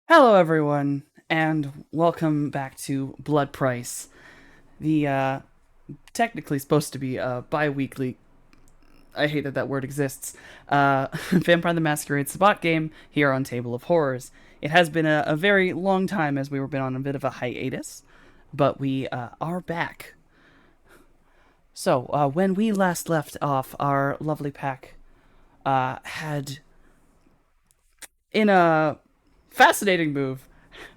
Hello, everyone, and welcome back to Blood Price, the technically supposed to be a bi-weekly. I hate that that word exists. Vampire the Masquerade Sabbat game here on Table of Horrors. It has been a very long time as we were been on a bit of a hiatus, but we are back. So when we last left off, our lovely pack had, in a fascinating move,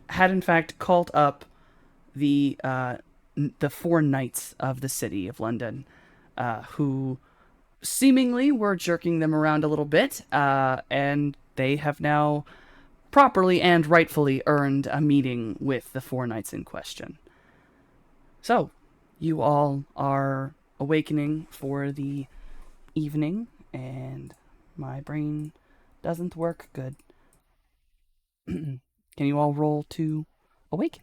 had in fact called up the four knights of the city of London, who seemingly were jerking them around a little bit, and they have now properly and rightfully earned a meeting with the four knights in question. So, you all are awakening for the evening, and my brain doesn't work good. Can you all roll to awaken?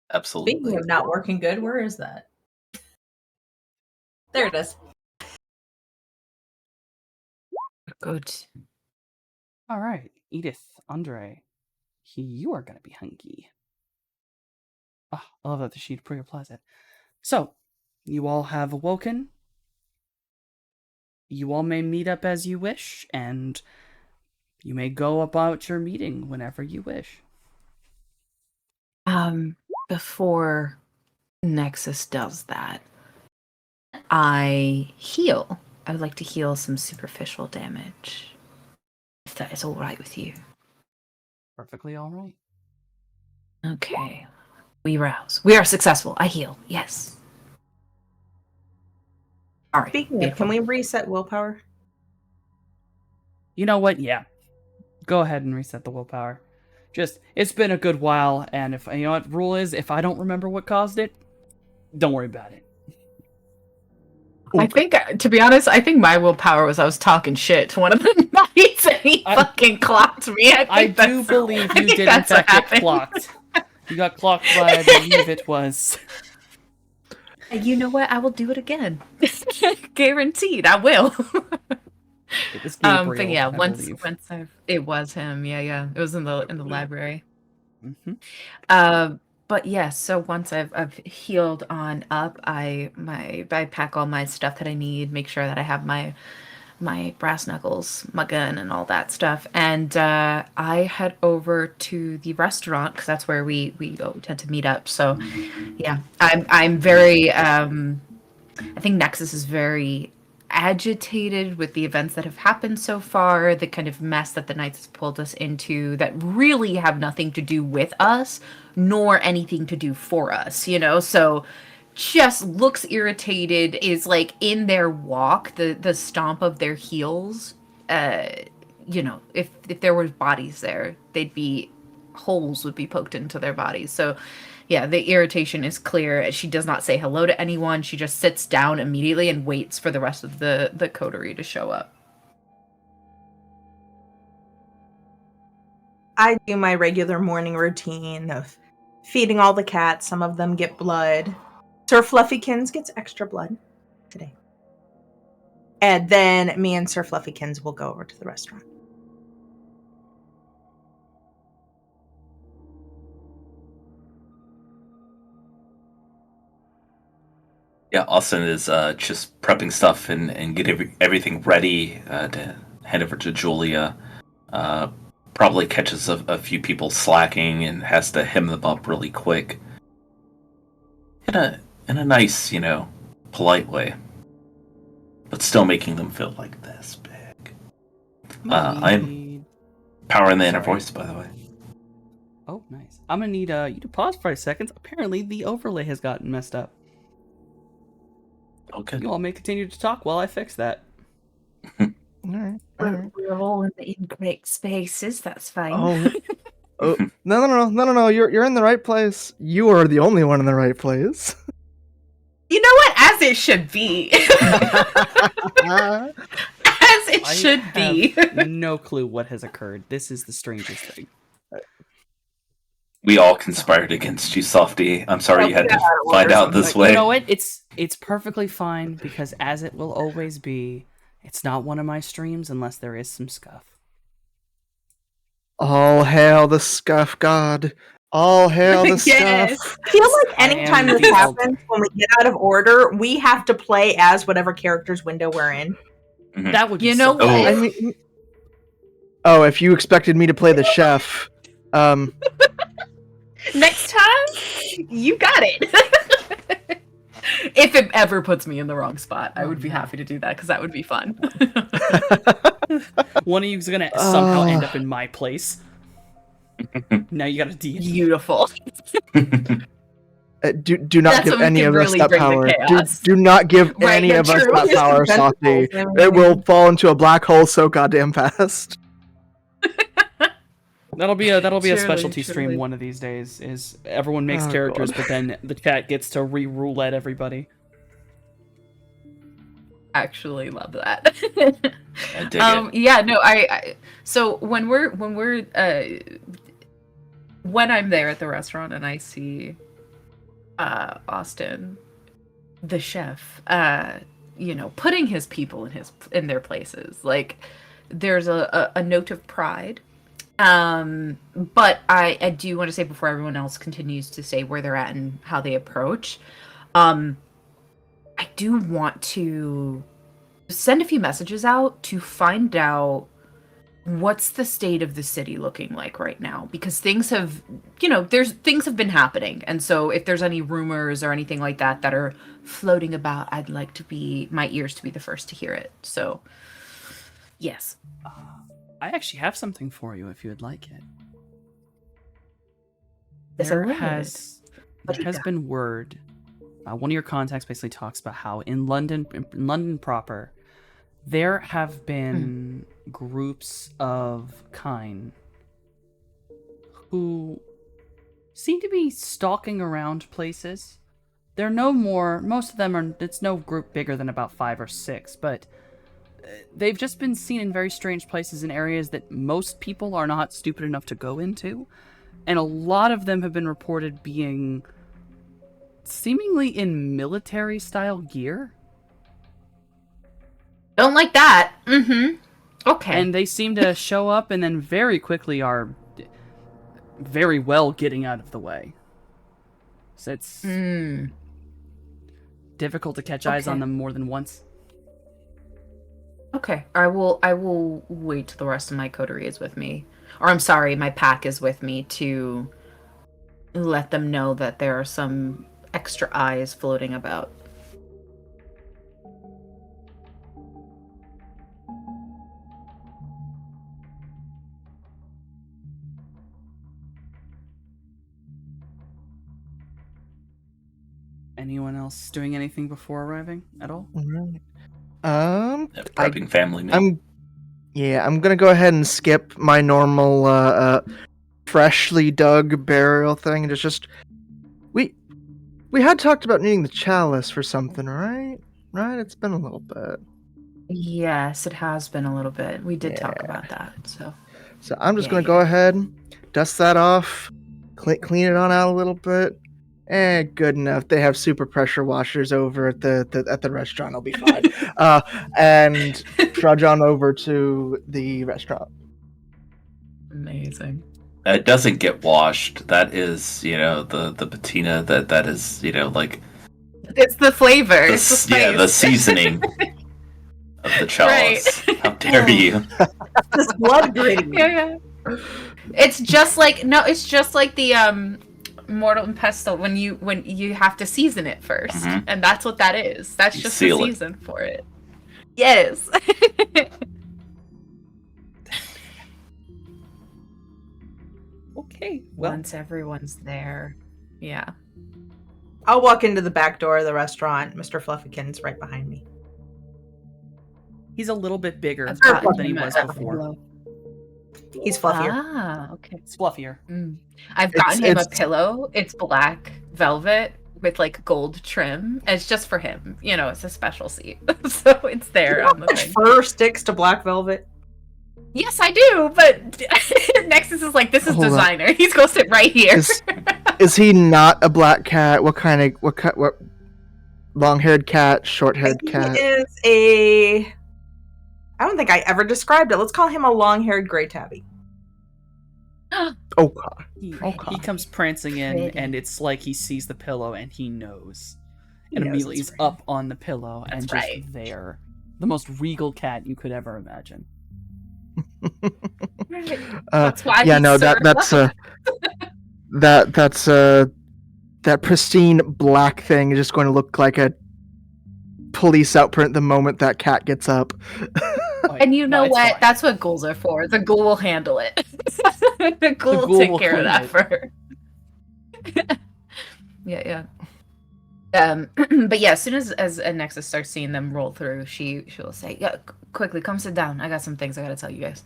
Speaking Absolutely. of not working good, where is that? There it is. Good. All right, Edith, Andre, you are going to be hungry. Ah, I love that the sheet pre-applies it. So, you all have awoken. You all may meet up as you wish, and you may go about your meeting whenever you wish. Before Nexus does that, I heal. I would like to heal some superficial damage. If that is all right with you. Perfectly all right. Okay. We rouse. We are successful. I heal. Yes. All right. Speaking of, beautiful. can we reset willpower? You know what? Yeah. Go ahead and reset the willpower. Just, it's been a good while, and if you know what rule is, if I don't remember what caused it, don't worry about it. I think, to be honest, I think my willpower was I was talking shit to one of the knights and he fucking clocked me. I do believe you did in fact get clocked. You got clocked by, I believe it was. You know what? I will do it again. Guaranteed, I will. It was Gabriel, but yeah, I once believe. it was him. Yeah. It was in the library. Mm-hmm. But yeah, so once I've healed on up, I pack all my stuff that I need, make sure that I have my brass knuckles, my gun, and all that stuff, and I head over to the restaurant because that's where we tend to meet up. So yeah, I'm very I think Nexus is very agitated with the events that have happened so far, the kind of mess that the Knights has pulled us into that really have nothing to do with us, nor anything to do for us, you know? So just looks irritated, is like in their walk, the stomp of their heels, you know, if there were bodies there, they'd be holes would be poked into their bodies. So yeah, the irritation is clear. She does not say hello to anyone. She just sits down immediately and waits for the rest of the coterie to show up. I do my regular morning routine of feeding all the cats. Some of them get blood. Sir Fluffykins gets extra blood today. And then me and Sir Fluffykins will go over to the restaurant. Yeah, Austin is just prepping stuff and get everything ready to head over to Julia. Probably catches a few people slacking and has to hem them up really quick. In a nice, polite way. But still making them feel like this big. I'm powering the inner voice, by the way. Oh, nice. I'm gonna need you to pause for 5 seconds. Apparently, the overlay has gotten messed up. Okay. You all may continue to talk while I fix that. All right. We're all in the incorrect spaces. That's fine. Oh, no! You're in the right place. You are the only one in the right place. You know what? As it should be. As it should be. No clue what has occurred. This is the strangest thing. We all conspired against you, Softy. I'm sorry you had to find out this way. You know what? It's perfectly fine because as it will always be, It's not one of my streams unless there is some scuff. All hail the scuff god. All hail the Yes. scuff. I feel like I anytime am this the happens, when we get out of order, we have to play as whatever character's window we're in. Mhm. That would be You know so what? Oh. I mean, if you expected me to play the chef, Next time, you got it. If it ever puts me in the wrong spot, I would be happy to do that because that would be fun. One of you's gonna somehow end up in my place. Now you got a D. Beautiful. do not That's give when we any can of us really that bring the power. chaos. Do not give Right, any yeah, of us true. that power, Softy. It will fall into a black hole so goddamn fast. That'll be a Truly, specialty stream truly. one of these days. Is everyone makes Oh, characters, God. but then the chat gets to re-roulette everybody. Actually love that. I dig it. Yeah, no, so when I'm there at the restaurant and I see Austin, the chef, putting his people in their places, like there's a note of pride. But I do want to say, before everyone else continues to say where they're at and how they approach, I do want to send a few messages out to find out what's the state of the city looking like right now, because things have been happening, and so if there's any rumors or anything like that that are floating about, I'd like my ears to be the first to hear it. So yes. I actually have something for you if you would like it. Yes, I There would. has What do you got? been word. One of your contacts basically talks about how in London proper, there have been groups of kine who seem to be stalking around places. They're no more. Most of them are. It's no group bigger than about 5 or 6, but they've just been seen in very strange places in areas that most people are not stupid enough to go into. And a lot of them have been reported being seemingly in military-style gear. Don't like that. Mm-hmm. Okay. And they seem to show up and then very quickly are very well getting out of the way. So it's difficult to catch eyes Okay. on them more than once. Okay, I will wait till the rest of my coterie is with me. Or I'm sorry, my pack is with me to let them know that there are some extra eyes floating about. Anyone else doing anything before arriving at all? Right. Prepping family meal. I'm gonna go ahead and skip my normal freshly dug burial thing and just we had talked about needing the chalice for something, right? Right? It's been a little bit. Yes, it has been a little bit. We did talk Yeah. about that, so. So I'm just Yeah, gonna yeah. go ahead, dust that off, clean it on out a little bit. Good enough. They have super pressure washers over at the restaurant. I'll be fine. And trudge on over to the restaurant. Amazing. It doesn't get washed. That is, the patina that is, like It's the flavor. the, It's the spice. the seasoning of the chalice. How dare you? This blood gritty. Yeah. It's just like the mortal and pestle when you have to season it 1st, Mhm. and that's what that is. That's You just the seal it. season for it. Yes. Okay, well, Once everyone's there, yeah. I'll walk into the back door of the restaurant. Mr. Fluffykin's right behind me. he's a little bit bigger I've got than he him was at before. pillow. He's fluffier. Ah, okay. It's fluffier. I've gotten him a it's- pillow. It's black velvet with like gold trim. It's just for him. It's a special seat, so it's there on the Much thing. fur sticks to black velvet. Yes, I do, but Nexus is like, this is Hold on. designer. He's gonna sit right here. Is he not a black cat? What long-haired cat, short-haired He cat? is a I don't think I ever described it. Let's call him a long-haired gray tabby. Okay. He Okay. comes prancing in, Pretty. and it's like he sees the pillow and he knows. He And knows immediately it's he's for him. up on the pillow and That's just right. there. The most regal cat you could ever imagine. That's why Yeah, he's no, served that's up. that's that pristine black thing is just going to look like a police outprint the moment that cat gets up. Like, And you no, know it's what? fine. That's what ghouls are for. The ghoul will handle it. The ghoul will ghoul take will care of clean that it. for her. Yeah. But yeah, as soon as Nexus starts seeing them roll through, she'll say, "Yeah, quickly, come sit down. I got some things I gotta tell you guys."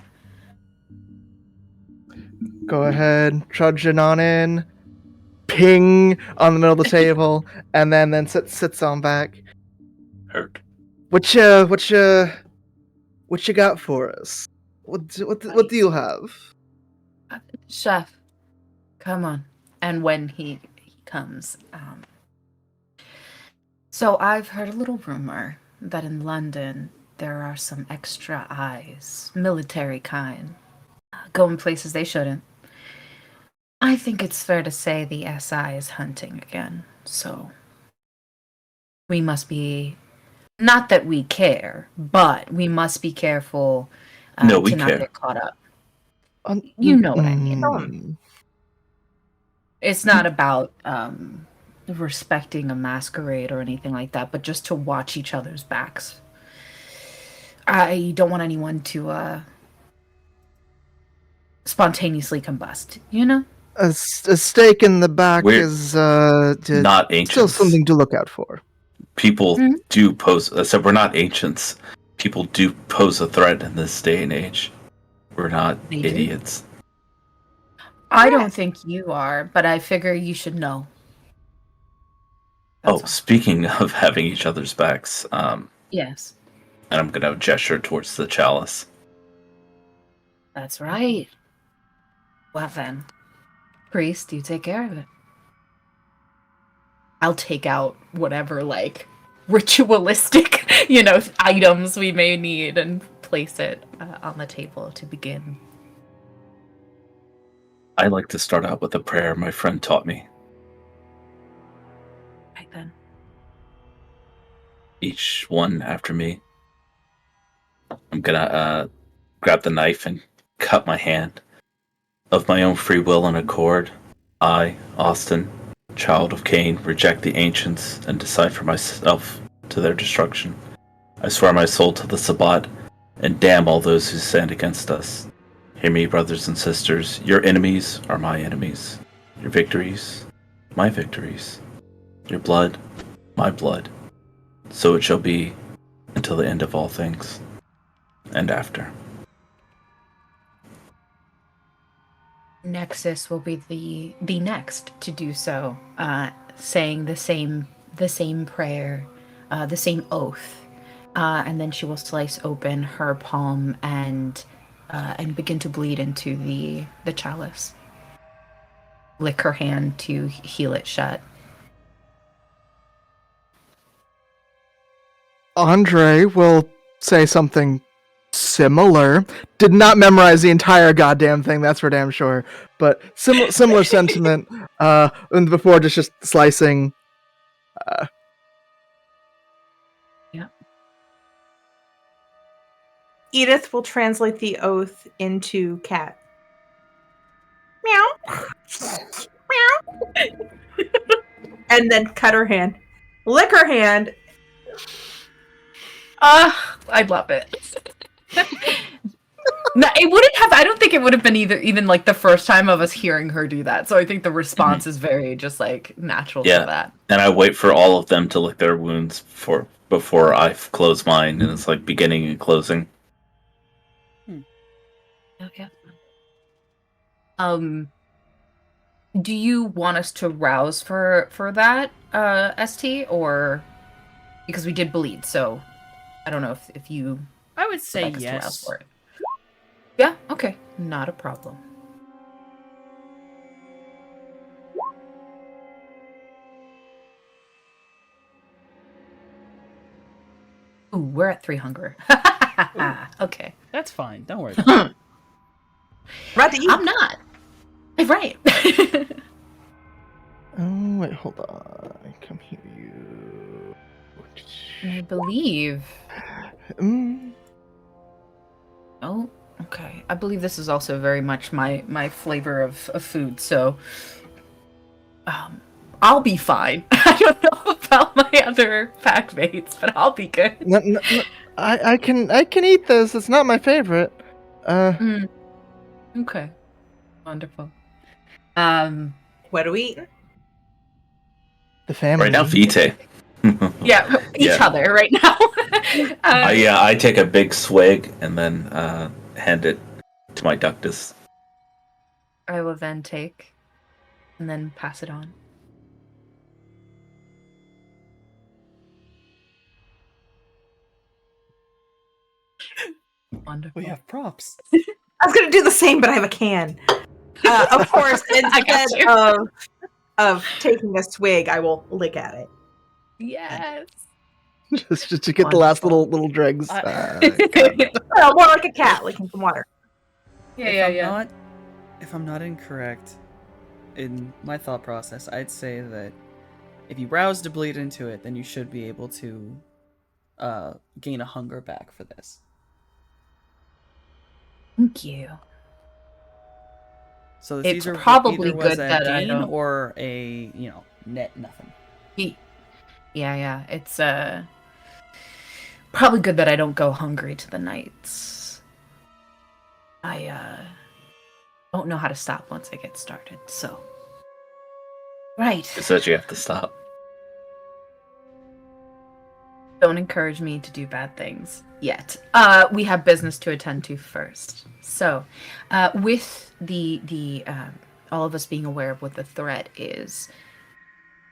Go ahead, trudging on in, ping on the middle of the table, and then sits on back. Hurt. What you got for us? What do you have? Chef, come on. And when he comes, so I've heard a little rumor that in London there are some extra eyes, military kind, going places they shouldn't. I think it's fair to say the SI is hunting again. So we must be, not that we care, but we must be careful No, we to not care. get caught up. Um, You know what I mean. mm, It's not about respecting a masquerade or anything like that, but just to watch each other's backs. I don't want anyone to spontaneously combust, you know? a stake in the back We're is not still ancients. something to look out for. People Mhm. do pose. So we're not ancients. People do pose a threat in this day and age. We're not They do. idiots. I Yes. don't think you are, but I figure you should know. That's Oh, all. speaking of having each other's backs, Yes, and I'm gonna gesture towards the chalice. that's right. Well then, priest, you take care of it. I'll take out whatever, like, ritualistic, items we may need and place it on the table to begin. I like to start out with a prayer my friend taught me. Right then. Each one after me. I'm gonna grab the knife and cut my hand. Of my own free will and accord, I, Austin, child of Cain, reject the ancients and decide for myself to their destruction. I swear my soul to the Sabbat, and damn all those who stand against us. Hear me, brothers and sisters, your enemies are my enemies. Your victories, my victories. Your blood, my blood. So it shall be until the end of all things, and after. Nexus will be the next to do so, saying the same prayer, the same oath, and then she will slice open her palm and begin to bleed into the chalice. Lick her hand to heal it shut. Andre will say something similar. Did not memorize the entire goddamn thing, that's for damn sure. But similar sentiment. And before just slicing. Edith will translate the oath into cat. Meow. Meow. And then cut her hand. Lick her hand. I love it. No, it wouldn't have. I don't think it would have been even like the first time of us hearing her do that. So I think the response is very just like natural Yeah. to that. And I wait for all of them to lick their wounds before I close mine, and it's like beginning and closing. Okay. Do you want us to rouse for that, ST, or because we did bleed, so I don't know if you I would would say like us to rouse yes. for it. Yeah, okay. Not a problem. Ooh, we're at 3 hunger. Okay. That's fine. Don't worry about it. About to eat. I'm not. Right. Oh wait, hold on. Come here, you. I believe. Mm, Oh, okay. I believe this is also very much my flavor of food, so I'll be fine. I don't know about my other pack mates, but I'll be good. no, I can eat this. It's not my favorite. Mm, okay. Wonderful. Um What are we eating? The family. Right now, Vite. yeah, each Yeah. other right now. I take a big swig and then hand it to my ductus. I will then take and then pass it on. Wonderful. We have props. I was gonna do the same, but I have a can. Of course, I got instead you. of taking a swig, I will lick at it. Yes. just to get the last Wonderful. little dregs. yeah, Well, more like a cat licking some water. If I'm not incorrect in my thought process, I'd say that if you rouse to bleed into it, then you should be able to gain a hunger back for this. Thank you. So this It's either probably was good a that I gain don't. or a net nothing. Yeah. It's probably good that I don't go hungry to the nights. I don't know how to stop once I get started. So, right. It says you have to stop. Don't encourage me to do bad things yet. We have business to attend to first. So, with the all of us being aware of what the threat is,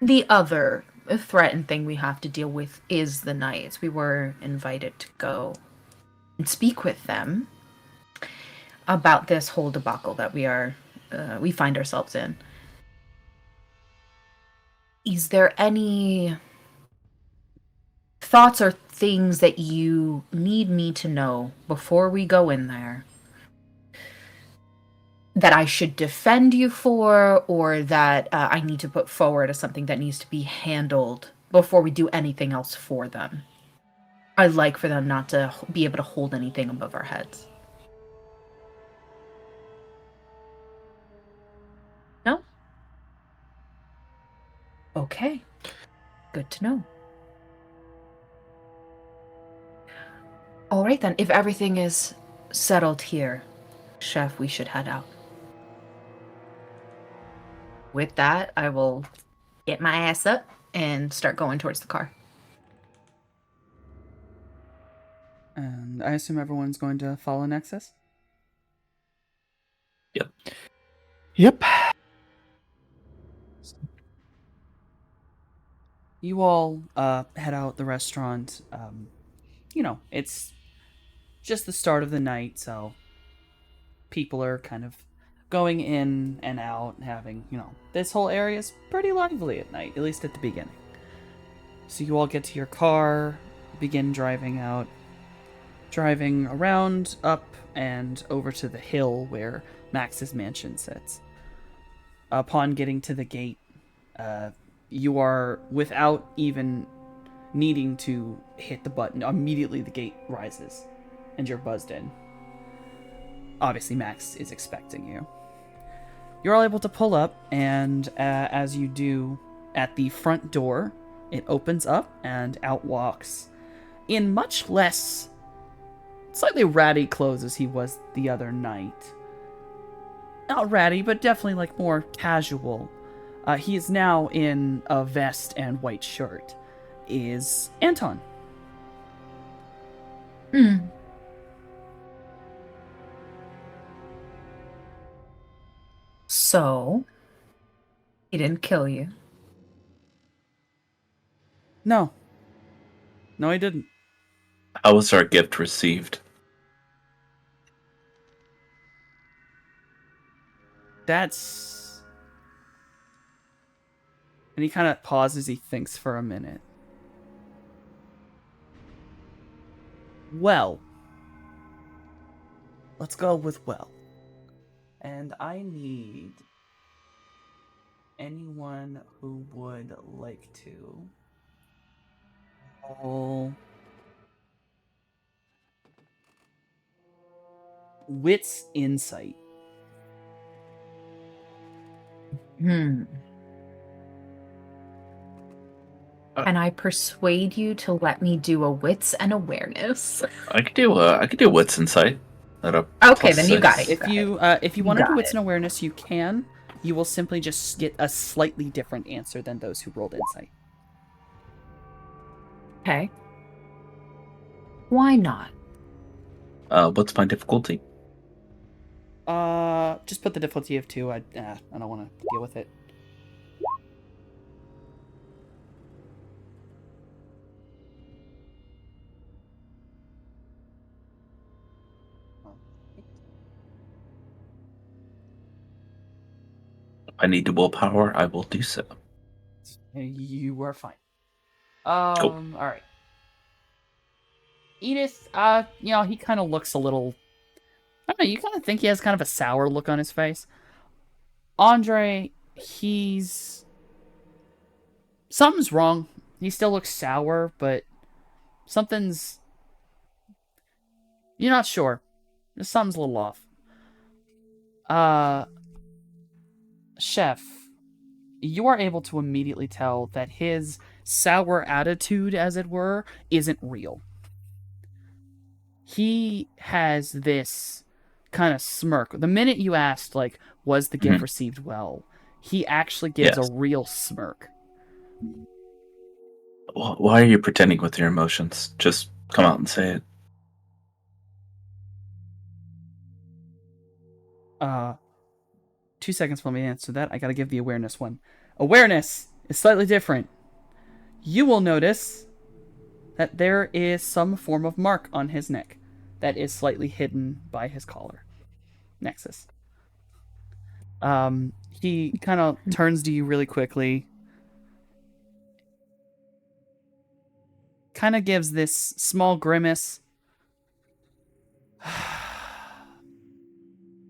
the other threat and thing we have to deal with is the knights. We were invited to go and speak with them about this whole debacle that we find ourselves in. Is there any thoughts or things that you need me to know before we go in there that I should defend you for, or that I need to put forward as something that needs to be handled before we do anything else for them? I'd like for them not to be able to hold anything above our heads. No? Okay. Good to know. All right then, if everything is settled here, Chef, we should head out. With that, I will get my ass up and start going towards the car. And I assume everyone's going to follow Nexus? Yep. You all head out the restaurant. It's just the start of the night, so people are kind of going in and out, having, this whole area is pretty lively at night, at least at the beginning. So you all get to your car, begin driving around, up, and over to the hill where Max's mansion sits. Upon getting to the gate, you are, without even needing to hit the button, immediately the gate rises, and you're buzzed in. Obviously, Max is expecting you. You're all able to pull up, and as you do, at the front door, it opens up, and out walks, in much less, slightly ratty clothes as he was the other night. Not ratty, but definitely more casual. He is now in a vest and white shirt. Is Anton. So, he didn't kill you. No, he didn't. How was our gift received? That's... And he kind of pauses, he thinks for a minute. Well, let's go with well. And I need anyone who would like to roll wits insight. Hmm. Can I persuade you to let me do a wits and awareness? I could do wits insight. At a Okay, plus then you got it. 6. If you want to do Got wits it. and awareness, you can. You will simply just get a slightly different answer than those who rolled insight. Okay. Why not? What's my difficulty? Just put the difficulty of 2. I don't want to deal with it. If I need the willpower, I will do so. You are fine. Cool. All right. Edith, he kind of looks a little. I don't know. You kind of think he has kind of a sour look on his face. Andre, something's wrong. He still looks sour, but something's. You're not sure. Something's a little off. Chef, you are able to immediately tell that his sour attitude, as it were, isn't real. He has this kind of smirk. The minute you asked, like, was the gift received well, he actually gives a Yes. real smirk. Why are you pretending with your emotions? Just come out and say it. 2 seconds for me to answer that. I gotta give the awareness one. Awareness is slightly different. You will notice that there is some form of mark on his neck that is slightly hidden by his collar. Nexus. He kind of turns to you really quickly. Kind of gives this small grimace.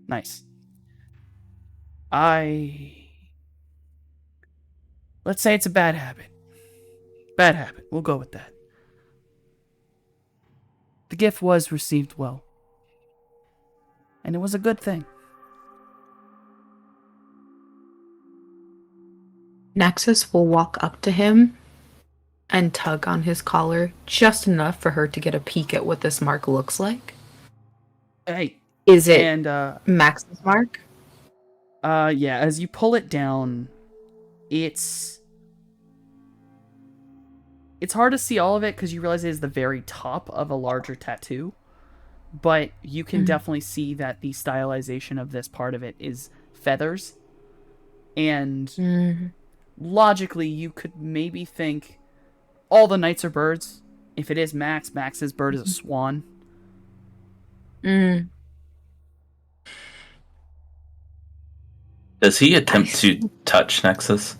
Nice. Let's say it's a bad habit. Bad habit. We'll go with that. The gift was received well. And it was a good thing. Nexus will walk up to him and tug on his collar just enough for her to get a peek at what this mark looks like. Hey. Is it And Max's mark? yeah, as you pull it down, it's hard to see all of it because you realize it is the very top of a larger tattoo. But you can definitely see that the stylization of this part of it is feathers. And logically, you could maybe think all the knights are birds. If it is Max, Max's bird is a swan. Does he attempt to touch Nexus?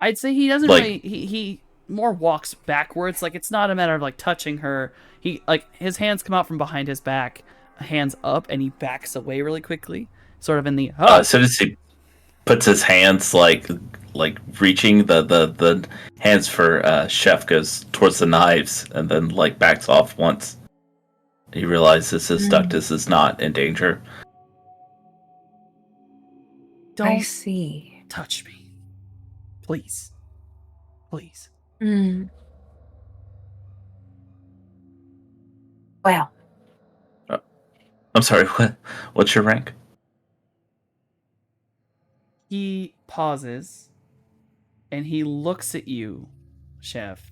I'd say he doesn't Like- really. He more walks backwards. Like, it's not a matter of like touching her. His hands come out from behind his back, hands up, and he backs away really quickly, sort of in the. So does he puts his hands like reaching the hands for Chef goes towards the knives and then like backs off once he realizes his ductus is not in danger. Don't I see. touch me, please, please. Well, I'm sorry, what's your rank? He pauses, and he looks at you, Chef.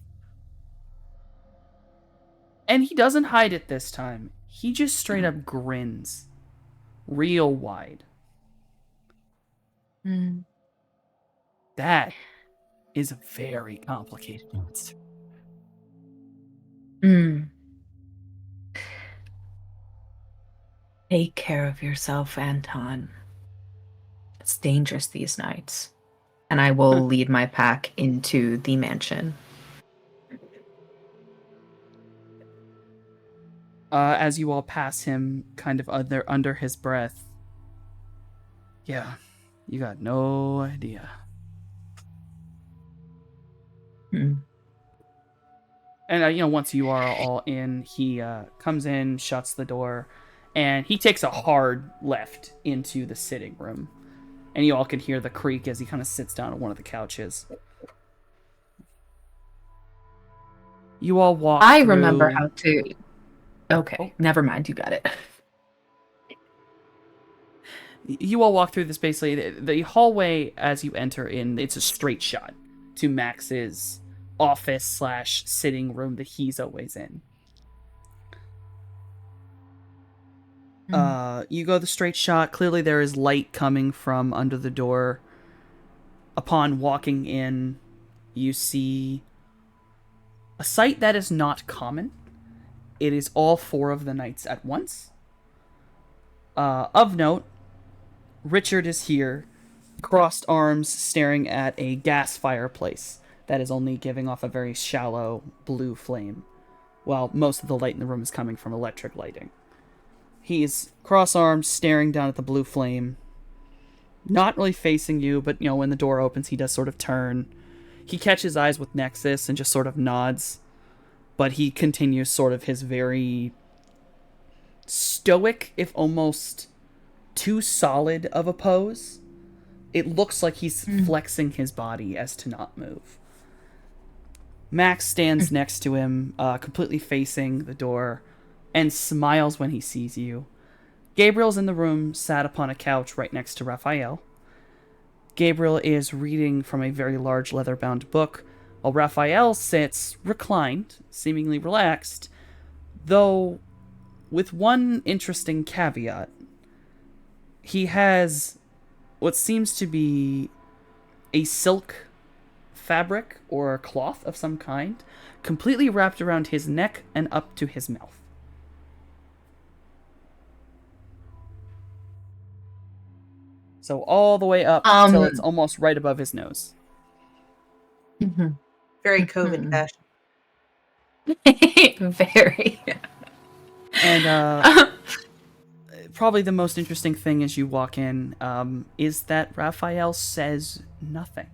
And he doesn't hide it this time. He just straight up grins. Real wide. That is a very complicated monster. Take care of yourself, Anton. It's dangerous these nights. And I will lead my pack into the mansion. As you all pass him, kind of under his breath. Yeah, you got no idea. Hmm. And once you are all in, he comes in, shuts the door, and he takes a hard left into the sitting room. And you all can hear the creak as he kind of sits down on one of the couches. You all walk I through... remember how to. Okay, Oh. never mind. You got it. You all walk through this basically. The hallway as you enter in, it's a straight shot to Max's office / sitting room that he's always in. You go the straight shot. Clearly there is light coming from under the door. Upon walking in, you see a sight that is not common. It is all 4 of the knights at once. Of note, Richard is here, crossed arms, staring at a gas fireplace that is only giving off a very shallow blue flame, while most of the light in the room is coming from electric lighting. He is cross-armed, staring down at the blue flame, not really facing you, but, when the door opens, he does sort of turn. He catches eyes with Nexus and just sort of nods, but he continues sort of his very stoic, if almost too solid of a pose. It looks like he's flexing his body as to not move. Max stands next to him, completely facing the door, and smiles when he sees you. Gabriel's in the room, sat upon a couch right next to Raphael. Gabriel is reading from a very large leather-bound book, while Raphael sits reclined, seemingly relaxed, though with one interesting caveat. He has what seems to be a silk fabric or cloth of some kind completely wrapped around his neck and up to his mouth. So all the way up till it's almost right above his nose. Very COVID fashion. Very. And probably the most interesting thing as you walk in is that Raphael says nothing.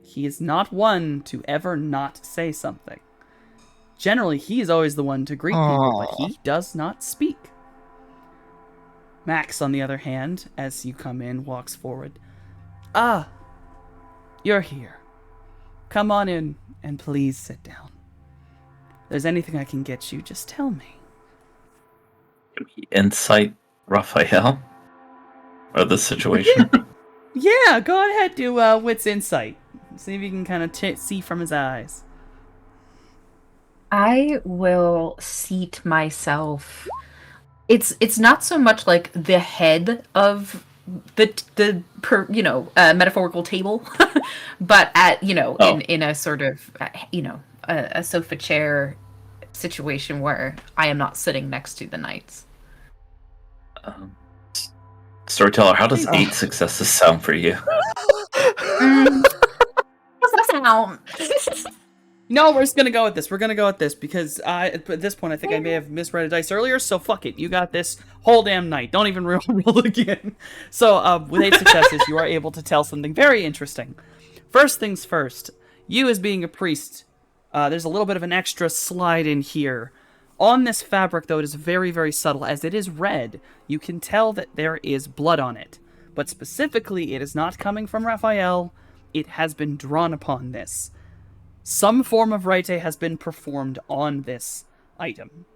He is not one to ever not say something. Generally, he is always the one to greet people, but he does not speak. Max, on the other hand, as you come in, walks forward. Ah, you're here. Come on in, and please sit down. If there's anything I can get you, just tell me. Can we insight Raphael? Or the situation? Yeah, go ahead, do Wit's Insight. See if you can kind of see from his eyes. I will seat myself. It's not so much like the head of the metaphorical table, but at in a sort of a sofa chair situation where I am not sitting next to the knights. Storyteller, how does 8 successes sound for you? No, we're just gonna go with this. We're gonna go with this because at this point I think I may have misread a dice earlier. So fuck it, you got this whole damn night. Don't even roll again. So with 8 successes, you are able to tell something very interesting. First things first, you as being a priest, there's a little bit of an extra slide in here. On this fabric, though, it is very, very subtle. As it is red, you can tell that there is blood on it. But specifically, it is not coming from Raphael. It has been drawn upon this. Some form of rite has been performed on this item.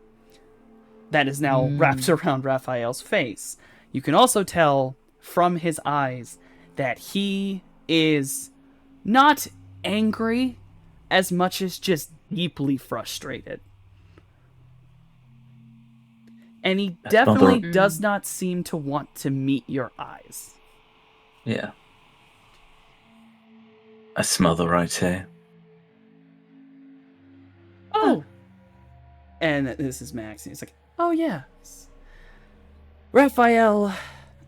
That is now wrapped around Raphael's face. You can also tell from his eyes that he is not angry as much as just deeply frustrated. And he definitely does not seem to want to meet your eyes. Yeah. I smell the rite. Oh! And this is Max, and he's like, oh yeah. Raphael.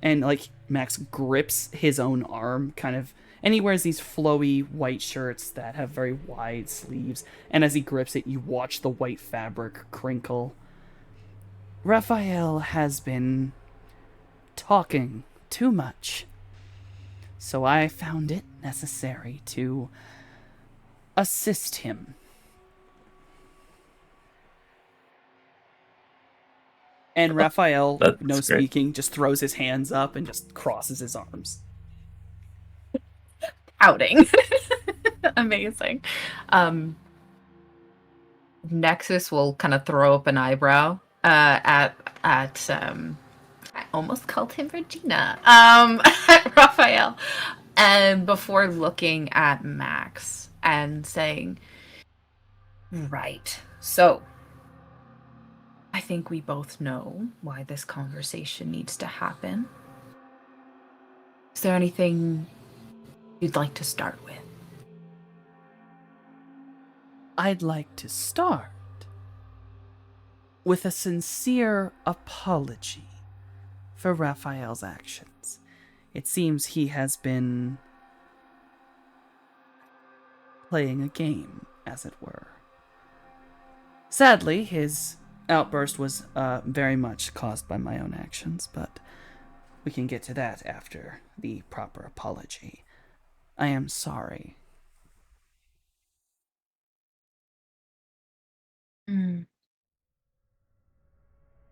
And, Max grips his own arm, kind of, and he wears these flowy white shirts that have very wide sleeves, and as he grips it, you watch the white fabric crinkle. Raphael has been talking too much, so I found it necessary to assist him. And Raphael, That's no great. speaking, just throws his hands up and just crosses his arms. Outing. Amazing. Nexus will kind of throw up an eyebrow at I almost called him Regina. At Raphael. And before looking at Max and saying, right. So I think we both know why this conversation needs to happen. Is there anything you'd like to start with? I'd like to start with a sincere apology for Raphael's actions. It seems he has been playing a game, as it were. Sadly, his outburst was very much caused by my own actions, but we can get to that after the proper apology. I am sorry.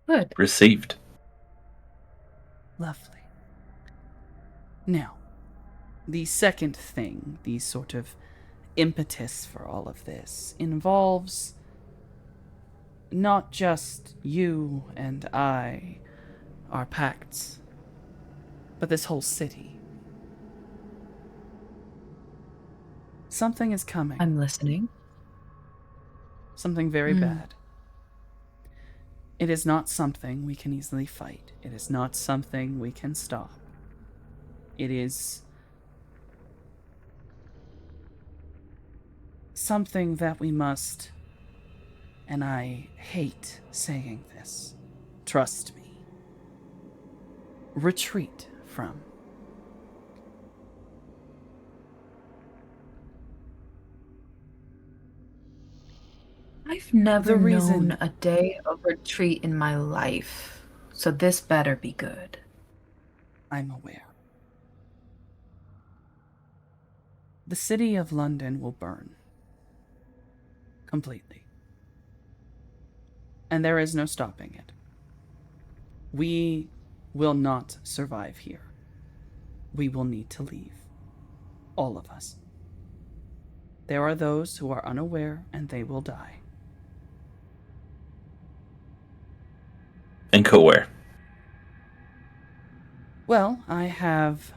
Good. Received. Lovely. Now, the second thing, the sort of impetus for all of this, involves not just you and I, our pacts, but this whole city. Something is coming. I'm listening. Something very bad. It is not something we can easily fight. It is not something we can stop. It is something that we must, and I hate saying this, trust me, retreat from. I've never The reason- known a day of retreat in my life, so this better be good. I'm aware. The city of London will burn. Completely. And there is no stopping it. We will not survive here. We will need to leave. All of us. There are those who are unaware, and they will die. And co-where? Well, I have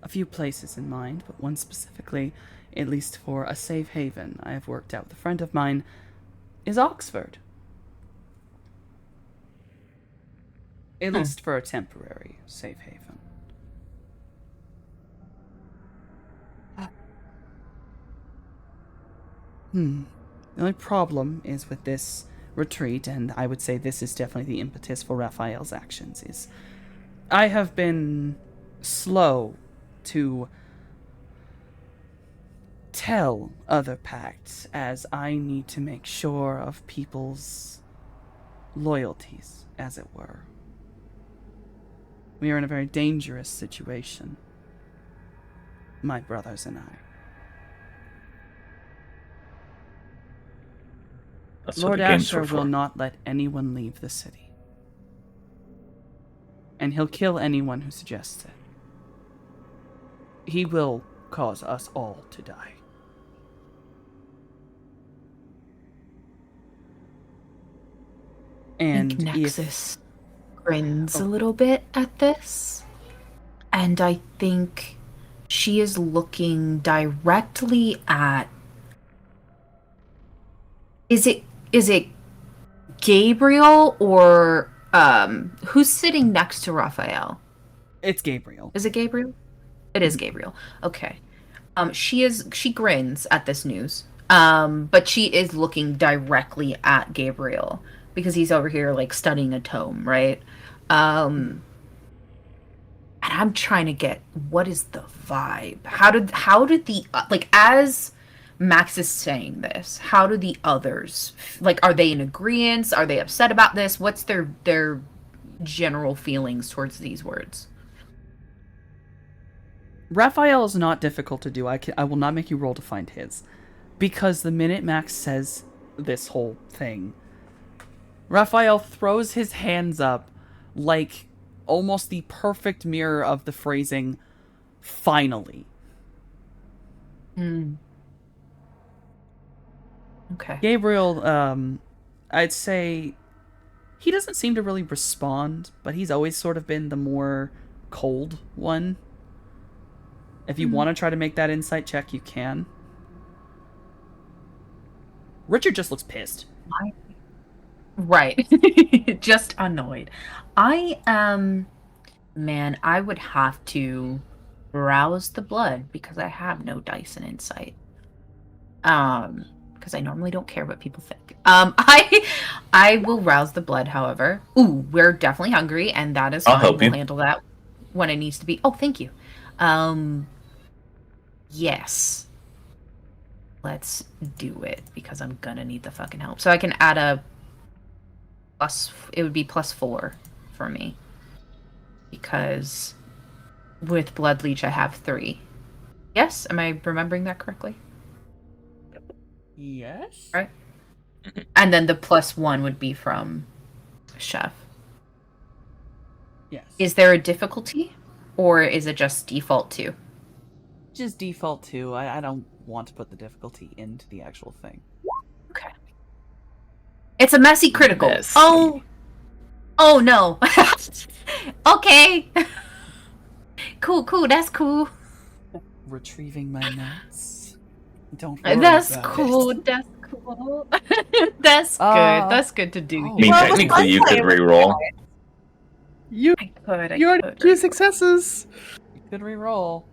a few places in mind, but one specifically, at least for a safe haven I have worked out with a friend of mine, is Oxford. At least for a temporary safe haven. The only problem is with this retreat, and I would say this is definitely the impetus for Raphael's actions, is I have been slow to tell other pacts, as I need to make sure of people's loyalties, as it were. We are in a very dangerous situation, my brothers and I. That's what Lord the games Asher were for. will not let anyone leave the city. And he'll kill anyone who suggests it. He will cause us all to die. I And think if Nexus grins a little bit at this. And I think she is looking directly at... Is it Gabriel or who's sitting next to Raphael? it's Gabriel. Is it Gabriel? It is Gabriel. Okay. She grins at this news. But she is looking directly at Gabriel because he's over here like studying a tome, right? And I'm trying to get what is the vibe? How did the like as Max is saying this, how do the others like? Are they in agreement? Are they upset about this? What's their general feelings towards these words? Raphael is not difficult to do. I will not make you roll to find his. Because the minute Max says this whole thing, Raphael throws his hands up like almost the perfect mirror of the phrasing, finally. Okay. Gabriel, I'd say he doesn't seem to really respond, but he's always sort of been the more cold one. If you want to try to make that insight check, you can. Richard just looks pissed. Right. Just annoyed. I man, I would have to rouse the blood because I have no dice in insight. Because I normally don't care what people think. I will rouse the blood, however. Ooh, we're definitely hungry, and that is I'll fine. help We'll you. handle that when it needs to be. Oh, thank you. Yes. Let's do it because I'm gonna need the fucking help. So I can add a plus. It would be +4 for me because with blood leech I have 3. Yes, am I remembering that correctly? Yes? Right. And then the +1 would be from chef. Yes. Is there a difficulty, or is it just default 2? Just default 2. I don't want to put the difficulty into the actual thing. Okay. It's a messy critical. Messy. Oh no. Okay. Cool. That's cool. Retrieving my notes. Don't worry That's about cool. it. That's cool. That's good. That's good to do. oh. I mean, Well, it was technically, you fun could playing with re-roll. You I could. you already have 2 successes. You could re-roll.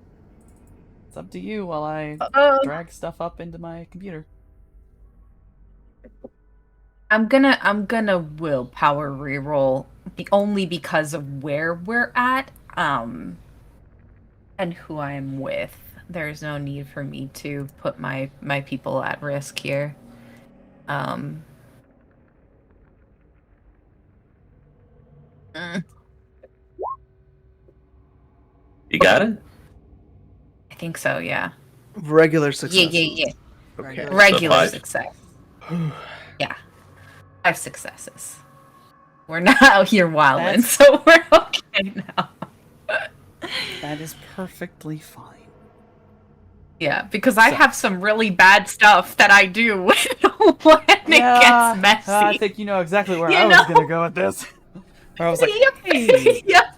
It's up to you while I drag stuff up into my computer. I'm gonna willpower reroll only because of where we're at, and who I'm with. There's no need for me to put my people at risk here. Mm, You got it? I think so. Yeah. Regular success. Yeah. Okay. Regular 5. success. Yeah. 5 successes. We're not out here wilding, That's- so we're okay now. That is perfectly fine. Yeah, because I So- have some really bad stuff that I do when it gets messy. I think you know exactly where You I was know? gonna go with this. Where I was like, Yep. hey, Yep.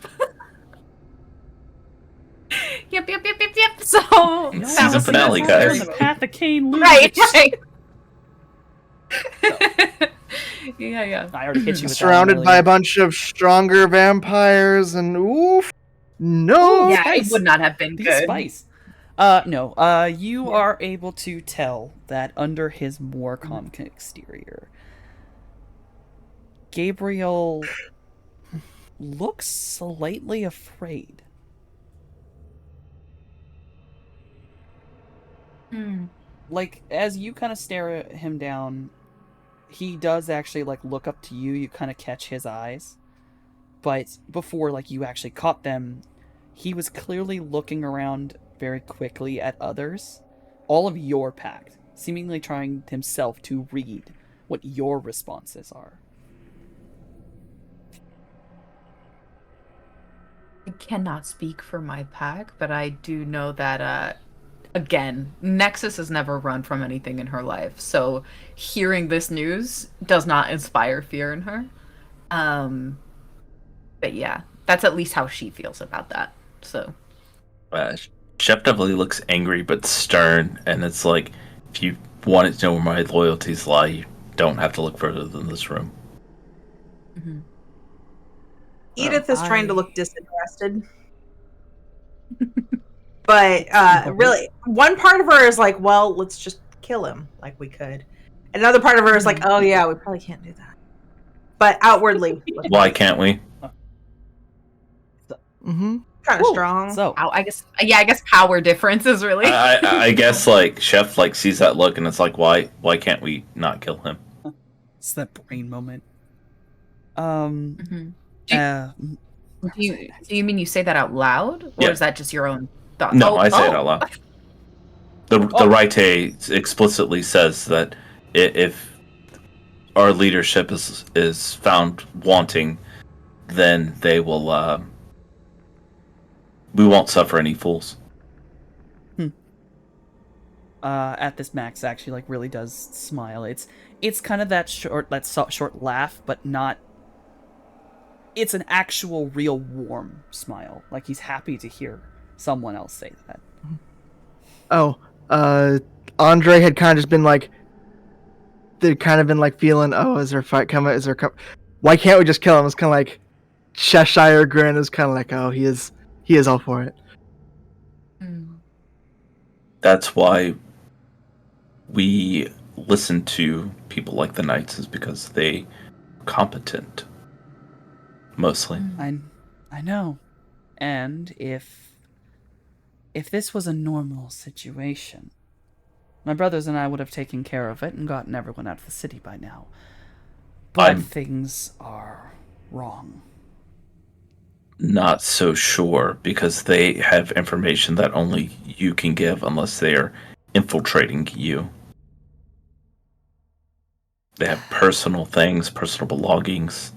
Yep. So no, Season that's finale, not guys. the path of Cain loses. right. Yeah. I already hit you with Surrounded that one by a earlier. bunch of stronger vampires and oof. No. Yeah, spice. it would not have been The good. spice. No. You are able to tell that under his more calm exterior, Gabriel looks slightly afraid. Like, as you kind of stare at him down, he does actually, like, look up to you. You kind of catch his eyes. But before, like, you actually caught them, he was clearly looking around very quickly at others. All of your pact. Seemingly trying himself to read what your responses are. I cannot speak for my pack, but I do know that again, Nexus has never run from anything in her life, so hearing this news does not inspire fear in her. But yeah, that's at least how she feels about that. So Chef definitely looks angry but stern, and it's like, if you wanted to know where my loyalties lie, you don't have to look further than this room. Edith is trying to I- look disinterested. But really, one part of her is like, well, let's just kill him like we could. Another part of her is like, oh yeah, we probably can't do that. But outwardly, Why can't we? Mm-hmm. kind of strong. So, I guess power difference is really. I guess like Chef like sees that look and it's like, why can't we not kill him? it's that brain moment. Mhm. Do Uh, you mean you say that out loud, or Yeah. is that just your own thought? No, I say it out loud. The Raite explicitly says that if our leadership is found wanting, then they will. We won't suffer any fools. at this, Max actually like really does smile. It's kind of that short laugh, but not. It's an actual, real warm smile. Like he's happy to hear someone else say that. Oh, Andre had kind of just been like, they'd kind of been like feeling, oh, is there a fight coming? Why can't we just kill him? It's kind of like Cheshire grin is kind of like, oh, he is all for it. That's why we listen to people like the Knights, is because they competent. Mostly. I know. And if this was a normal situation, my brothers and I would have taken care of it and gotten everyone out of the city by now. But things are wrong. Not so sure, because they have information that only you can give unless they are infiltrating you. They have personal things, personal belongings.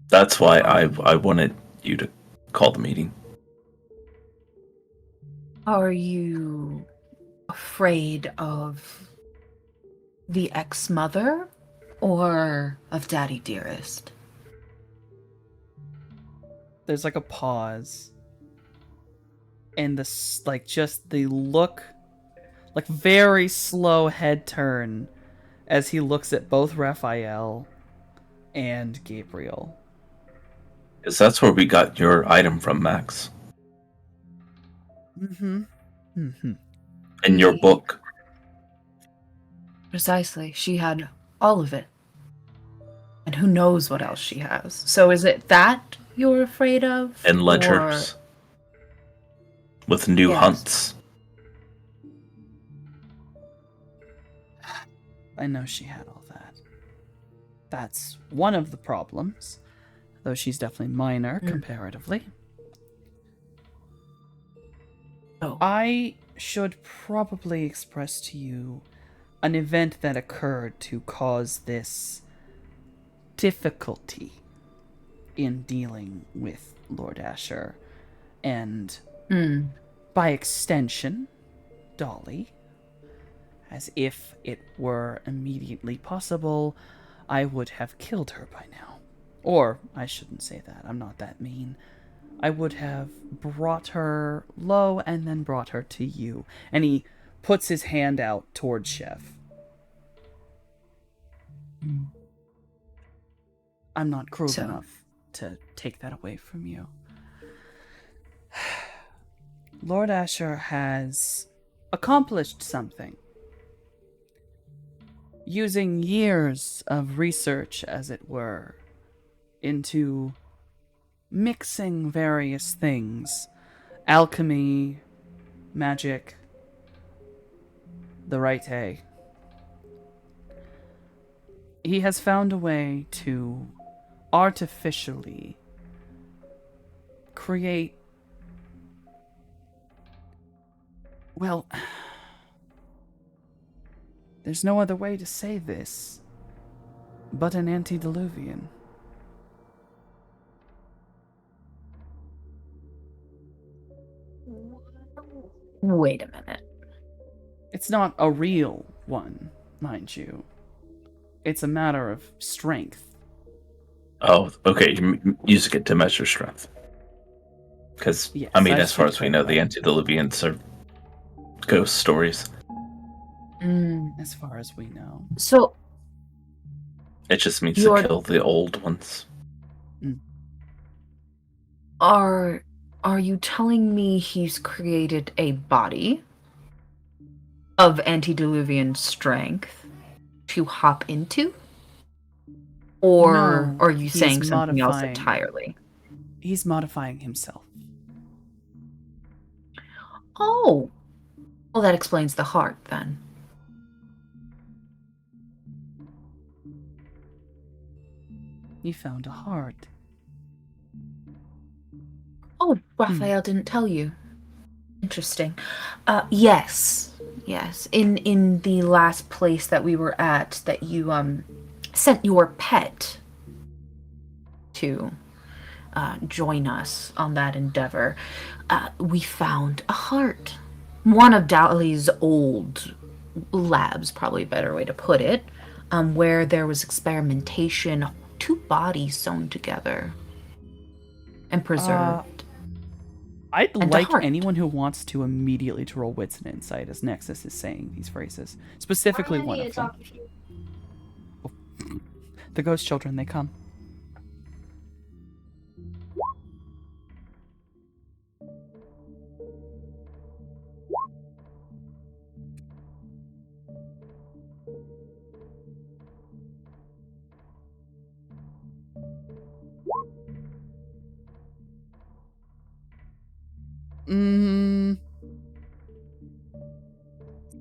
That's why I wanted you to call the meeting. Are you afraid of the ex-mother or of Daddy Dearest? There's like a pause. And this, like, just the look, like, very slow head turn as he looks at both Raphael and Gabriel. Because that's where we got your item from, Max. Mm-hmm. Mm-hmm. In your book. Precisely. She had all of it. And who knows what else she has. So is it that you're afraid of? And ledgers. Or... With new Yes. hunts. I know she had all that. That's one of the problems, though she's definitely minor comparatively. Oh. I should probably express to you an event that occurred to cause this difficulty in dealing with Lord Asher, and by extension, Dolly. As if it were immediately possible, I would have killed her by now. Or, I shouldn't say that, I'm not that mean. I would have brought her low and then brought her to you. And he puts his hand out towards Chef. I'm not cruel enough to take that away from you. Lord Asher has accomplished something. Using years of research, as it were, into mixing various things. Alchemy, magic, the Raite. He has found a way to artificially create... Well... There's no other way to say this but an antediluvian. Wait a minute. It's not a real one, mind you. It's a matter of strength. Oh, okay. You're using it to measure strength. Because, Yes, I mean, I as far should as we know, the clarify. antediluvians are ghost stories. As far as we know. So It just means to kill the old ones. are you telling me he's created a body of antediluvian strength to hop into? Or No, are you he's saying something else modifying. entirely? He's modifying himself. Oh. Well, that explains the heart, then. You found a heart. Oh, Raphael didn't tell you. Interesting. Yes. Yes. In the last place that we were at, that you sent your pet to join us on that endeavor, we found a heart. One of Dolly's old labs, probably a better way to put it, where there was experimentation, 2 bodies sewn together and preserved. I'd And a like heart. anyone who wants to immediately to roll wits and insight as Nexus is saying these phrases. Specifically one of them. The ghost children, they come.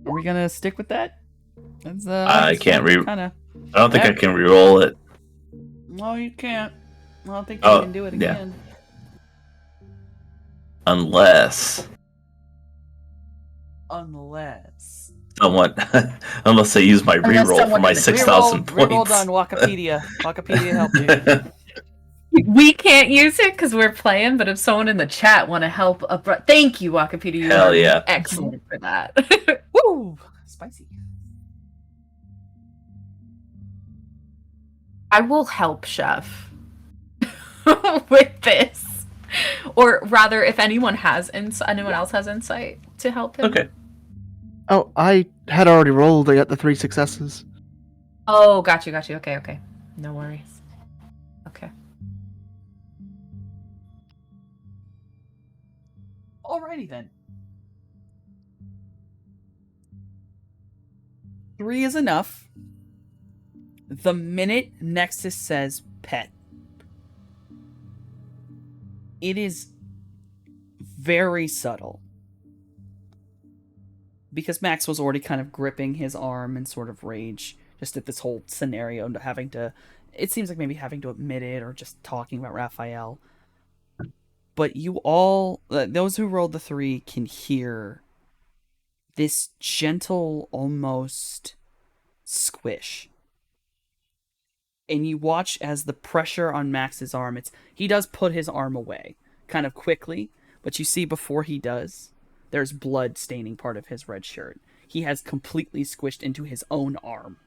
Are we gonna stick with that? That's, I can't kinda... I don't think I can re-roll it. No, you can't. I don't think you can do it again. Unless someone, unless I use my Unless re-roll for someone my in the- 6,000 points. Rerolled on Wikipedia. Wikipedia helped you. We can't use it because we're playing, but if someone in the chat want to help, thank you, Wikipedia. You Hell are yeah. excellent for that. Woo! Spicy. I will help Chef with this, or rather, if anyone has anyone else has insight to help him. Okay. Oh, I had already rolled. I got the 3 successes. Oh, got you. Okay. No worries. Okay. Alrighty then. 3 is enough. The minute Nexus says pet, it is very subtle. Because Max was already kind of gripping his arm in sort of rage, just at this whole scenario, and having to, it seems like maybe having to admit it, or just talking about Raphael. But you all, those who rolled the 3 can hear this gentle, almost squish. And you watch as the pressure on Max's arm, he does put his arm away, kind of quickly, but you see before he does, there's blood staining part of his red shirt. He has completely squished into his own arm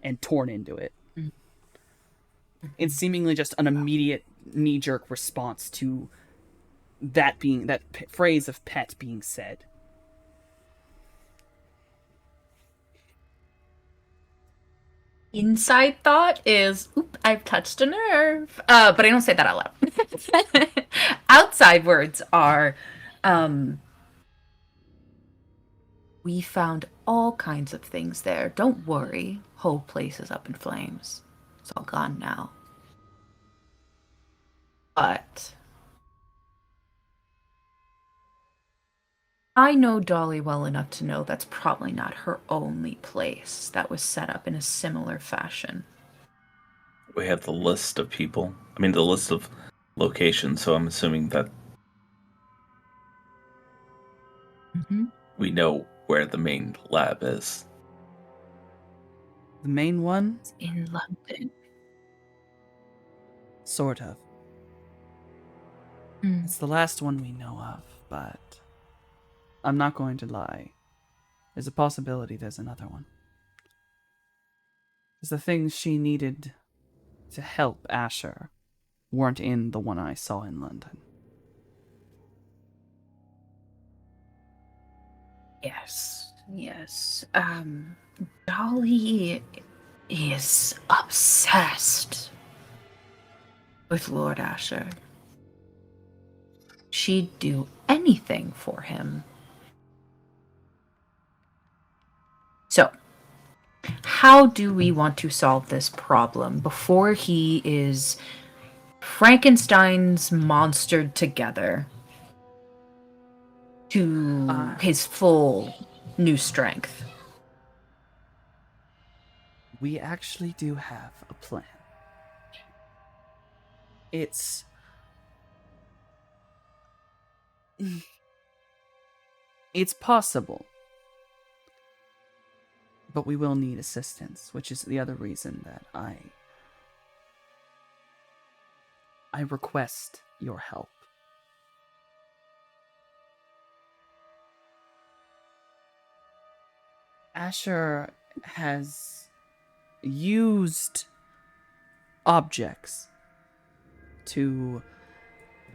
and torn into it. It's seemingly just an immediate knee-jerk response to that phrase of pet being said. Inside thought is, oop, I've touched a nerve. But I don't say that out loud. Outside words are, we found all kinds of things there. Don't worry. Whole place is up in flames. It's all gone now. But I know Dolly well enough to know that's probably not her only place that was set up in a similar fashion. We have the list of people. I mean, the list of locations, so I'm assuming that we know where the main lab is. The main one? It's in London. Sort of. It's the last one we know of, but I'm not going to lie. There's a possibility there's another one. Because the things she needed to help Asher weren't in the one I saw in London. Yes. Dolly is obsessed with Lord Asher. She'd do anything for him. So, how do we want to solve this problem before he is Frankenstein's monstered together to his full new strength. We actually do have a plan. It's possible, but we will need assistance, which is the other reason that I request your help. Asher has used objects to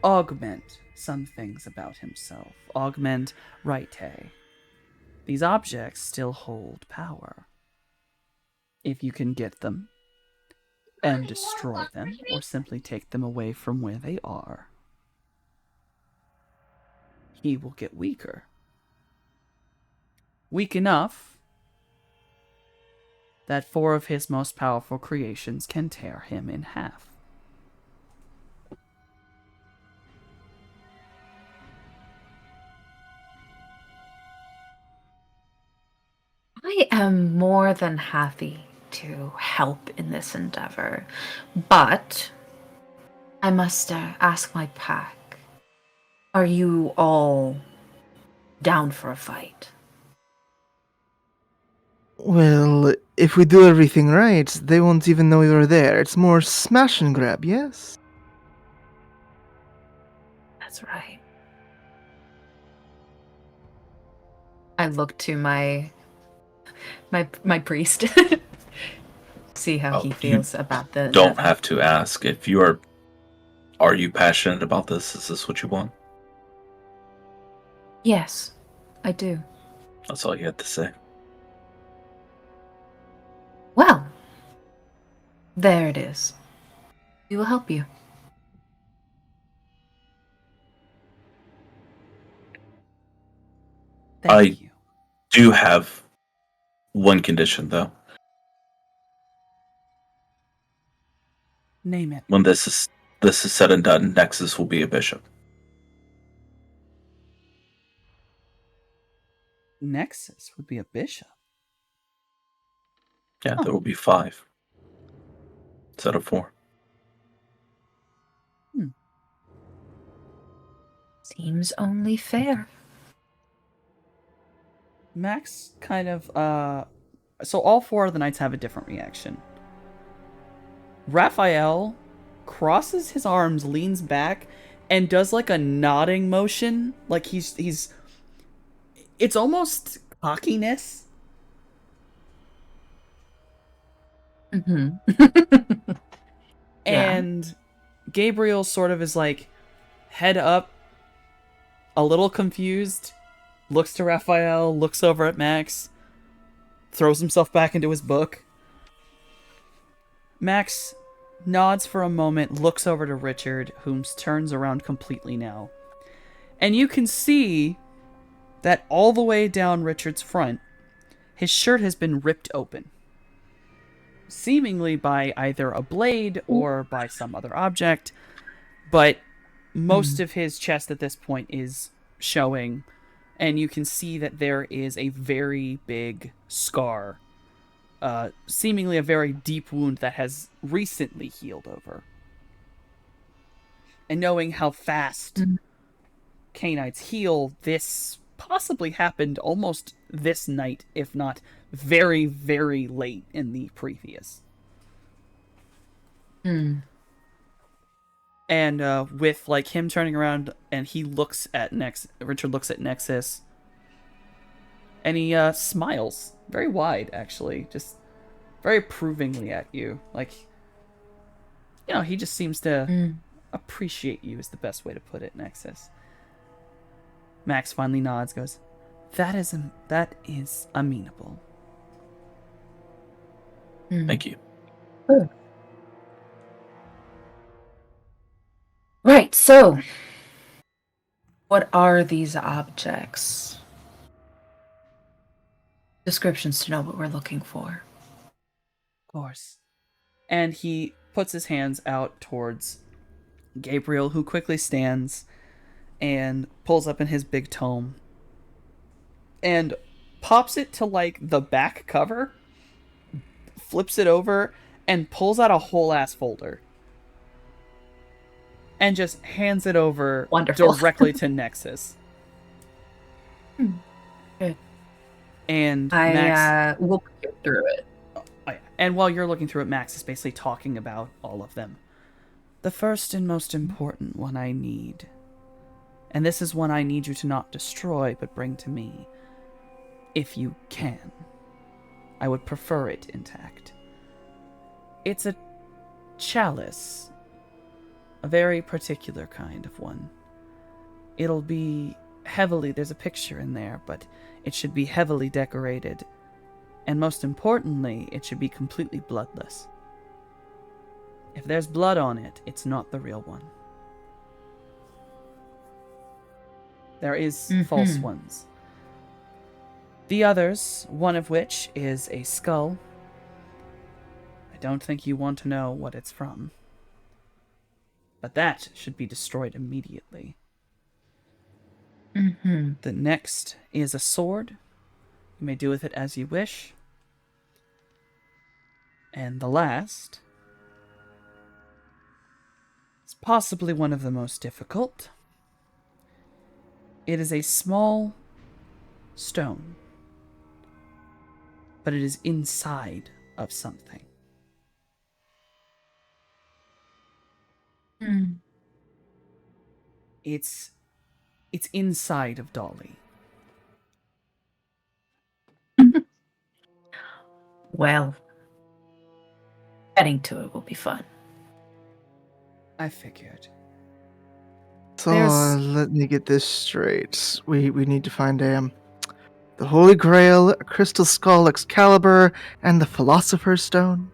augment some things about himself, augment Raite. These objects still hold power. If you can get them and destroy them, or simply take them away from where they are, he will get weaker. Weak enough that 4 of his most powerful creations can tear him in half. I am more than happy to help in this endeavor, but I must ask my pack. Are you all down for a fight? Well, if we do everything right, they won't even know you're there. It's more smash and grab, yes? That's right. I look to my priest. See how he feels about the Don't have to ask. If you are you passionate about this? Is this what you want? Yes, I do. That's all you had to say. Well, there it is. We will help you. Thank you. Do have one condition, though. Name it. When this is said and done, Nexus will be a bishop. Nexus would be a bishop. Yeah, there will be 5 instead of 4. Seems only fair. Max kind of, so all 4 of the knights have a different reaction. Raphael crosses his arms, leans back, and does like a nodding motion. Like he's it's almost cockiness. Mm-hmm. And Gabriel sort of is like head up, a little confused, looks to Raphael, looks over at Max, throws himself back into his book. Max nods for a moment, looks over to Richard, whom turns around completely now. And you can see that all the way down Richard's front, his shirt has been ripped open. Seemingly by either a blade or by some other object, but most of his chest at this point is showing, and you can see that there is a very big scar, seemingly a very deep wound that has recently healed over. And knowing how fast Canaanites heal, this possibly happened almost this night, if not very, very late in the previous. And with like him turning around, and he looks at Richard looks at Nexus, and he smiles very wide, actually, just very approvingly at you. Like, you know, he just seems to appreciate you, is the best way to put it, Nexus. Max finally nods, goes, that is amenable. Thank you. Right, so what are these objects? Descriptions to know what we're looking for. Of course. And he puts his hands out towards Gabriel, who quickly stands and pulls up in his big tome and pops it to like the back cover, flips it over, and pulls out a whole ass folder and just hands it over Wonderful. directly to Nexus. Good. And Max, I will get through it. oh, yeah. And while you're looking through it, Max is basically talking about all of them. The first and most important one I need, and this is one I need you to not destroy, but bring to me, if you can. I would prefer it intact. It's a chalice, a very particular kind of one. It'll be heavily, there's a picture in there, but it should be heavily decorated, and most importantly, it should be completely bloodless. If there's blood on it, it's not the real one. There is false ones. The others, one of which is a skull. I don't think you want to know what it's from. But that should be destroyed immediately. The next is a sword. You may do with it as you wish. And the last is possibly one of the most difficult. It is a small stone, but it is inside of something. It's inside of Dolly. Well, getting to it will be fun. I figured. So There's- let me get this straight. We need to find the Holy Grail, a Crystal Skull, Excalibur, and the Philosopher's Stone.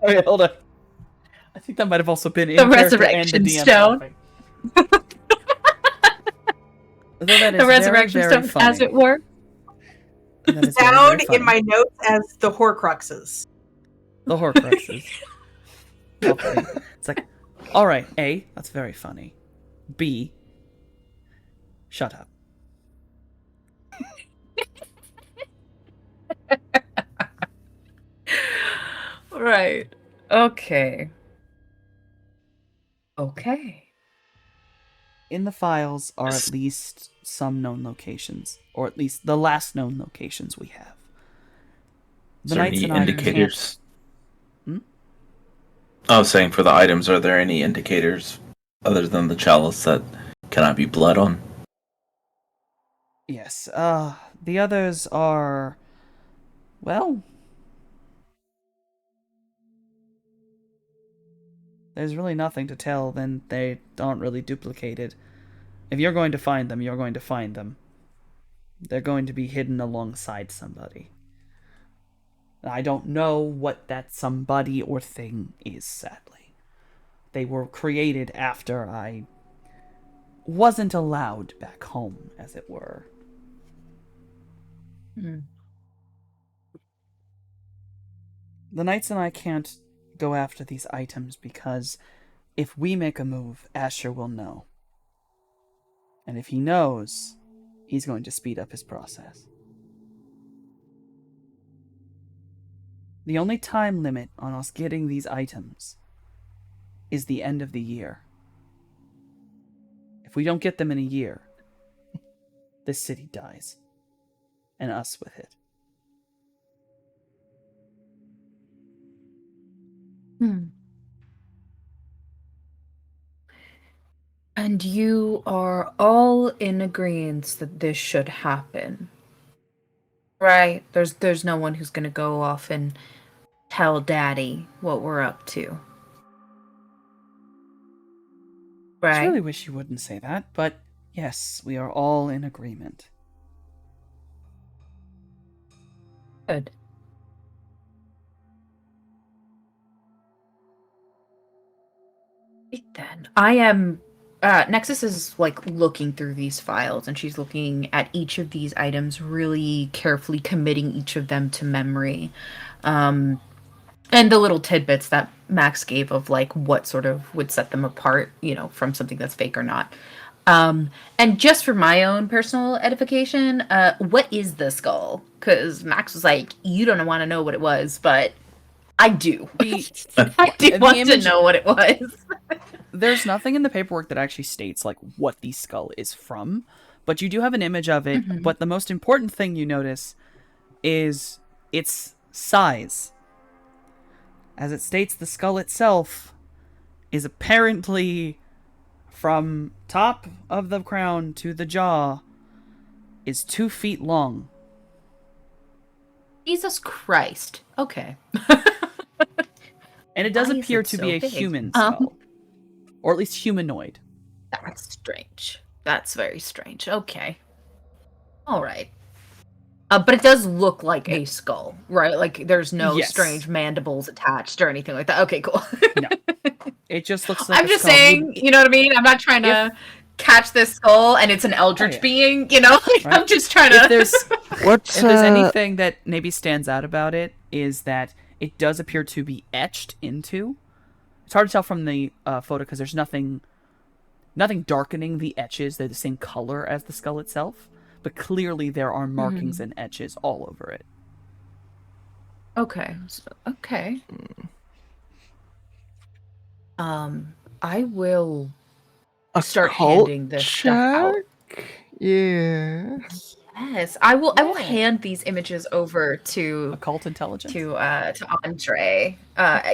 Okay, hold on. I think that might have also been in The character and Resurrection the DM Stone. laughing. Although that is The resurrection very, very stone, as funny. it were. That is very, Down very funny. in my notes as the Horcruxes. The Horcruxes. Okay. It's like, all right, A, that's very funny. B, shut up. Right. Okay. Okay. In the files are at least some known locations, or at least the last known locations we have. Is there any indicators? Hmm? I was saying for the items, are there any indicators other than the chalice that cannot be blood on? Yes, the others are, well, there's really nothing to tell, then they aren't really duplicated. If you're going to find them, you're going to find them. They're going to be hidden alongside somebody. I don't know what that somebody or thing is, sadly. They were created after I wasn't allowed back home, as it were. The Knights and I can't go after these items because if we make a move, Asher will know. And if he knows, he's going to speed up his process. The only time limit on us getting these items is the end of the year. If we don't get them in a year, this city dies. And us with it. And you are all in agreement that this should happen. Right? There's no one who's gonna go off and tell Daddy what we're up to. I Right? really wish you wouldn't say that, but yes, we are all in agreement. Good. Right then. I am Nexus is like looking through these files and she's looking at each of these items really carefully, committing each of them to memory. And the little tidbits that Max gave of like what sort of would set them apart, from something that's fake or not. And just for my own personal edification, what is the skull? Because Max was like, you don't want to know what it was, but I do. I do want to know what it was. There's nothing in the paperwork that actually states like what the skull is from, but you do have an image of it. Mm-hmm. But the most important thing you notice is its size. As it states, the skull itself is apparently from top of the crown to the jaw is 2 feet long. Jesus Christ. Okay. And it does Why is appear it to so be a big? human skull. Or at least humanoid. That's strange. That's very strange. Okay. All right. But it does look like a skull, right? Like there's no Yes. strange mandibles attached or anything like that. Okay, cool. No. It just looks like I'm a just skull. saying, you know what I mean? I'm not trying to catch this skull and it's an eldritch yeah. being, you know? Like, Right. I'm just trying to... If there's What's if there's anything that maybe stands out about it is that it does appear to be etched into. It's hard to tell from the photo because there's nothing darkening the etches. They're the same color as the skull itself, but clearly there are markings and etches all over it. Okay. Okay. I will start handing this stuff out. Yeah. Yes, I will Yeah. hand these images over to Occult intelligence. to Andre.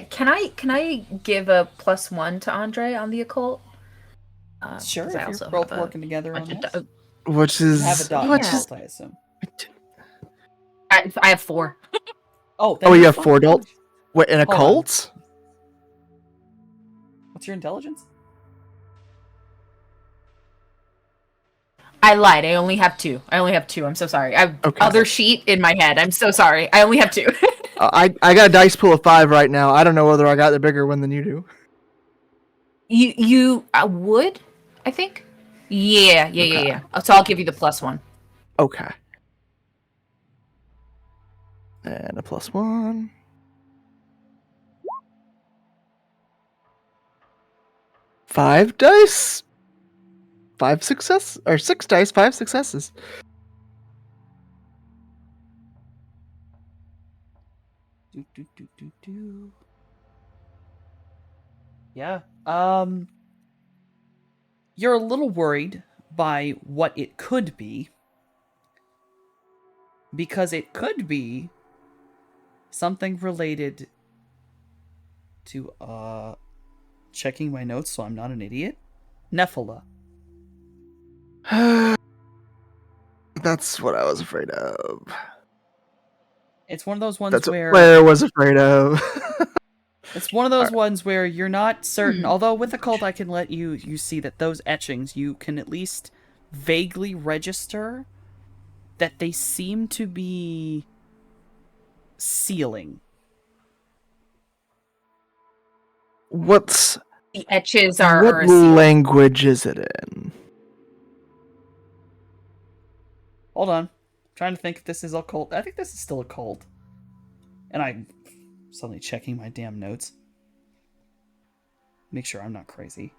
Can I give a +1 to Andre on the occult? Sure, 'Cause if I you're also both have a working together on bunch of this. Which You is have a dot in Yeah. occult, I assume. I have 4. Oh, Oh, then you you're have 4 fine. adults? What, in a Hold on. cult? What's your intelligence? I lied. I only have 2. I'm so sorry. I have Okay. other sheet in my head. I'm so sorry. I only have 2. I got a dice pool of 5 right now. I don't know whether I got the bigger one than you do. You would, I think. Yeah. So I'll give you the +1. Okay. And a +1. 5 dice. 5 success or 6 dice, 5 successes. Do. Yeah. You're a little worried by what it could be. Because it could be something related to checking my notes so I'm not an idiot. Nephilah. That's what I was afraid of. It's one of those ones That's where what I was afraid of. it's one of those ones where you're not certain. Although with occult, I can let you see that those etchings you can at least vaguely register that they seem to be sealing. What's The etches are what a seal. language is it in? Hold on. I'm trying to think if this is occult. I think this is still occult. And I'm suddenly checking my damn notes. Make sure I'm not crazy.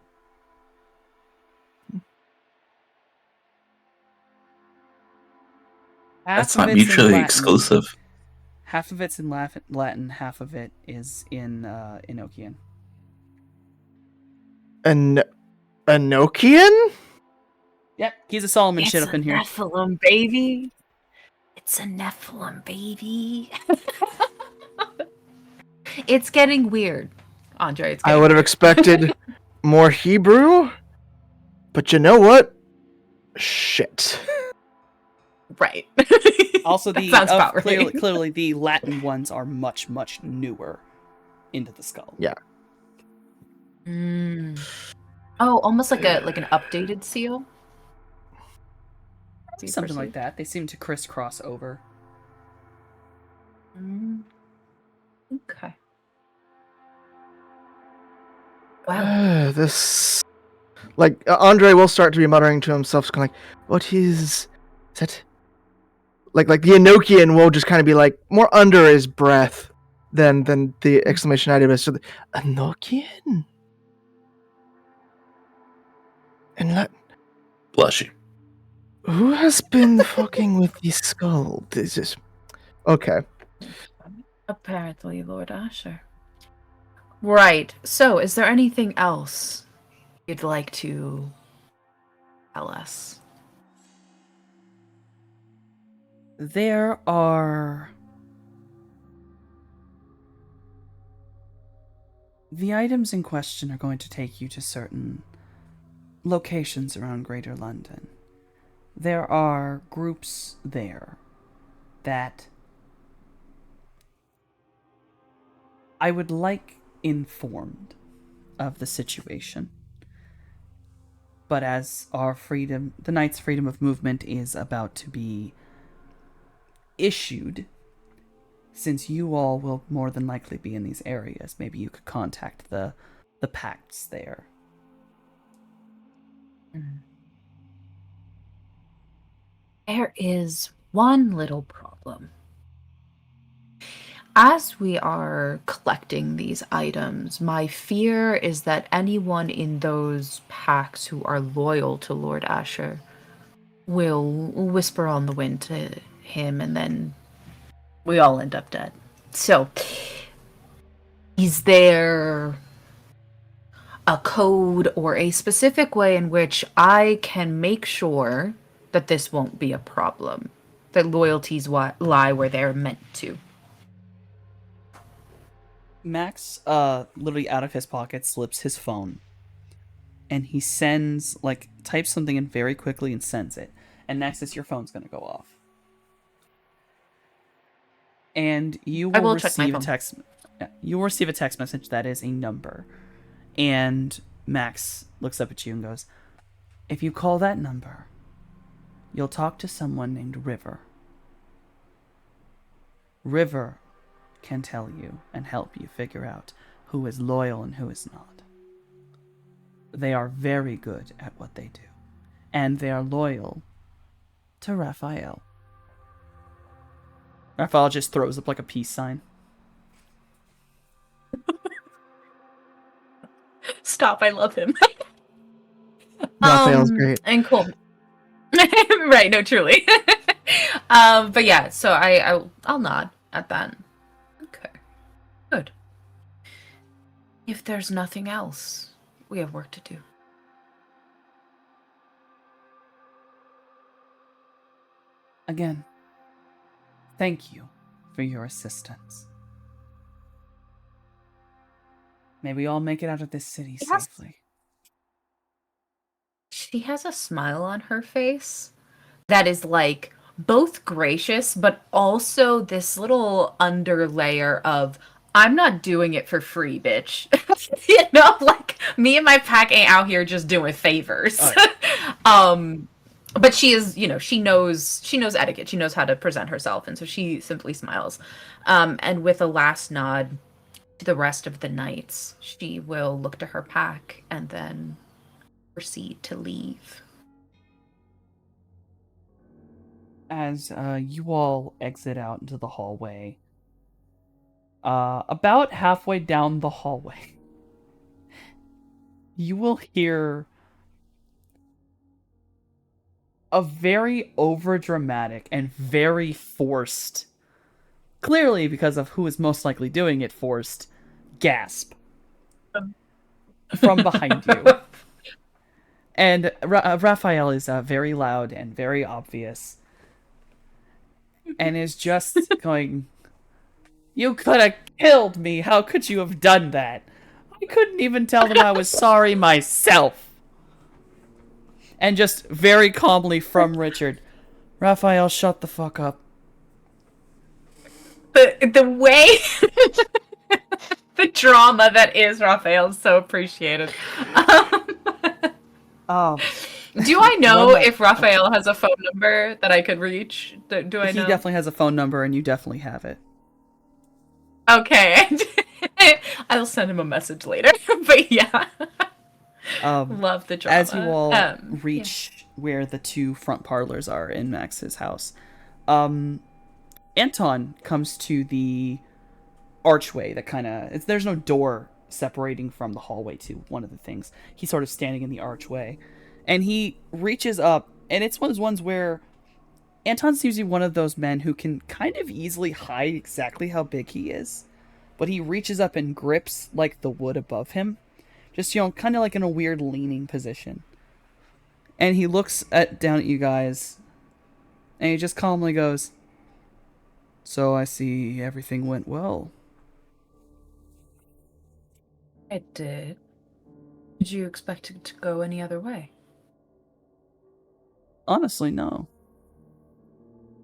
That's Half of not it's in mutually Latin. exclusive. Half of it's in Latin, half of it is in Enochian. An Enochian? Yep, he's a Solomon It's shit up in here. Nephilim, baby. It's a Nephilim, baby. It's getting weird, Andre. It's I getting would have weird. expected more Hebrew, but you know what? Shit. Right. Also, That the sounds about right. clearly the Latin ones are much newer into the skull. Yeah. Oh, almost like an updated seal. Something like that. They seem to crisscross over. Okay. Wow. This, like, Andre will start to be muttering to himself, kind of like, "What is that?" Like the Enochian will just kind of be like more under his breath, Then the exclamation idea was a Nokian. And Bless you. who has been fucking with the skull? This is okay. Apparently, Lord Asher. Right. So, is there anything else you'd like to tell us? There are... The items in question are going to take you to certain locations around Greater London. There are groups there that I would like informed of the situation. But as our freedom, the Knight's freedom of movement is about to be issued, since you all will more than likely be in these areas, maybe you could contact the pacts there. There is one little problem. As we are collecting these items, my fear is that anyone in those packs who are loyal to Lord Asher will whisper on the wind to him, and then we all end up dead. So, is there a code or a specific way in which I can make sure that this won't be a problem? That loyalties lie where they're meant to? Max, literally out of his pocket, slips his phone. And he sends, types something in very quickly and sends it. And Nexus, your phone's gonna go off. And you will receive a text. You will receive a text message that is a number. And Max looks up at you and goes, "If you call that number, you'll talk to someone named River. River can tell you and help you figure out who is loyal and who is not. They are very good at what they do. And they are loyal to Raphael." Raphael just throws up like a peace sign. Stop, I love him. Raphael's great. And cool. Right, no, truly. But yeah, so I'll nod at that. Okay. Good. If there's nothing else, we have work to do. Again, thank you for your assistance. May we all make it out of this city safely. She has a smile on her face that is like both gracious, but also this little underlayer of, I'm not doing it for free, bitch. Like me and my pack ain't out here just doing favors. Oh. But she is, she knows etiquette. She knows how to present herself, and so she simply smiles. And with a last nod to the rest of the knights, she will look to her pack and then proceed to leave. As you all exit out into the hallway, about halfway down the hallway, you will hear a very overdramatic and very forced, clearly because of who is most likely doing it, forced gasp from behind you. And Raphael is very loud and very obvious, and is just going, "You could have killed me. How could you have done that? I couldn't even tell them I was sorry myself." And just very calmly from Richard, "Raphael, shut the fuck up." The way the drama that is Raphael is so appreciated. Do I know if Raphael has a phone number that I could reach? Do I know? He definitely has a phone number, and you definitely have it. Okay. I'll send him a message later. But yeah. Love the drama. As you all reach where the two front parlors are in Max's house, Anton comes to the archway that kind of there's no door separating from the hallway to one of the things. He's sort of standing in the archway, and he reaches up, and it's one of those ones where Anton seems to be one of those men who can kind of easily hide exactly how big he is, but he reaches up and grips like the wood above him, just kind of like in a weird leaning position. And he looks down at you guys, and he just calmly goes, "So I see everything went well." It did. Did you expect it to go any other way? Honestly, no.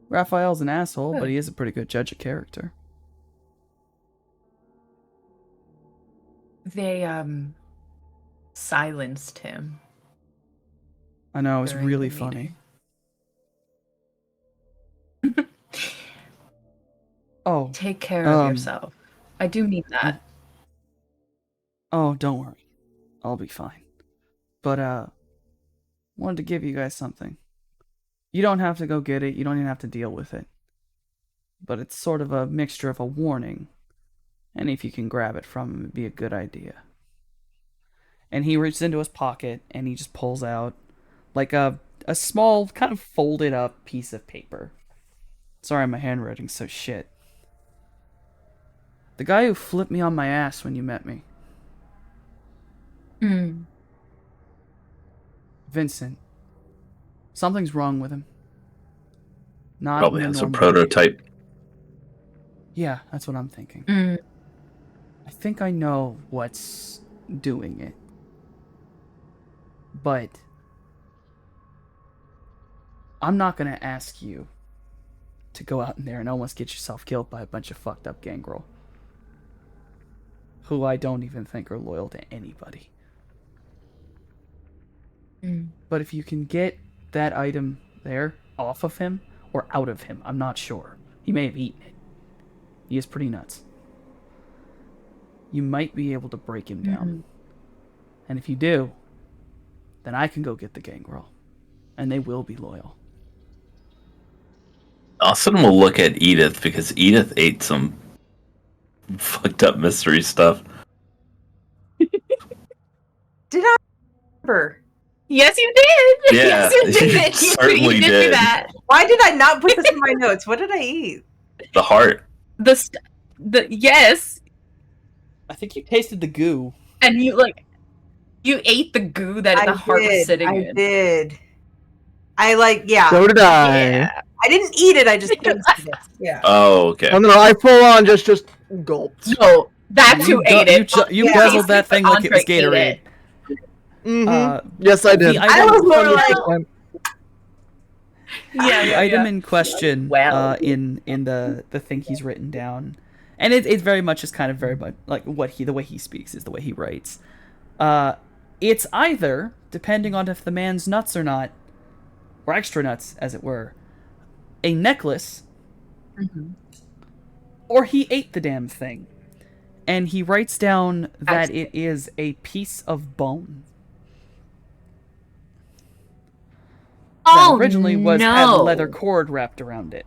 Raphael's an asshole, but Good. he is a pretty good judge of character. They silenced him. I know, it was during really the funny. meeting. Oh, Take care of yourself. I do need that. oh, don't worry. I'll be fine. But, wanted to give you guys something. You don't have to go get it, you don't even have to deal with it. But it's sort of a mixture of a warning, and if you can grab it from him, it'd be a good idea. And he reaches into his pocket, and he just pulls out, like a small, kind of folded up piece of paper. Sorry, my handwriting's so shit. The guy who flipped me on my ass when you met me. Mm. Vincent. Something's wrong with him. Not Probably in a has a normal way. prototype. Yeah, that's what I'm thinking. Mm. I think I know what's doing it. But I'm not gonna ask you to go out in there and almost get yourself killed by a bunch of fucked up gangrel. Who I don't even think are loyal to anybody. Mm. But if you can get that item there off of him or out of him, I'm not sure. He may have eaten it. He is pretty nuts. You might be able to break him down. Mhm. And if you do, then I can go get the gangrel. And they will be loyal. Austin will look at Edith because Edith ate some fucked up mystery stuff. Did I remember? Yes, you did. Yeah, Yes, you you did. certainly you did did. do that. Why did I not put this in my notes? What did I eat? The heart. The yes, I think you tasted the goo. and you ate the goo that the heart was sitting I in. did. Yeah. So did I. Yeah. I didn't eat it. I just tasted it. Yeah. Oh, okay. No, I full on just gulped. No, that's who ate it. You Yeah. guzzled that thing like it was Andre ate Gatorade. it. Yes, I did. The I was more like, 100%. The item in question, Well. in the thing he's written down, and it's very much just kind of very much like the way he speaks is the way he writes. It's either, depending on if the man's nuts or not, or extra nuts, as it were, a necklace, or he ate the damn thing. And he writes down that it is a piece of bone. That originally had a leather cord wrapped around it.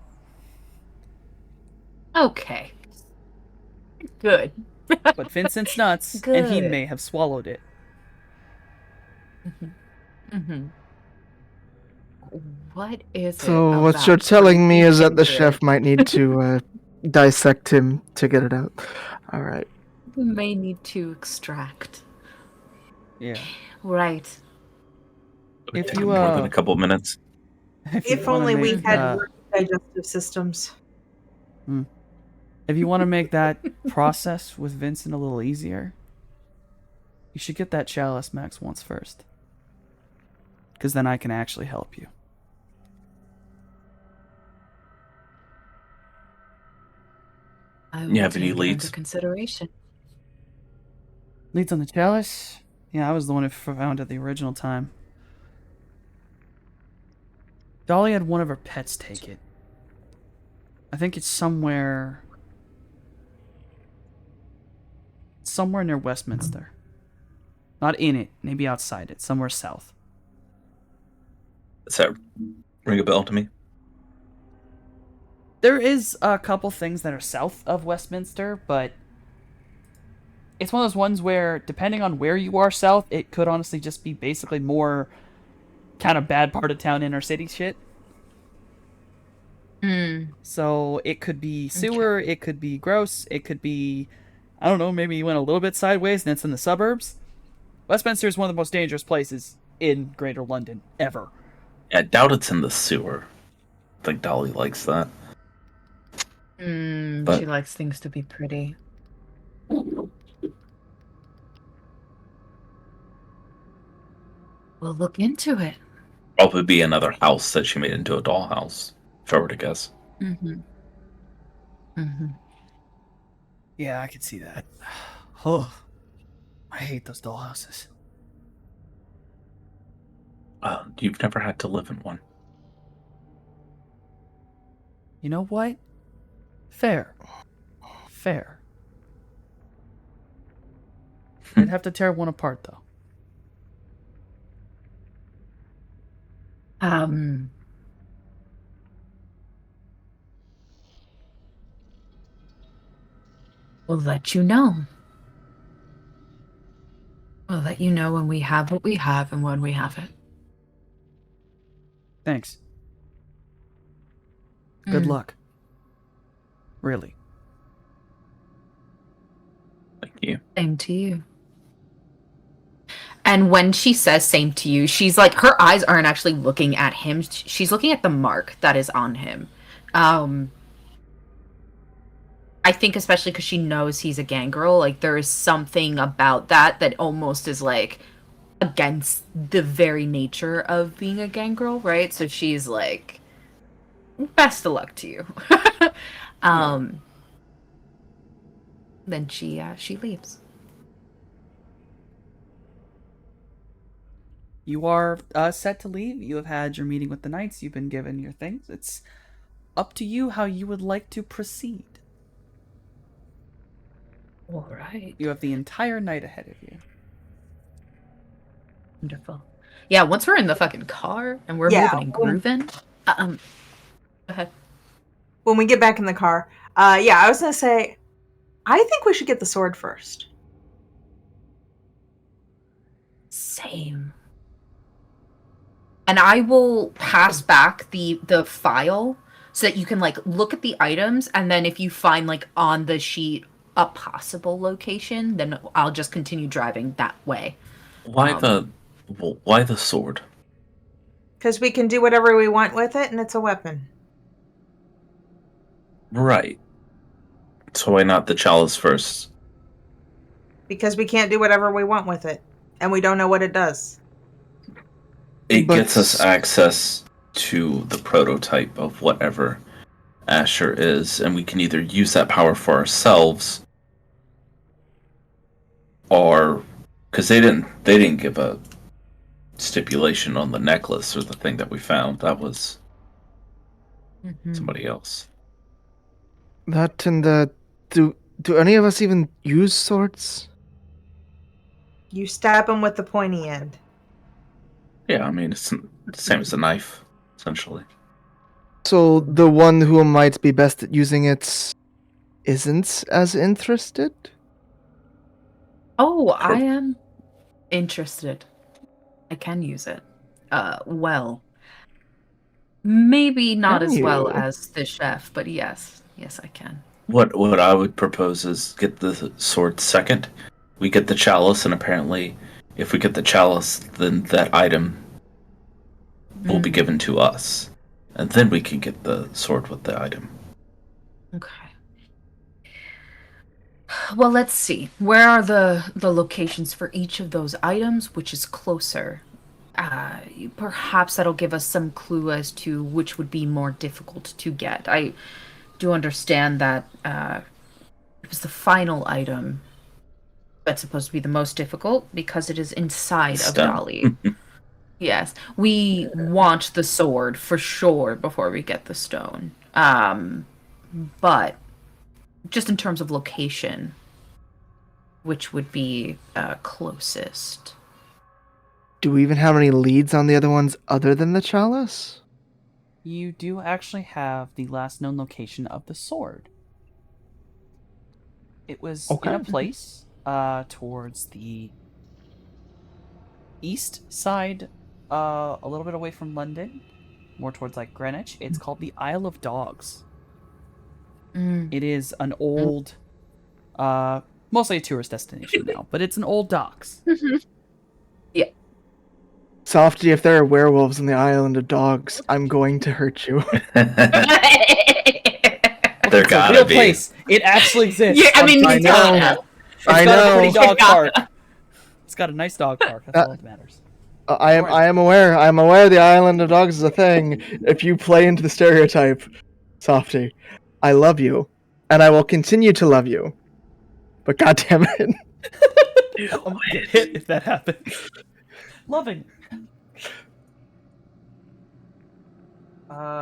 Okay. Good. But Vincent's nuts, and he Good. may have swallowed it. Mm-hmm. What is it? So what about you're telling me is that the Kindred? chef might need to dissect him to get it out. All right. We may need to extract. Yeah. Right. If Take you, more than a couple minutes. you if wanna only we make, had digestive systems. if you want to make that process with Vincent a little easier, you should get that chalice max once first. Because then I can actually help you. I You have any take it leads? Under consideration. Leads on the chalice? Yeah, I was the one who found it the original time. Dolly had one of her pets take it. I think it's somewhere near Westminster. Not in it, maybe outside it, somewhere south. Does that ring a bell to me? There is a couple things that are south of Westminster, but it's one of those ones where, depending on where you are south, it could honestly just be basically more kind of bad part of town inner city shit. Mm, So it could be okay. sewer, it could be gross, it could be, I don't know, maybe you went a little bit sideways and it's in the suburbs. Westminster is one of the most dangerous places in Greater London ever. I doubt it's in the sewer. I think Dolly likes that. She But likes things to be pretty. We'll look into it. probably be another house that she made into a dollhouse, if I were to guess. Mm-hmm. Mm-hmm. Yeah, I could see that. Oh, I hate those dollhouses. You've never had to live in one. You know what? Fair. Fair. I'd have to tear one apart, though. We'll let you know. We'll let you know when we have what we have and when we have it. Thanks. Good Mm. luck. Really. Thank you. Same to you. And when she says same to you, she's like, her eyes aren't actually looking at him. She's looking at the mark that is on him. I think especially because she knows he's a gangrel, like there is something about that that almost is like against the very nature of being a gangrel, right? So she's like, best of luck to you. Then she leaves. You are set to leave. You have had your meeting with the knights. You've been given your things. It's up to you how you would like to proceed. All right. You have the entire night ahead of you. Wonderful. Yeah, once we're in the fucking car and we're Yeah, moving and grooving. Go ahead. When we get back in the car, yeah, I was gonna say, I think we should get the sword first. Same. And I will pass back the file so that you can like look at the items, and then if you find like on the sheet a possible location, then I'll just continue driving that way. Why the sword? Because we can do whatever we want with it, and it's a weapon. Right. So why not the chalice first? Because we can't do whatever we want with it, and we don't know what it does. It But gets us access to the prototype of whatever Asher is, and we can either use that power for ourselves, or because they didn't give a stipulation on the necklace or the thing that we found. That was somebody else. that and the do any of us even use swords? You stab them with the pointy end. Yeah, I mean it's the same as a knife, essentially. So the one who might be best at using it isn't as interested? Oh, I am interested. I can use it. Well. Maybe not Can as well you? as the chef, but yes. Yes, I can. What I would propose is get the sword second. We get the chalice, and apparently, if we get the chalice, then that item will be given to us, and then we can get the sword with the item. Okay. Well, let's see. Where are the locations for each of those items? Which is closer? Perhaps that'll give us some clue as to which would be more difficult to get. I do understand that it was the final item that's supposed to be the most difficult because it is inside of Stone. Dolly. Yes, we want the sword for sure before we get the stone. But just in terms of location, which would be closest? Do we even have any leads on the other ones other than the chalice? You do actually have the last known location of the sword. It was in a Okay. place towards the east side, a little bit away from London, more towards like Greenwich. It's called the Isle of Dogs. Mm. It is an old, uh, mostly a tourist destination now, but it's an old docks. Yeah. Softy, if there are werewolves in the island of dogs, I'm going to hurt you. There It's a gotta real be. place. It actually exists. Yeah, I mean, I it's know. gotta. It's I got a pretty know. dog park. It's got a nice dog park. That's all that matters. I am aware. I am aware the island of dogs is a thing. If you play into the stereotype, Softy, I love you, and I will continue to love you. But goddamn it, I'm gonna get hit if that happens. Loving.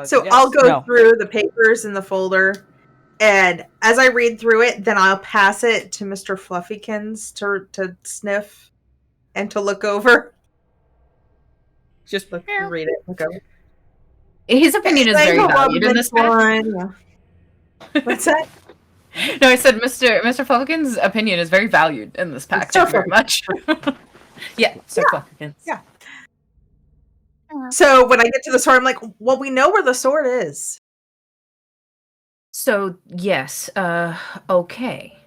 So yes, I'll go no. through the papers in the folder, and as I read through it, then I'll pass it to Mr. Fluffykins to sniff and to look over. Just Look, read it. Look over. His opinion is very valued in this pack. one. What's that? No, I said Mr. Fluffkin's opinion is very valued in this pack. Thank you very much. Yeah, Sir Fluffkins. Yeah. So when I get to the sword, I'm like, well, we know where the sword is. So yes, okay.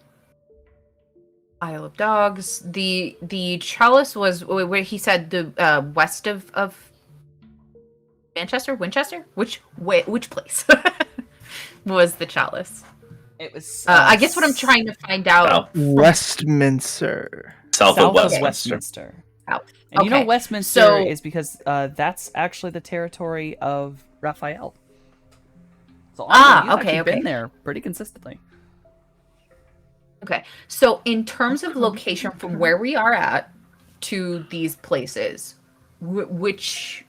Isle of Dogs. The chalice was where he said the west of Winchester. Which place was the chalice? it was. I guess what I'm trying to find out. Westminster. South South of of Westminster. Westminster. South. And you know Okay, Westminster so- is because that's actually the territory of Raphael. So honestly, you've actually been there pretty consistently. Okay, so in terms of location from where we are at to these places, which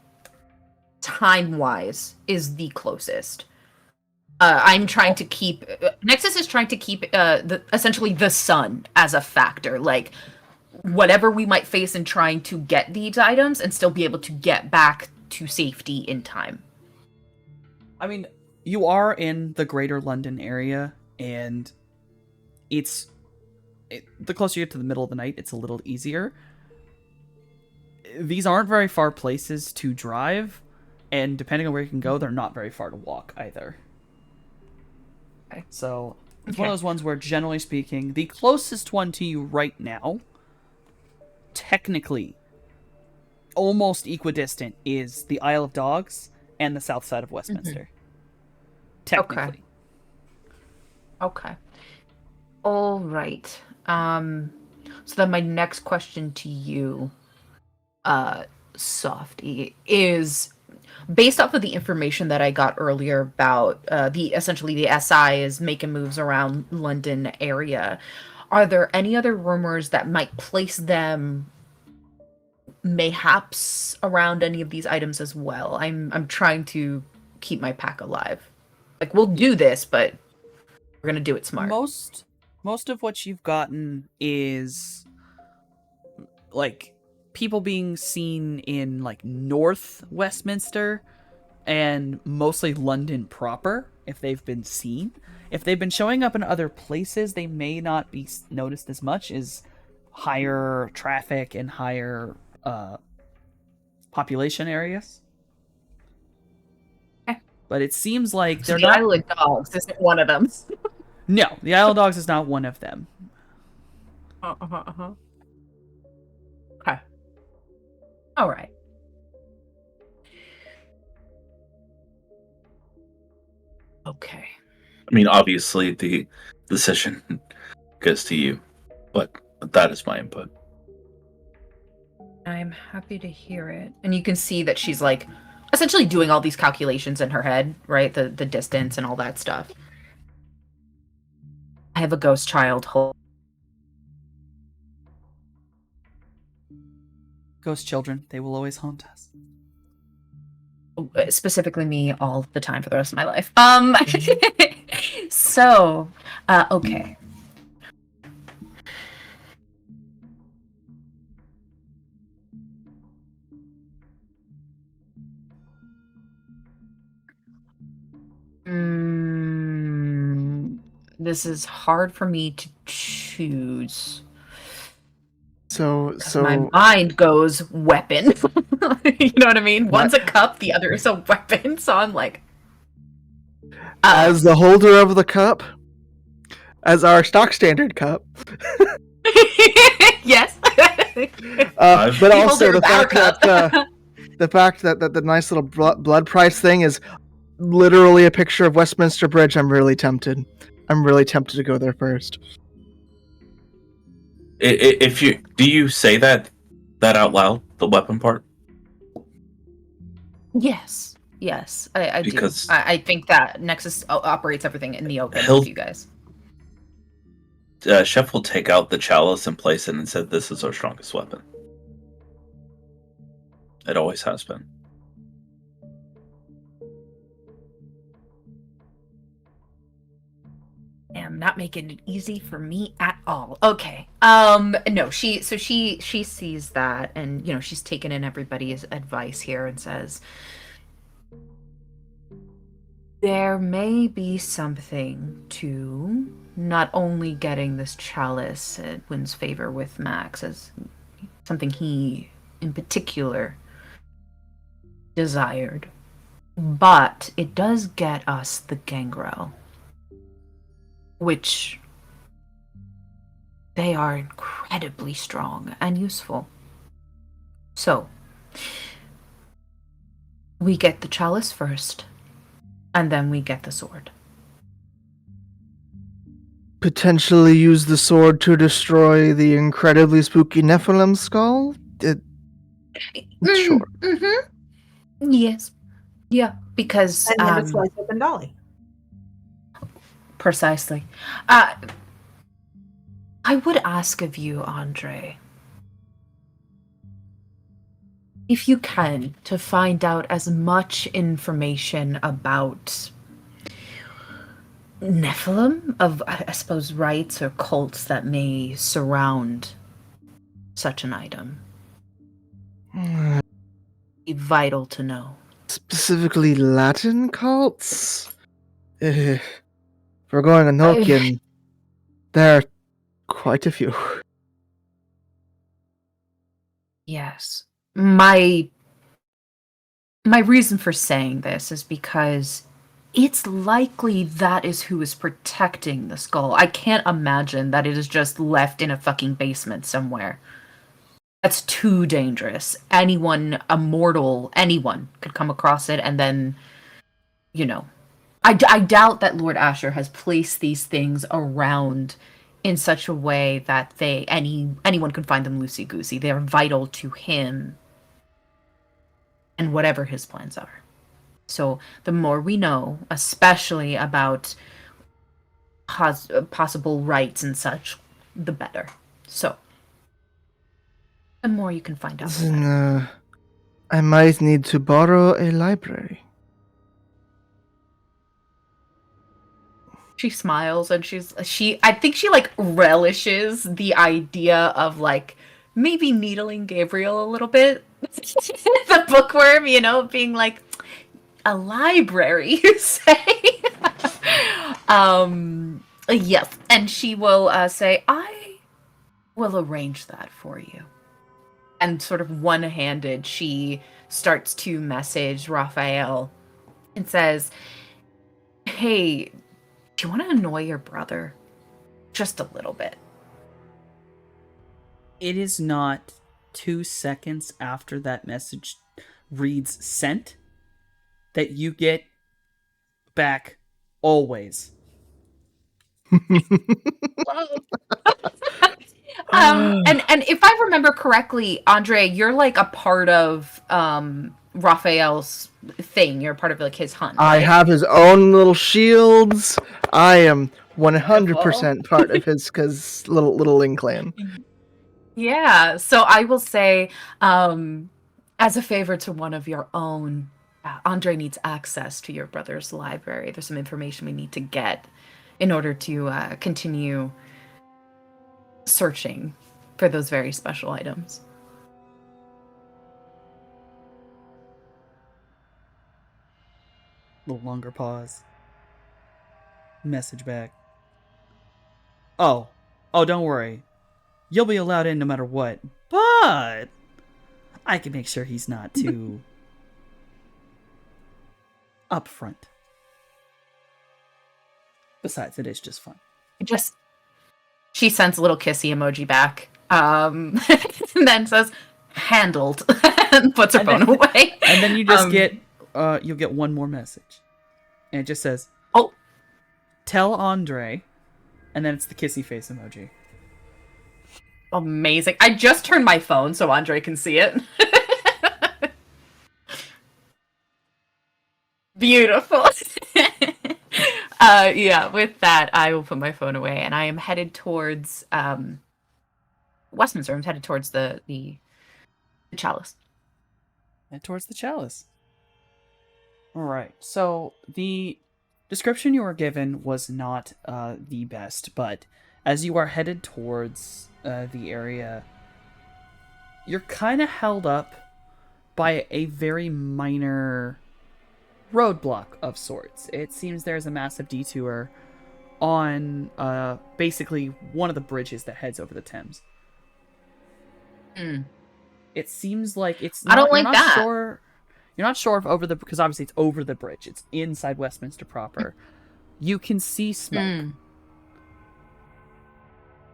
time-wise is the closest? I'm trying to keep Nexus is trying to keep essentially the sun as a factor, like whatever we might face in trying to get these items and still be able to get back to safety in time. I mean, you are in the greater London area, and the closer you get to the middle of the night, it's a little easier. These aren't very far places to drive, and depending on where you can go, they're not very far to walk either. Okay. So it's one of those ones where, generally speaking, the closest one to you right now, technically, almost equidistant, is the Isle of Dogs and the south side of Westminster. Technically. Okay. All right. So then my next question to you, Softy, is based off of the information that I got earlier about the SI is making moves around London area. Are there any other rumors that might place them mayhaps around any of these items as well? I'm trying to keep my pack alive. Like, we'll do this, but we're gonna do it smart. Most of what you've gotten is like people being seen in like North Westminster and mostly London proper, if they've been seen. If they've been showing up in other places, they may not be noticed as much as higher traffic and higher population areas. But it seems like So they're the not. Isle of Dogs isn't one of them. No, the Isle of Dogs is not one of them. Okay. All right. Okay. I mean, obviously, the decision goes to you, but that is my input. I'm happy to hear it. And you can see that she's like essentially doing all these calculations in her head, right? The distance and all that stuff. I have a ghost child. Ghost children, they will always haunt us. Specifically me all the time for the rest of my life. So, okay. This is hard for me to choose. Because my mind goes weapon. You know what I mean? One's a cup, the other is a weapon. So I'm like, as the holder of the cup, as our stock standard cup. yes. But also the fact that the nice little blood price thing is literally a picture of Westminster Bridge. I'm really tempted. To go there first. If you do you say that out loud, the weapon part? Yes. I Because do. I think that Nexus operates everything in the open he'll- with you guys. Chef will take out the chalice and place it and said, "This is our strongest weapon. It always has been." Am not making it easy for me at all. Okay. No, she sees that, and she's taken in everybody's advice here and says there may be something to not only getting this chalice, it wins favor with Max as something he in particular desired, but it does get us the gangrel, which they are incredibly strong and useful. So, we get the chalice first, and then we get the sword. Potentially use the sword to destroy the incredibly spooky Nephilim skull? Sure. Mm-hmm. Yes. Yeah, because... And then it's slice open Dolly. Precisely. I would ask of you, Andre, if you can, to find out as much information about Nephilim, of, I suppose, rites or cults that may surround such an item. Be vital to know. Specifically Latin cults? If we're going Enochian, there are quite a few. Yes. My reason for saying this is because it's likely that is who is protecting the skull. I can't imagine that it is just left in a fucking basement somewhere. That's too dangerous. Anyone, a mortal, anyone could come across it and then, I doubt that Lord Asher has placed these things around in such a way that anyone could find them loosey-goosey. They're vital to him and whatever his plans are. So the more we know, especially about possible rights and such, the better. So the more you can find out. Then, I might need to borrow a library. She smiles and I think she relishes the idea of maybe needling Gabriel a little bit. The bookworm, being like, a library, you say? Yes. And she will say, I will arrange that for you. And sort of one-handed, she starts to message Raphael and says, hey, do you want to annoy your brother? Just a little bit. It is not 2 seconds after that message reads sent that you get back always. And if I remember correctly, Andre, you're a part of Raphael's thing. You're part of his hunt. I right? have his own little shields. I am 100% part of his little Ling clan. Yeah. So I will say, as a favor to one of your own, Andre needs access to your brother's library. There's some information we need to get in order to continue searching for those very special items. A little longer pause. Message back. Oh, don't worry. You'll be allowed in no matter what, but I can make sure he's not too upfront. Besides, it is just fun. She sends a little kissy emoji back, and then says, "Handled," and puts her phone away. And then you just you'll get one more message, and it just says, "Oh, tell Andre," and then it's the kissy face emoji. amazing! I just turned my phone so Andre can see it. Beautiful. Yeah, with that, I will put my phone away, and I am headed towards Westminster. I'm headed towards the chalice. And towards the chalice. Alright, so the description you were given was not the best, but as you are headed towards the area, you're kind of held up by a very minor roadblock of sorts. It seems there's a massive detour on basically one of the bridges that heads over the Thames. It seems like it's not, I don't like you're not that. Sure, you're not sure if over the, because obviously it's over the bridge. It's inside Westminster proper. You can see smoke.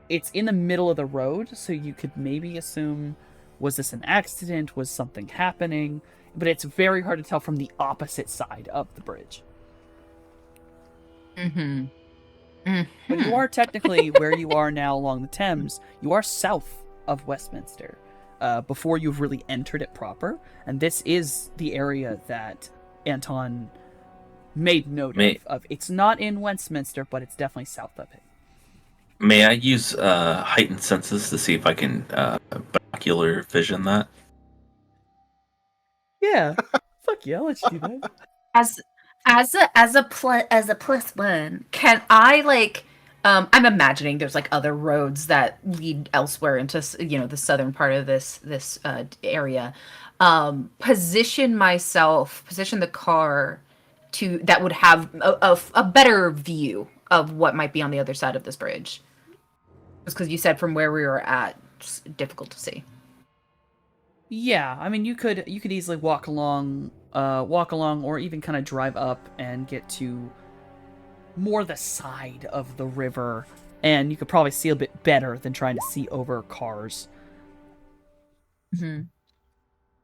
It's in the middle of the road, so you could maybe assume, was this an accident? Was something happening? But it's very hard to tell from the opposite side of the bridge. But you are technically where you are now along the Thames. You are south of Westminster, before you've really entered it proper. And this is the area that Anton made note of. It's not in Westminster, but it's definitely south of it. May I use heightened senses to see if I can binocular vision that? Yeah, fuck yeah, let's do that. As a plus one, can I like? I'm imagining there's like other roads that lead elsewhere into the southern part of this area. Position the car to that would have a better view of what might be on the other side of this bridge. Just because you said from where we were at, it's difficult to see. Yeah, I mean, you could easily walk along, or even kind of drive up and get to more the side of the river, and you could probably see a bit better than trying to see over cars.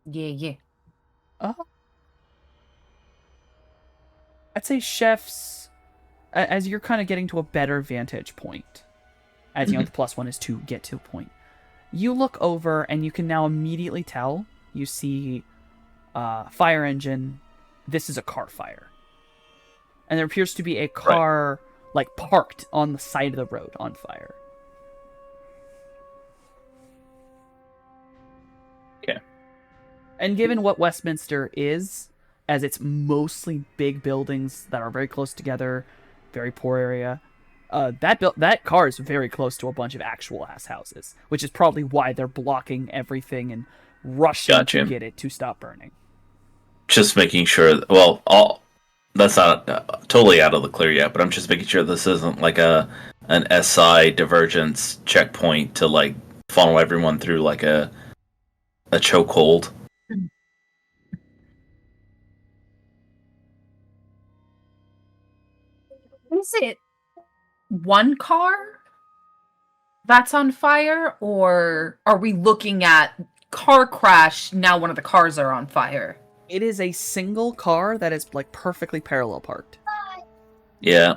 Yeah. I'd say chefs, as you're kind of getting to a better vantage point, as you know, the plus one is to get to a point. You look over, and you can now immediately tell. You see fire engine. This is a car fire. And there appears to be a car, like, parked on the side of the road on fire. Okay. And given what Westminster is, as it's mostly big buildings that are very close together, very poor area, that car is very close to a bunch of actual ass houses, which is probably why they're blocking everything and rushing to get it to stop burning. Just making sure. Well, that's not totally out of the clear yet, but I'm just making sure this isn't like an SI divergence checkpoint to like funnel everyone through like a chokehold. Is it one car that's on fire, or are we looking at car crash, now one of the cars are on fire? It is a single car that is like perfectly parallel parked. Yeah.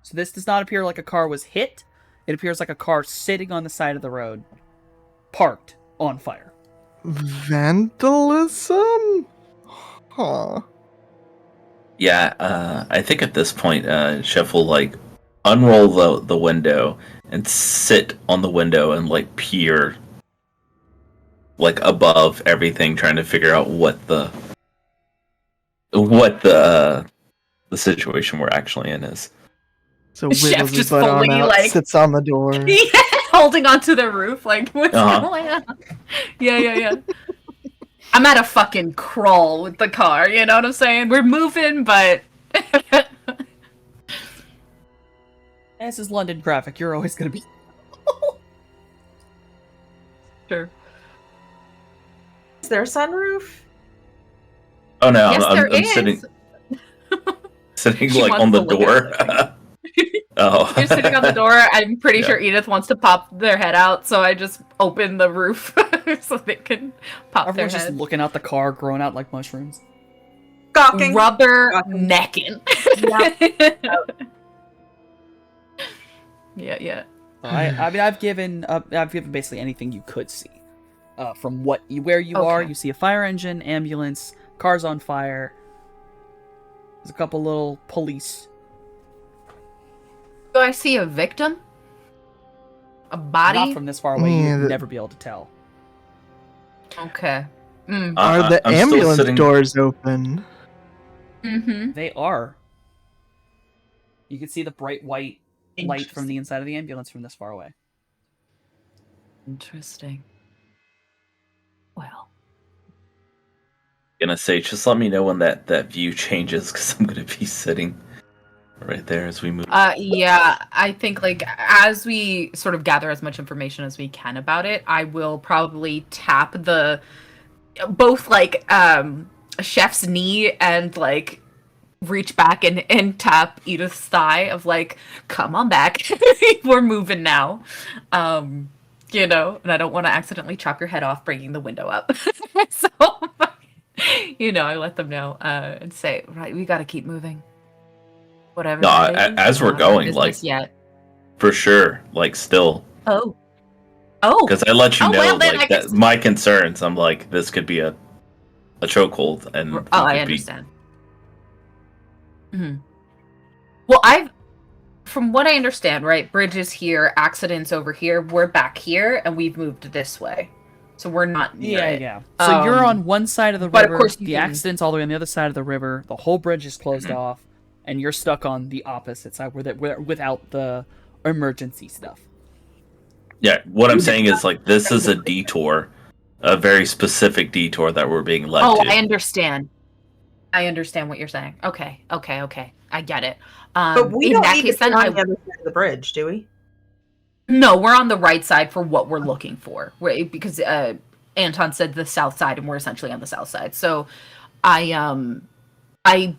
So this does not appear like a car was hit. It appears like a car sitting on the side of the road, parked on fire. Vandalism? Huh. Yeah, I think at this point, Chef will like unroll the window and sit on the window and like peer like above everything, trying to figure out what the situation we're actually in is. So Chef wiggles his just butt on fully, out, like- sits on the door. Holding onto the roof, like, what's going on? Yeah. I'm at a fucking crawl with the car, you know what I'm saying? We're moving, but... This is London traffic. You're always going to be... Sure. Is there a sunroof? Oh no, Yes, there I'm is. sitting She like wants on the to look at door. everything. Oh, You're sitting on the door. I'm pretty Yeah. sure Edith wants to pop their head out, so I just open the roof so they can pop Everyone's their just head. looking out the car, growing out like mushrooms. Gawking. Rubber Gawking. necking. Yep. Yeah. So I mean, I've given basically anything you could see. From where you are, Okay. you see a fire engine, ambulance, cars on fire. There's a couple little police. Do I see a victim? A body? Not from this far away, you Yeah, would never be able to tell. Okay. Mm. Are the I'm still ambulance sitting- doors open? Mm-hmm. They are. You can see the bright white light from the inside of the ambulance from this far away. Interesting. Well. Gonna say, just let me know when that view changes, because I'm gonna be sitting right there as we move. Yeah, I think like as we sort of gather as much information as we can about it, I will probably tap both like Chef's knee and like reach back and tap Edith's thigh of like, come on back. We're moving now. You know, and I don't want to accidentally chop your head off bringing the window up. So you know, I let them know and say, right, we got to keep moving. Whatever. No, that is, as we're not going, business like yet. for sure, like still, Oh, because I let you Oh, know well, then I like guess- that my concerns. I'm like, this could be a chokehold, and he I could understand. Hmm. Well, from what I understand, right, bridges here, accidents over here, we're back here, and we've moved this way, so we're not near it. Yeah. So you're on one side of the but of river. course you The can- accident's all the way on the other side of the river. The whole bridge is closed off, and you're stuck on the opposite side without the emergency stuff. Yeah, what I'm saying is like this is a detour, a very specific detour that we're being led Oh, to. I understand. I understand what you're saying. Okay. I get it. But we in don't that need case, to be then on the other side of the bridge, do we? No, we're on the right side for what we're looking for, right? Because Anton said the south side, and we're essentially on the south side. So, I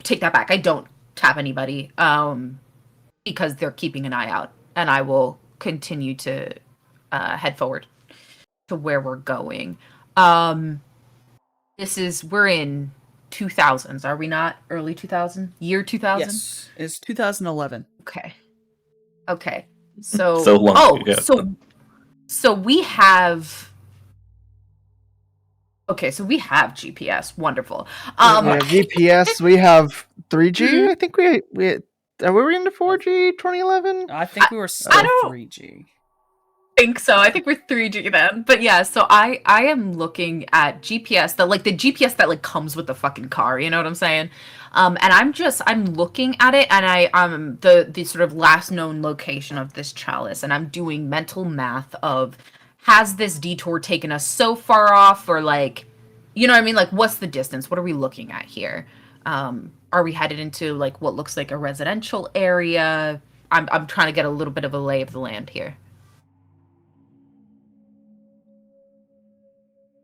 take that back. I don't tap anybody, because they're keeping an eye out, and I will continue to head forward to where we're going. We're in 2000s, are we not? Early 2000? Year 2000? Yes, it's 2011. Okay. So So long ago. so we have we have GPS. Wonderful. Yeah, GPS. We have 3G. Mhm. I think we were we into 4G 2011. I think we were still I don't 3G. think so. I think we're 3G then. But yeah, so I am looking at GPS, the GPS that like comes with the fucking car, you know what I'm saying? And I'm looking at it, and the sort of last known location of this chalice, and I'm doing mental math of, has this detour taken us so far off, or like, you know what I mean? Like, what's the distance? What are we looking at here? Are we headed into like what looks like a residential area? I'm trying to get a little bit of a lay of the land here.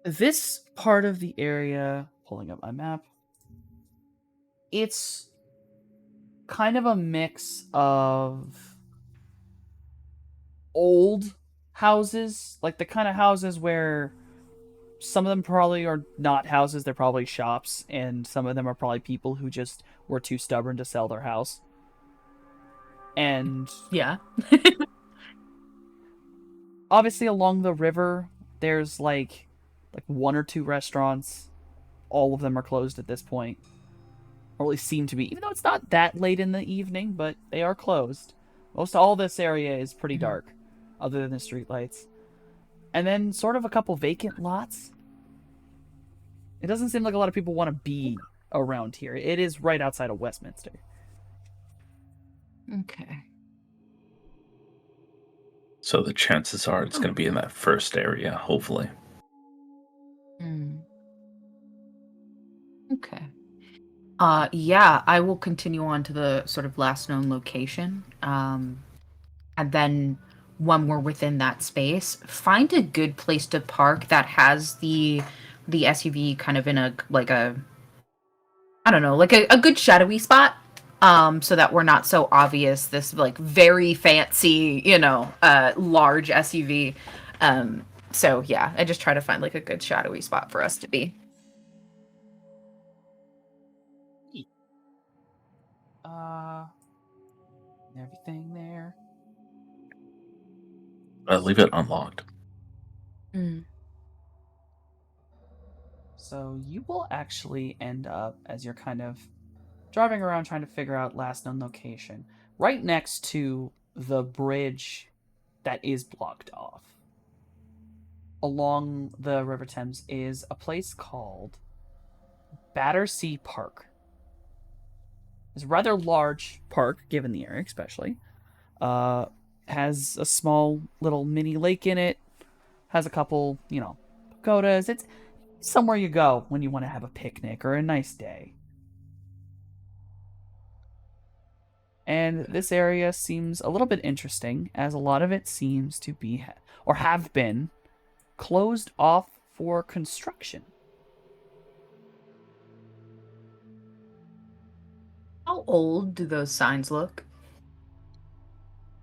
This part of the area, pulling up my map, it's kind of a mix of old houses, like the kind of houses where some of them probably are not houses, they're probably shops, and some of them are probably people who just were too stubborn to sell their house. And Yeah. obviously along the river, there's like one or two restaurants. All of them are closed at this point. Or at least seem to be, even though it's not that late in the evening, but they are closed. Most all this area is pretty dark, other than the streetlights. And then sort of a couple vacant lots. It doesn't seem like a lot of people want to be around here. It is right outside of Westminster. Okay. So the chances are it's going to be in that first area, hopefully. Okay. Yeah, I will continue on to the sort of last known location. And then when we're within that space, find a good place to park that has the SUV kind of in a like a I don't know, like a good shadowy spot. So that we're not so obvious this like very fancy, large SUV. So yeah, I just try to find like a good shadowy spot for us to be. Uh, everything there. Leave it unlocked. So you will actually end up, as you're kind of driving around trying to figure out last known location, right next to the bridge that is blocked off. Along the River Thames is a place called Battersea Park. It's a rather large park, given the area, especially. Has a small little mini lake in it. Has a couple, pagodas. It's somewhere you go when you want to have a picnic or a nice day. And this area seems a little bit interesting, as a lot of it seems to be, or have been, closed off for construction. How old do those signs look?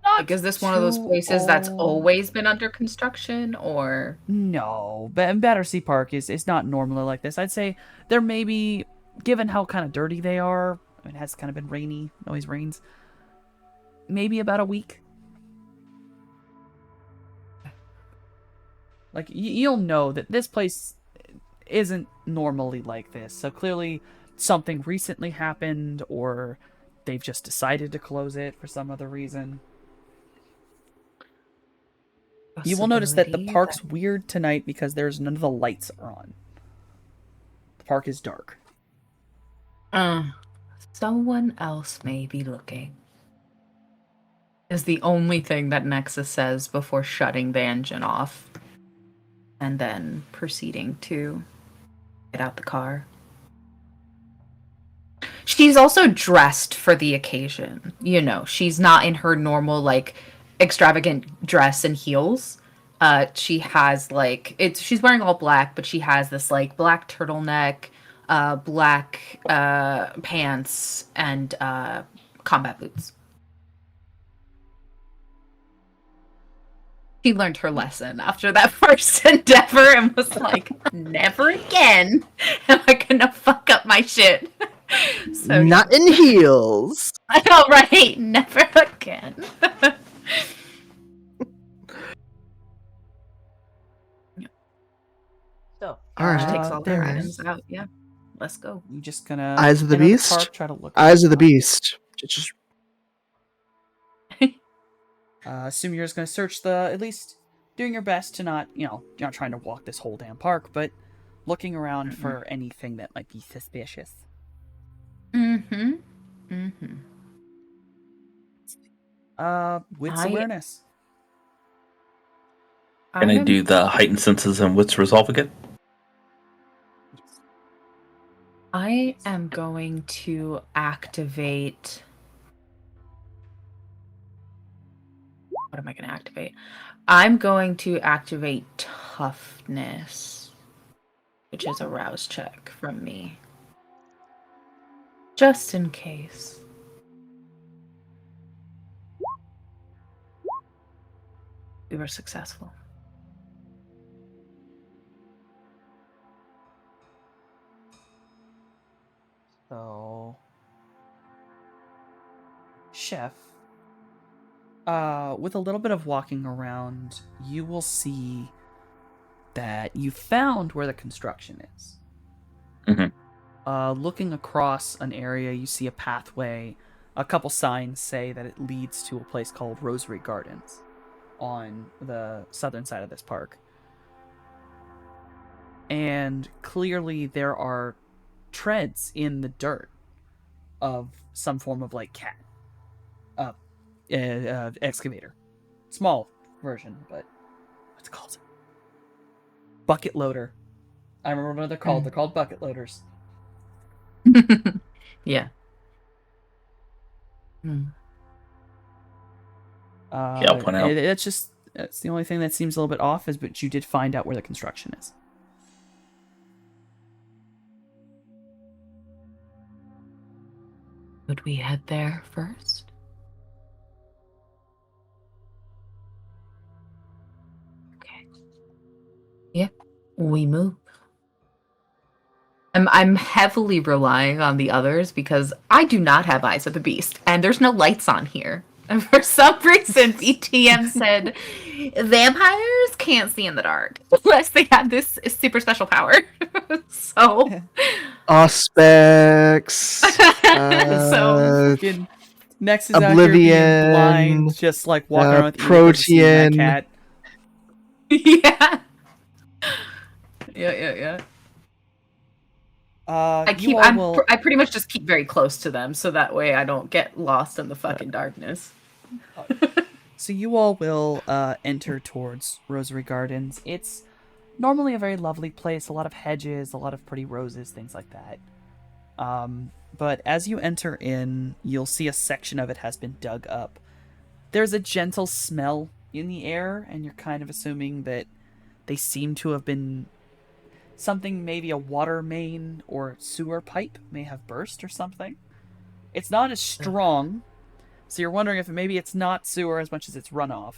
Not Like, is this one of those too places that's old. always been under construction, or? No, Battersea Park is not normally like this. I'd say there may be, given how kind of dirty they are, it has kind of been rainy, always rains, maybe about a week. Like, you'll know that this place isn't normally like this. So clearly something recently happened, or they've just decided to close it for some other reason. You will notice that the park's weird tonight because there's none of the lights are on. The park is dark. Someone else may be looking. Is the only thing that Nexus says before shutting the engine off. And then proceeding to get out the car. She's also dressed for the occasion. She's not in her normal, like, extravagant dress and heels. She has, like, she's wearing all black, but she has this, like, black turtleneck, black pants, and combat boots. She learned her lesson after that first endeavor and was like, never again am I gonna fuck up my shit. So Not in heels. I know, right? Never again. So, All right, takes all there their it items is. out. Yeah, let's go. you just gonna Eyes of the enter Beast? park, try to look Eyes of the around. Beast. Just Assume you're just gonna search at least doing your best to not, you're not trying to walk this whole damn park, but looking around for anything that might be suspicious. Mm-hmm. Wits awareness. Can I do the heightened senses and wits resolve again? I am going to activate. What am I going to activate? I'm going to activate toughness, which is a rouse check from me. Just in case. We were successful. So, Chef, with a little bit of walking around, you will see that you found where the construction is. Looking across an area, you see a pathway. A couple signs say that it leads to a place called Rosary Gardens on the southern side of this park. And clearly there are treads in the dirt of some form of, like, cat. Excavator. Small version, but what's it called? Bucket loader. I remember what they're called. They're called bucket loaders. Yeah. Yeah, I'll point out. It's the only thing that seems a little bit off is, but you did find out where the construction is. Would we head there first? Okay. Yeah, we move. I'm heavily relying on the others because I do not have eyes of the beast, and there's no lights on here. And for some reason, BTM said vampires can't see in the dark unless they have this super special power. So, Auspex. So- Fucking Nex is out here being Oblivion, blind, just like walking around with Protean. that cat. yeah. Yeah. I pretty much just keep very close to them, so that way I don't get lost in the fucking darkness. So you all will enter towards Rosary Gardens. It's normally a very lovely place, a lot of hedges, a lot of pretty roses, things like that. But as you enter in, you'll see a section of it has been dug up. There's a gentle smell in the air, and you're kind of assuming that they seem to have been something, maybe a water main or sewer pipe may have burst or something. It's not as strong, so you're wondering if maybe it's not sewer as much as it's runoff.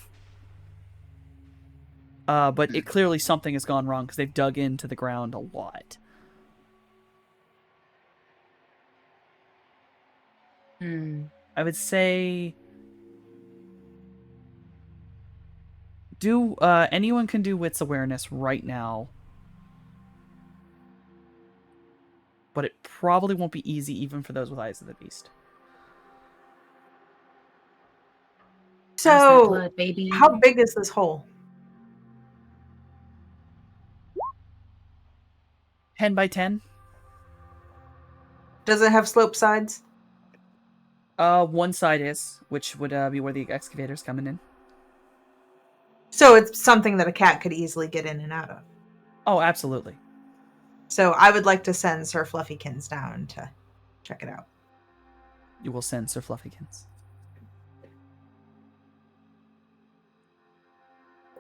But it clearly something has gone wrong because they've dug into the ground a lot. I would say anyone can do wits awareness right now, but it probably won't be easy even for those with eyes of the beast. So, blood, baby? how big is this hole? 10 by 10. Does it have slope sides? One side is, which would be where the excavator's coming in. So it's something that a cat could easily get in and out of. Oh, absolutely. So I would like to send Sir Fluffykins down to check it out. You will send Sir Fluffykins.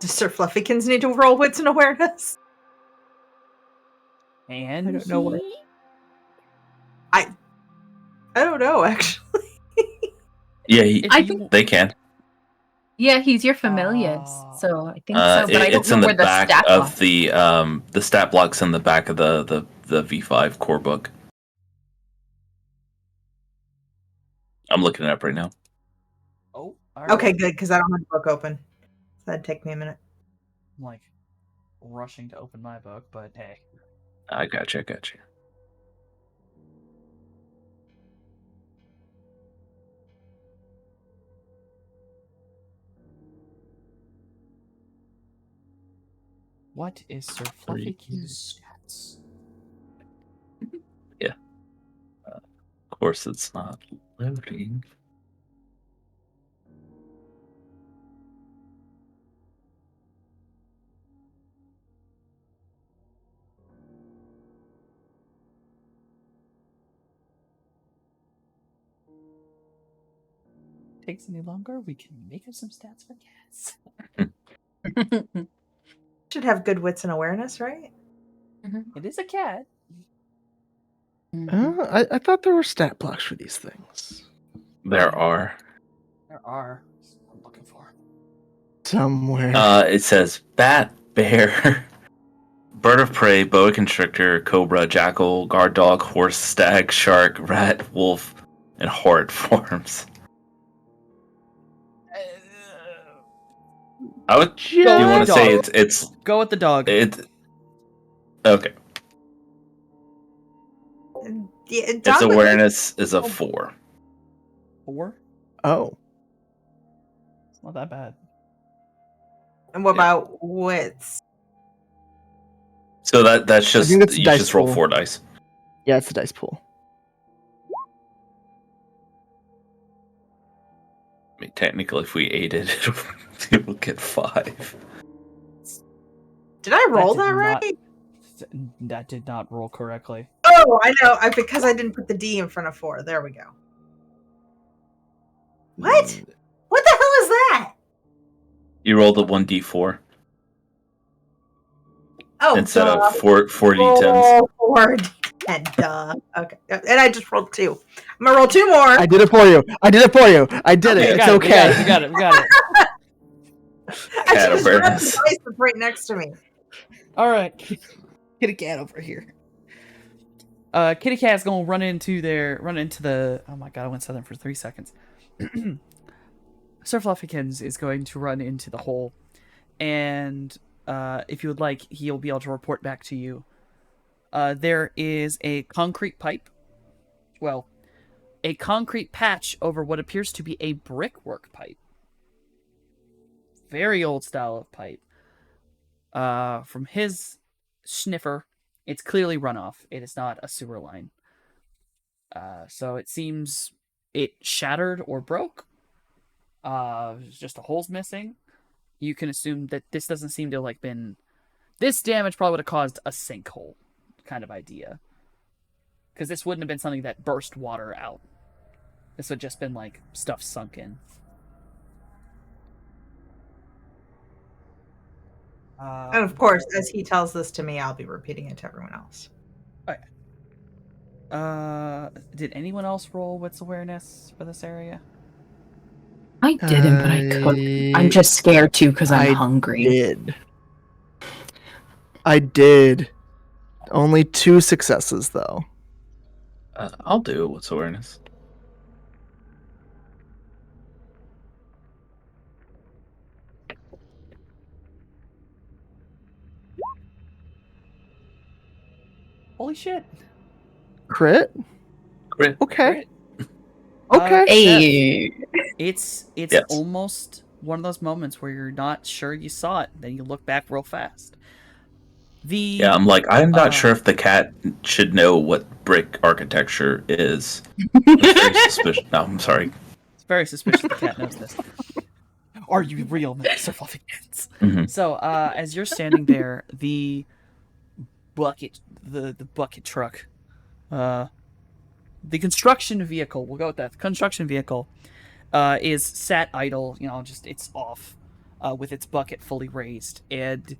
Does Sir Fluffykins need to roll wits and awareness? And I don't know what. I don't know, actually. Yeah, think they can. Yeah, he's your familiars, so I think so. But I don't It's know in where the the back stat of block. the stat block's in the back of the V5 core book. I'm looking it up right now. Oh, Okay, good, because I don't have the book open. So that'd take me a minute. I'm like rushing to open my book, but hey. I gotcha. What is Sir Fluffykins' stats? Yeah. Of course, it's not loading. Takes any longer, we can make up some stats for cats. Should have good wits and awareness, right? It is a cat. I thought there were stat blocks for these things. There are. There are. That's what I'm looking for. Somewhere. It says bat, bear, bird of prey, boa constrictor, cobra, jackal, guard dog, horse, stag, shark, rat, wolf, and horrid forms. I would. Do you want to say it's? Go with the dog. Okay. Yeah, Its awareness is a 4. 4? Oh. It's not that bad. And what about wits? So that's just think that's you dice just roll pool. 4 dice. Yeah, it's the dice pool. I mean, technically, if we aided, it will get 5. Did I roll did that not- right? That did not roll correctly. Oh, I know. Because I didn't put the D in front of 4. There we go. What? What the hell is that? You rolled a 1d4 Oh, instead duh. of 4d10s. Roll 4d10, duh. Okay. And I just rolled 2. I'm gonna roll 2 more. I did it for you. I did it for you. I did Okay, it. we It's got okay. it. We got it. We got it. I Cat just grabbed awareness. the dice that's right next to me. All right, kitty cat over here. Kitty cat's gonna run into the. Oh my god, I went southern for 3 seconds. Sir Fluffykins is going to run into the hole, and if you would like, he'll be able to report back to you. There is a concrete pipe. Well, a concrete patch over what appears to be a brickwork pipe. Very old style of pipe. From his sniffer, it's clearly runoff. It is not a sewer line. So it seems it shattered or broke. Just a hole's missing. You can assume that this doesn't seem to have been. This damage probably would have caused a sinkhole kind of idea. Because this wouldn't have been something that burst water out. This would have just been stuff sunk in. And of course, as he tells this to me, I'll be repeating it to everyone else. Did anyone else roll wits awareness for this area? I didn't, but I could. I'm just scared too because I'm hungry. I did. Only 2 successes though. I'll do what's awareness. Holy shit! Crit? Great. Okay. Crit. Okay. Hey, It's Yes. almost one of those moments where you're not sure you saw it, then you look back real fast. Yeah, I'm not sure if the cat should know what brick architecture is. It's very suspicious. No, I'm sorry. It's very suspicious the cat knows this. Are you real, Sir Fluffykins? Mhm. So, as you're standing there, the bucket truck, the construction vehicle, we'll go with that. The construction vehicle is sat idle, it's off with its bucket fully raised and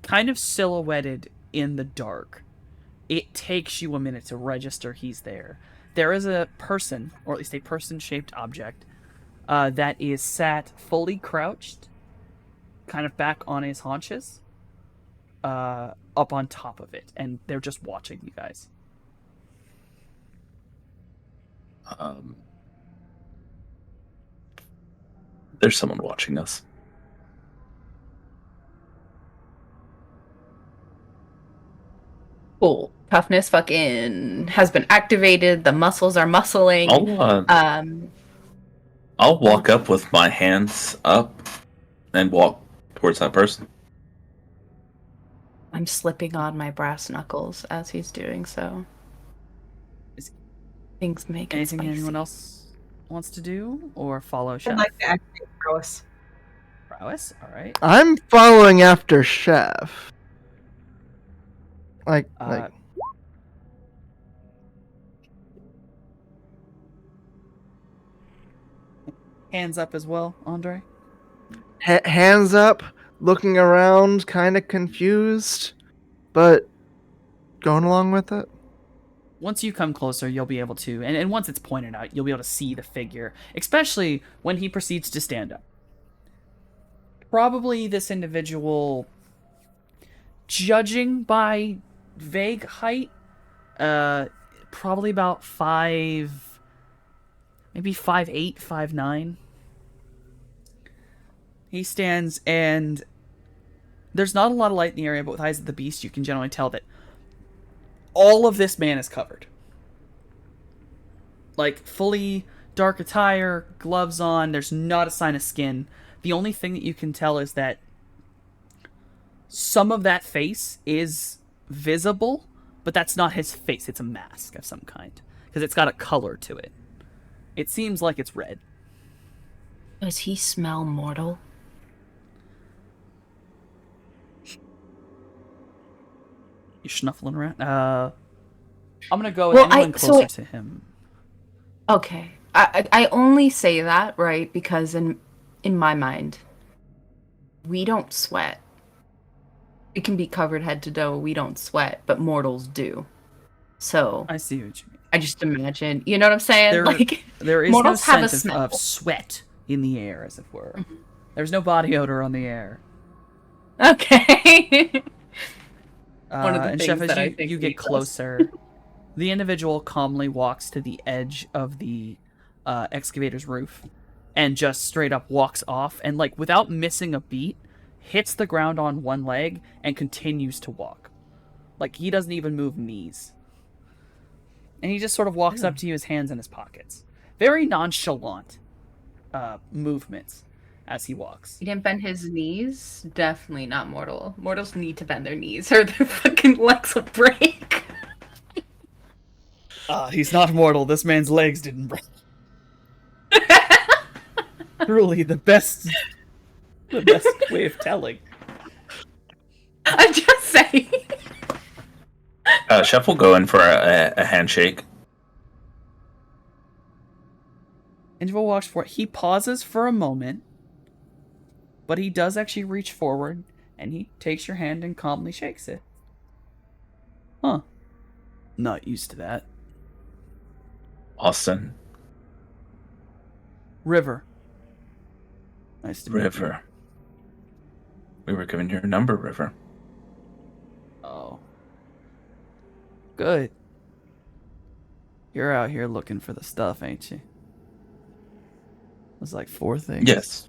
kind of silhouetted in the dark. It takes you a minute to register he's there. There is a person, or at least a person-shaped object, that is sat fully crouched, kind of back on his haunches, up on top of it, and they're just watching you guys. There's someone watching us. cool. Toughness fucking has been activated. The muscles are muscling. I'll walk up with my hands up and walk towards that person. I'm slipping on my brass knuckles as he's doing so. Things make it Anything spicy. anyone else wants to do, or follow I'd Chef? like to activate prowess. Prowess? Alright. I'm following after Chef. Like Hands up as well, Andre? hands up, looking around, kind of confused, but going along with it. Once you come closer, you'll be able to, and once it's pointed out, you'll be able to see the figure, especially when he proceeds to stand up. Probably this individual, judging by vague height, probably about 5, maybe 5'8", 5'9". He stands, and there's not a lot of light in the area, but with Eyes of the Beast, you can generally tell that all of this man is covered. Fully dark attire, gloves on, there's not a sign of skin. The only thing that you can tell is that some of that face is visible, but that's not his face, it's a mask of some kind. Because it's got a color to it. It seems like it's red. Does he smell mortal? You snuffling around? I'm gonna go with anyone closer to him. Okay. I only say that, right, because in my mind, We don't sweat. It can be covered head to toe. We don't sweat, but mortals do. So I see what you mean. I just imagine, you know what I'm saying? There is no mortals have a scent smell. of sweat in the air, as it were. There's no body odor on the air. Okay. One of the and things Chef, as that I you, think you he get does. closer, the individual calmly walks to the edge of the excavator's roof and just straight up walks off and, like, without missing a beat, hits the ground on one leg and continues to walk. Like, he doesn't even move knees. And he just sort of walks up to you, his hands in his pockets. Very nonchalant movements as he walks. He didn't bend his knees. Definitely not mortal. Mortals need to bend their knees or their fucking legs will break. He's not mortal. This man's legs didn't break. Truly the best way of telling. I'm just saying. Chef will go in for a handshake. Individual walks forward. He pauses for a moment, but he does actually reach forward, and he takes your hand and calmly shakes it. Huh. Not used to that. Austin. River. Nice to meet you. River. We were given your number, River. Oh. Good. You're out here looking for the stuff, ain't you? There's like 4 things. Yes.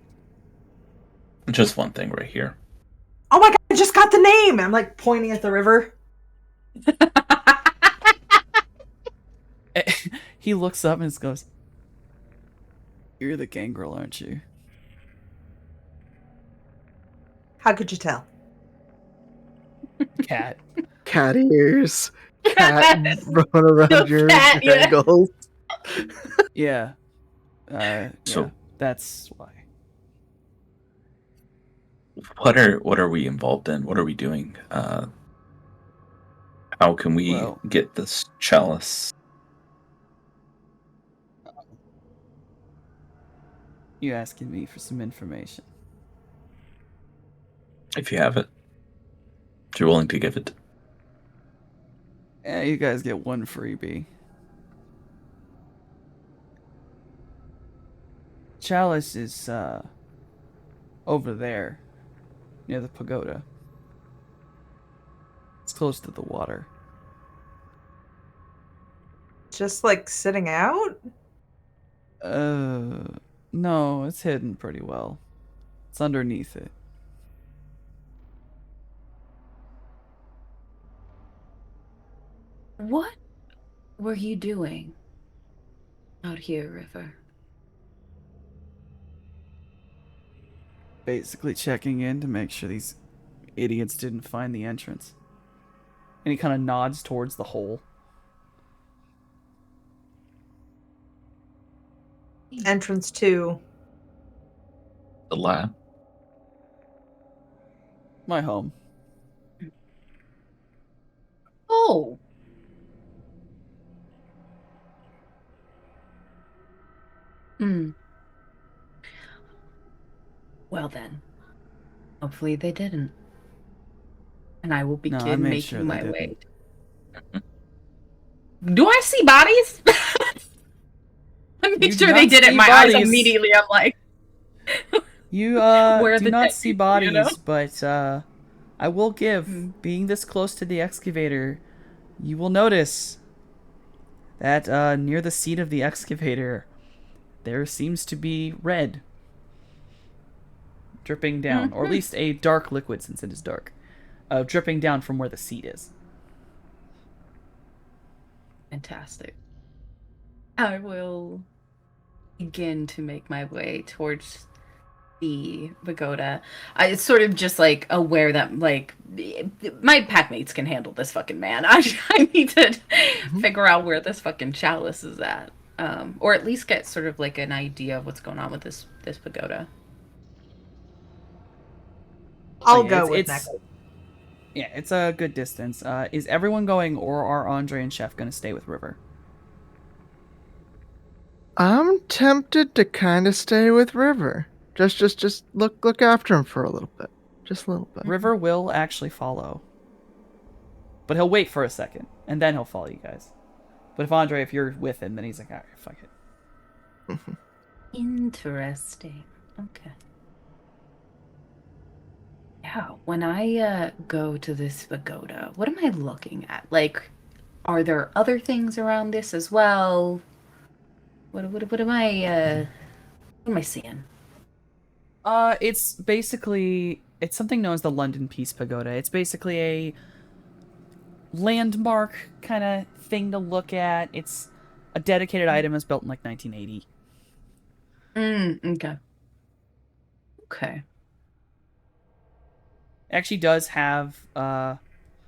Just one thing right here. Oh my god, I just got the name! I'm like pointing at the river. He looks up and goes, "You're the gangrel, aren't you?" How could you tell? Cat. Cat ears. Cat running around No your cat, yeah. ankles. Yeah. So- yeah, that's why. What are we involved in? What are we doing? How can we Well- get this chalice? You asking me for some information. If you have it. If you're willing to give it. Yeah, you guys get one freebie. Chalice is over there, near the pagoda. It's close to the water. Just like sitting out? No, it's hidden pretty well. It's underneath it. What were you doing out here, River? Basically checking in to make sure these idiots didn't find the entrance. And he kind of nods towards the hole. Entrance to. The lab. My home. Oh. Hmm. Well then. Hopefully they didn't. And I will No, I begin made making sure they my didn't. way. Do I see bodies? I You make do sure they not did it. see My eyes bodies. immediately. I'm like, You Where are do the not dead see people, bodies, you know? but I will give, being this close to the excavator, you will notice that near the seat of the excavator, there seems to be red dripping down, or at least a dark liquid since it is dark, dripping down from where the seat is. fantastic. I will begin to make my way towards the pagoda. It's sort of just like aware that like my packmates can handle this fucking man. I need to figure out where this fucking chalice is at, or at least get sort of like an idea of what's going on with this pagoda. I'll yeah, go with it's- necklace. Yeah, it's a good distance. Is everyone going, or are Andre and Chef going to stay with River? I'm tempted to kind of stay with River. Just look after him for a little bit. Just a little bit. River will actually follow. But he'll wait for a second, and then he'll follow you guys. But if you're with him, then he's like, alright, fuck it. Interesting. Okay. Yeah, when I go to this pagoda, what am I looking at? Like, are there other things around this as well? What am I seeing? It's basically something known as the London Peace Pagoda. It's basically a landmark kind of thing to look at. It's a dedicated item. It's built in like 1980. Okay. Okay. It actually does have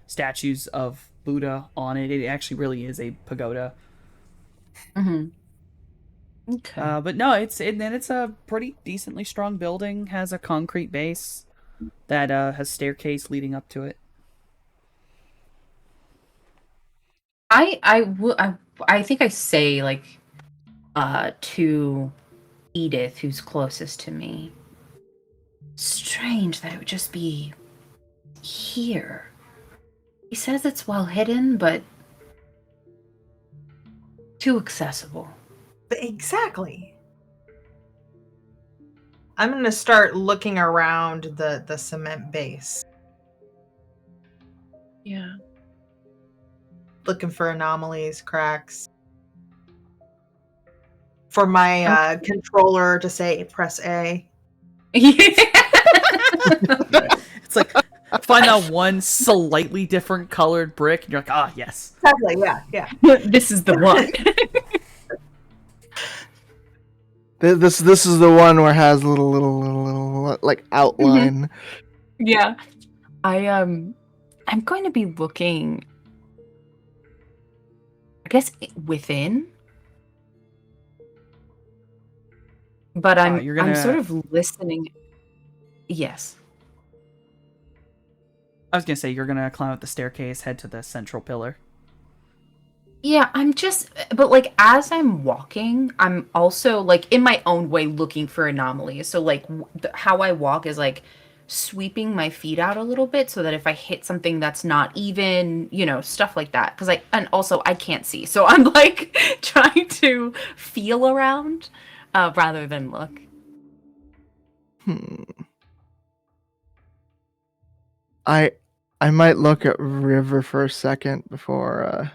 statues of Buddha on it. It actually really is a pagoda. Okay. But no, it's a pretty decently strong building. Has a concrete base that has staircase leading up to it. I think I say like to Edith, who's closest to me. Strange that it would just be here. He says it's well hidden, but too accessible. Exactly. I'm gonna start looking around the cement base, Yeah. looking for anomalies, cracks. For my controller to say press A. It's like find that one slightly different colored brick, and you're like, ah, yes. Exactly. Yeah. This is the one. This is the one where it has little like outline. Yeah. I'm going to be looking, I guess, within. But I'm sort of listening. Yes. I was gonna say you're gonna climb up the staircase, head to the central pillar. Yeah, but like as I'm walking, I'm also like in my own way looking for anomalies. So like how I walk is like sweeping my feet out a little bit so that if I hit something that's not even, stuff like that. And also I can't see. So I'm like trying to feel around rather than look. I might look at River for a second before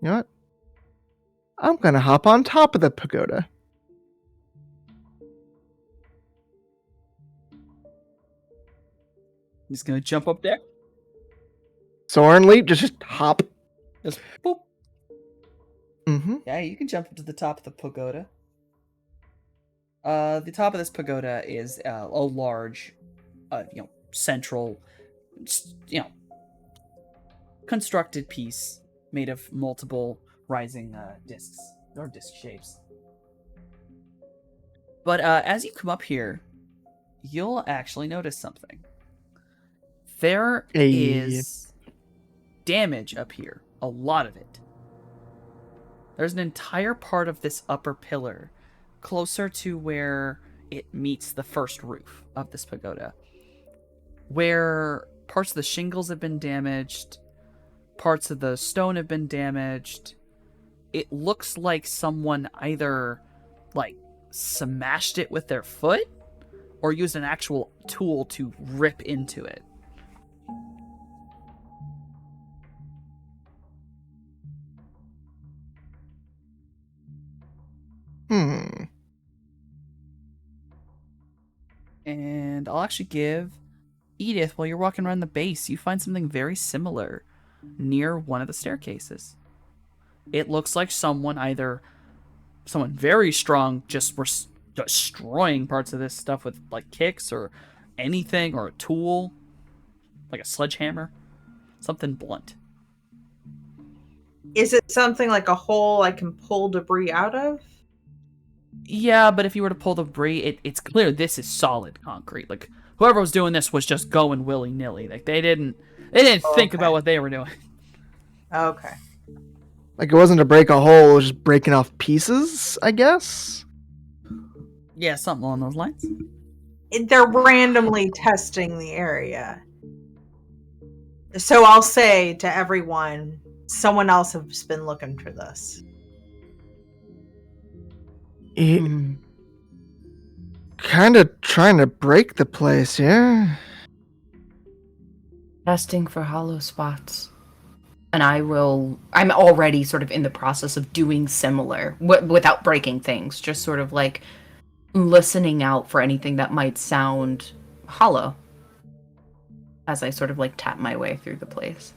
you know what? I'm gonna hop on top of the pagoda. He's gonna jump up there. Soaring leap, just hop. Just boop. Mm-hmm. Yeah, you can jump up to the top of the pagoda. The top of this pagoda is a large, central, constructed piece made of multiple rising discs or disc shapes. But as you come up here, you'll actually notice something. There is damage up here, a lot of it. There's an entire part of this upper pillar closer to where it meets the first roof of this pagoda, where parts of the shingles have been damaged, parts of the stone have been damaged. It looks like someone either like smashed it with their foot or used an actual tool to rip into it. And I'll actually give Edith, while you're walking around the base, you find something very similar near one of the staircases. It looks like someone very strong just were destroying parts of this stuff with like kicks or anything, or a tool, like a sledgehammer, something blunt. Is it something like a hole I can pull debris out of? Yeah, but if you were to pull the debris, it's clear this is solid concrete. Like whoever was doing this was just going willy nilly. Like they didn't think about what they were doing. Okay. Like it wasn't to break a hole, it was just breaking off pieces, I guess. Yeah, something along those lines. they're randomly testing the area. So I'll say to everyone, someone else has been looking for this. Kind of trying to break the place, yeah? Testing for hollow spots. And I'm already sort of in the process of doing similar without breaking things, just sort of like listening out for anything that might sound hollow as I sort of like tap my way through the place.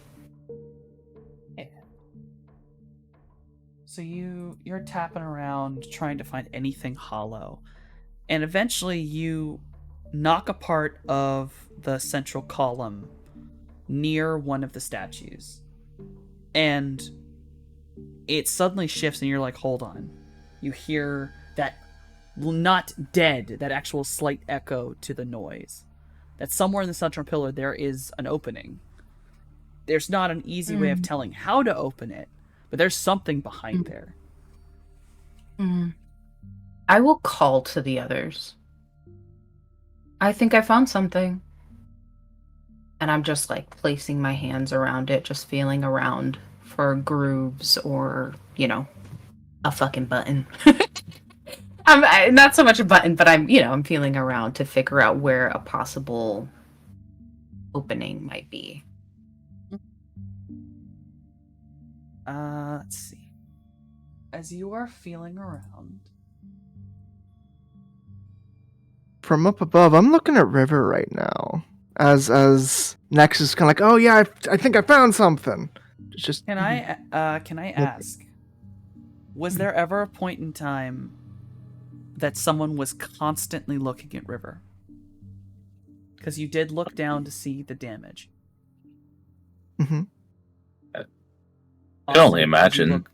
So you're tapping around trying to find anything hollow, and eventually you knock a part of the central column near one of the statues, and it suddenly shifts, and you're like, hold on. You hear that not dead, that actual slight echo to the noise. That somewhere in the central pillar there is an opening. There's not an easy way of telling how to open it, but there's something behind there. I will call to the others. I think I found something. And I'm just like placing my hands around it, just feeling around for grooves or, a fucking button. Not so much a button, but I'm feeling around to figure out where a possible opening might be. Let's see. As you are feeling around, From up above, I'm looking at River right now. As Nex is kind of like, oh yeah, I think I found something. It's just can I ask, was there ever a point in time that someone was constantly looking at River? Because you did look down to see the damage. Mm-hmm. I can only imagine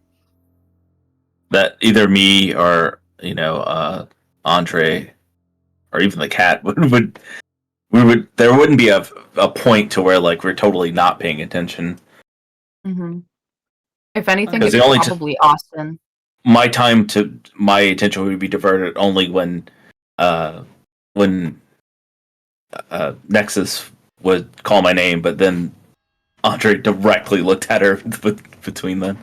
that either me or Andre or even the cat would there wouldn't be a point to where like we're totally not paying attention. Mm-hmm. If anything, Because it's the only probably Austin. My attention would be diverted only when Nexus would call my name, but then Andre directly looked at her between them.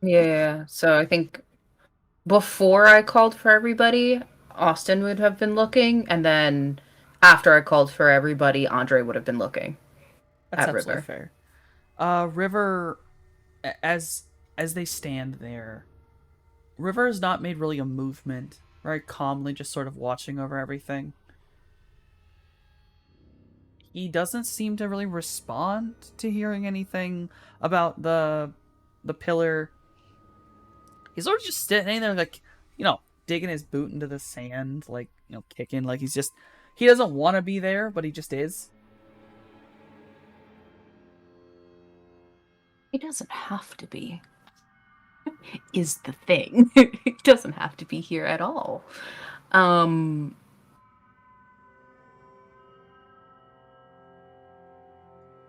Yeah, so I think before I called for everybody, Austin would have been looking, and then after I called for everybody, Andre would have been looking. That's at absolutely River. Fair. River, as they stand there, River has not made really a movement. Very calmly, just sort of watching over everything. He doesn't seem to really respond to hearing anything about the pillar. He's sort of just sitting there, like, digging his boot into the sand, like, kicking, like he doesn't want to be there, but he just is. He doesn't have to be. Is the thing. He doesn't have to be here at all.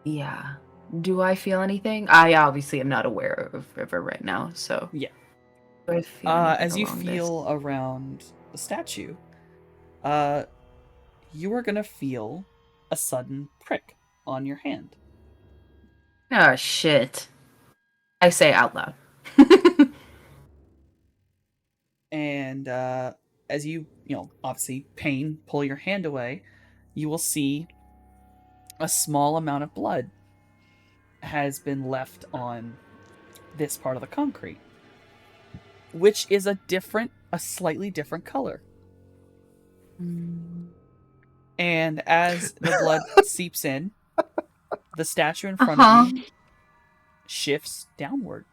Yeah. Do I feel anything? I obviously am not aware of River right now, so Yeah. do I feel anything As you along feel around the statue, you are gonna feel a sudden prick on your hand. Oh shit. I say out loud. And as you obviously pull your hand away, you will see a small amount of blood has been left on this part of the concrete, which is a slightly different color. And as the blood seeps in, the statue in front of you shifts downward.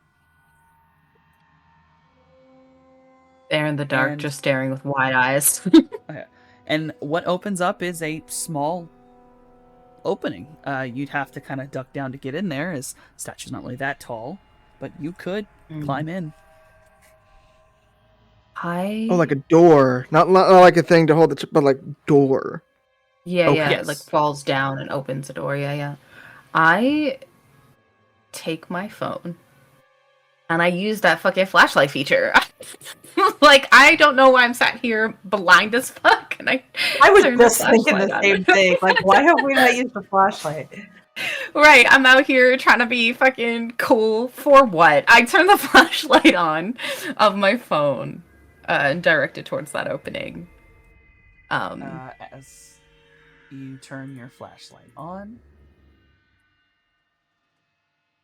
There in the dark, And- just staring with wide eyes. And what opens up is a small opening. You'd have to kind of duck down to get in there, as the statue's not really that tall, but you could climb in. Oh, like a door, not like a thing to hold it, but like door. Yeah, Okay. yeah, Yes. it like falls down and opens the door. Yeah, yeah. I take my phone And I use that fucking flashlight feature. Like, I don't know why I'm sat here blind as fuck, and I was turn just thinking flashlight the on. same thing. Like, why have we not used the flashlight? Right, I'm out here trying to be fucking cool for what? I turn the flashlight on of my phone and direct it towards that opening. As you turn your flashlight on,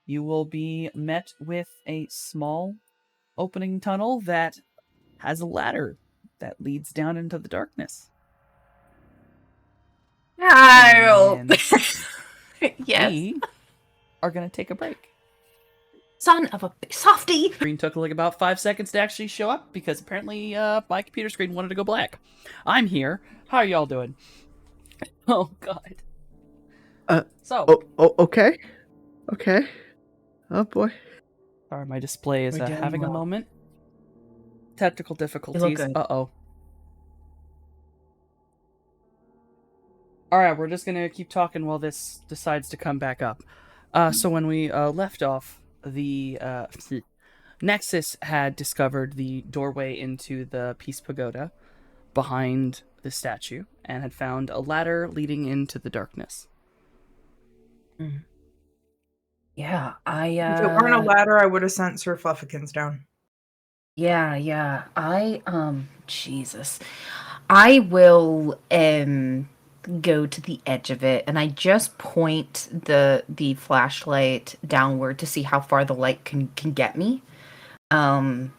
you will be met with a small opening tunnel that has a ladder that leads down into the darkness. Harold! And Yes. we are going to take a break. Son of a softy! Screen took like about 5 seconds to actually show up because apparently my computer screen wanted to go black. I'm here. How are y'all doing? Oh god. Okay. Okay. Oh boy. Sorry, my display is We're doing having a well. moment. Technical difficulties. good. Uh-oh. Alright, we're just gonna keep talking while this decides to come back up. So when we left off, the Nexus had discovered the doorway into the Peace Pagoda behind the statue and had found a ladder leading into the darkness. Yeah, If it weren't a ladder, I would have sent Sir Fluffykins down. Yeah, Jesus. I will go to the edge of it, and I just point the flashlight downward to see how far the light can get me. Can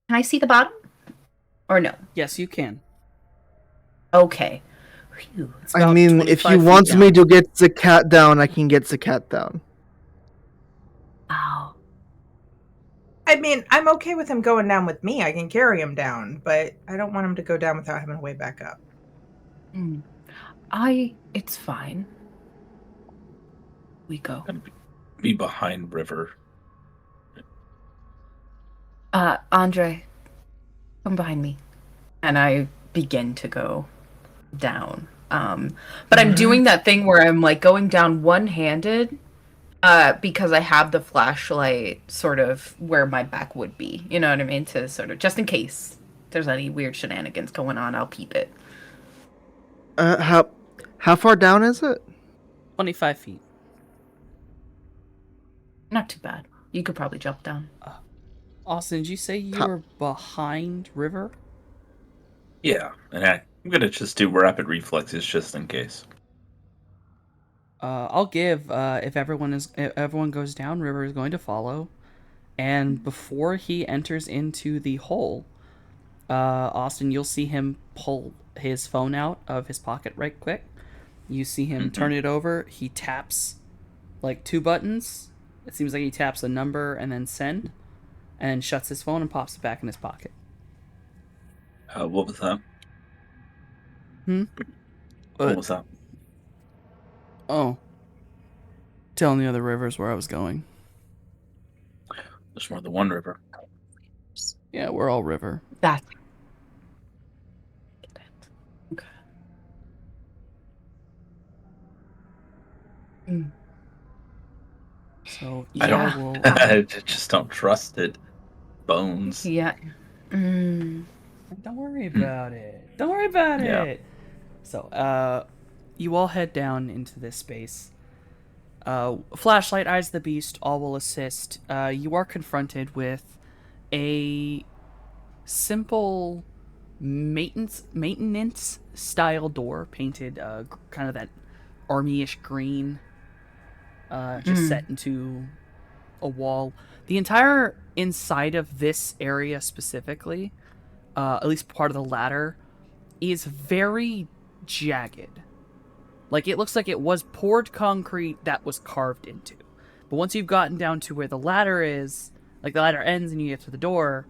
I see the bottom? Or no? Yes, you can. Okay. Phew. It's I about mean, if 25 you feet want down. me to get the cat down, I can get the cat down. Ow. I mean, I'm okay with him going down with me. I can carry him down, but I don't want him to go down without having a way back up. It's fine. We go. Gonna be behind River. Andre, come behind me. And I begin to go down. But I'm doing that thing where I'm like going down one-handed, because I have the flashlight sort of where my back would be. You know what I mean? To sort of, just in case there's any weird shenanigans going on, I'll peep it. How far down is it? 25 feet. Not too bad. You could probably jump down. Austin, did you say you were behind River? Yeah, and I'm gonna just do rapid reflexes just in case. I'll give if everyone goes down, River is going to follow, and before he enters into the hole, Austin, you'll see him pull his phone out of his pocket right quick. You see him turn it over. He taps like 2 buttons. It seems like he taps a number and then send, and shuts his phone and pops it back in his pocket. What was that? What was that? Oh. Telling the other Rivers where I was going. There's more than one River. Yeah, we're all River. That's okay. So I yeah, don't. will I just don't trust it. Bones. Yeah. don't worry about it. Don't worry about Yeah. it. So, you all head down into this space. Flashlight, Eyes of the Beast, all will assist. You are confronted with a simple maintenance style door painted kind of that army-ish green, just set into a wall. The entire inside of this area specifically, at least part of the ladder, is very jagged. Like, it looks like it was poured concrete that was carved into. But once you've gotten down to where the ladder is, like the ladder ends and you get to the door,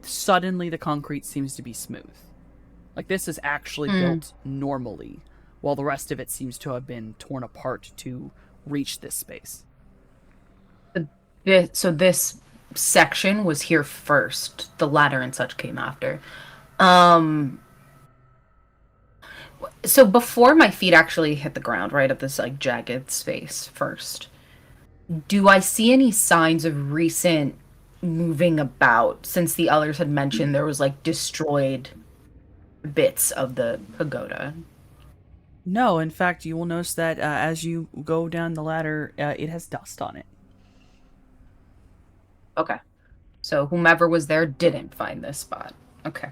suddenly the concrete seems to be smooth. Like, this is actually built normally, while the rest of it seems to have been torn apart to reach this space. So this section was here first. The ladder and such came after. So before my feet actually hit the ground, right at this like jagged space first, do I see any signs of recent moving about, since the others had mentioned there was like destroyed bits of the pagoda? No, in fact, you will notice that as you go down the ladder, it has dust on it. Okay. So whomever was there didn't find this spot. Okay.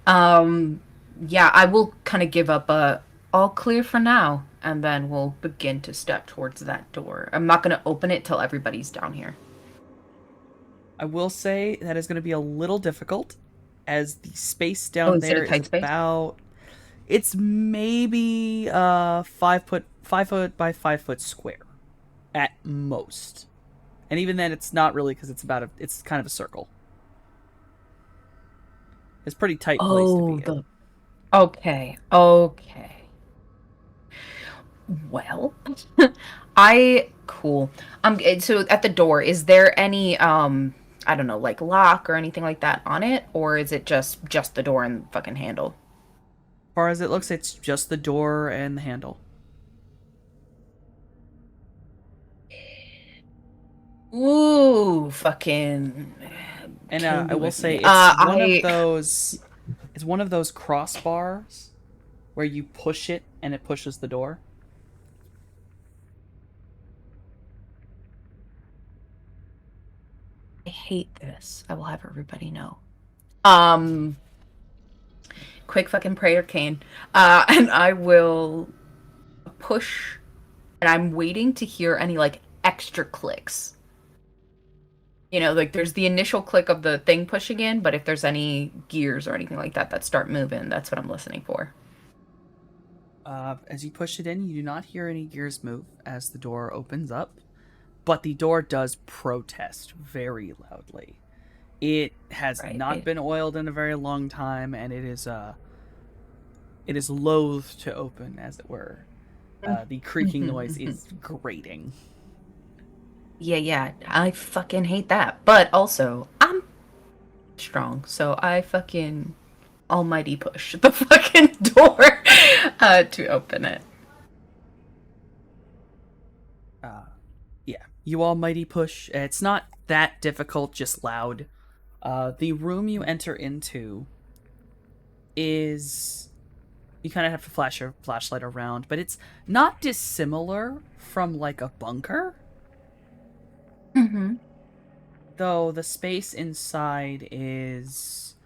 Um, yeah, I will kind of give up a all clear for now, and then we'll begin to step towards that door. I'm not going to open it till everybody's down here. I will say that is going to be a little difficult, as the space Oh, down is it there a is tight space? about. It's maybe 5 foot by 5 foot square, at most, and even then, it's not really because it's kind of a circle. It's a pretty tight place to be Oh, in. okay. Okay. Well, cool. So at the door, is there any I don't know, like lock or anything like that on it, or is it just the door and fucking handle? As far as it looks, it's just the door and the handle. Ooh, fucking And can I be will with say me. it's one of those. It's one of those crossbars where you push it and it pushes the door. I hate this. I will have everybody know. Um, quick fucking prayer cane. And I will push, and I'm waiting to hear any like extra clicks. You know, like there's the initial click of the thing pushing in, but if there's any gears or anything like that that start moving, that's what I'm listening for. As you push it in, you do not hear any gears move as the door opens up, but the door does protest very loudly. It has Right. not been oiled in a very long time, and it is loath to open, as it were. The creaking noise is grating. Yeah, I fucking hate that. But also, I'm strong, so I fucking almighty push the fucking door to open it. Yeah, you almighty push. It's not that difficult, just loud. The room you enter into is, you kind of have to flash your flashlight around, but it's not dissimilar from like a bunker. Mm-hmm. Though the space inside is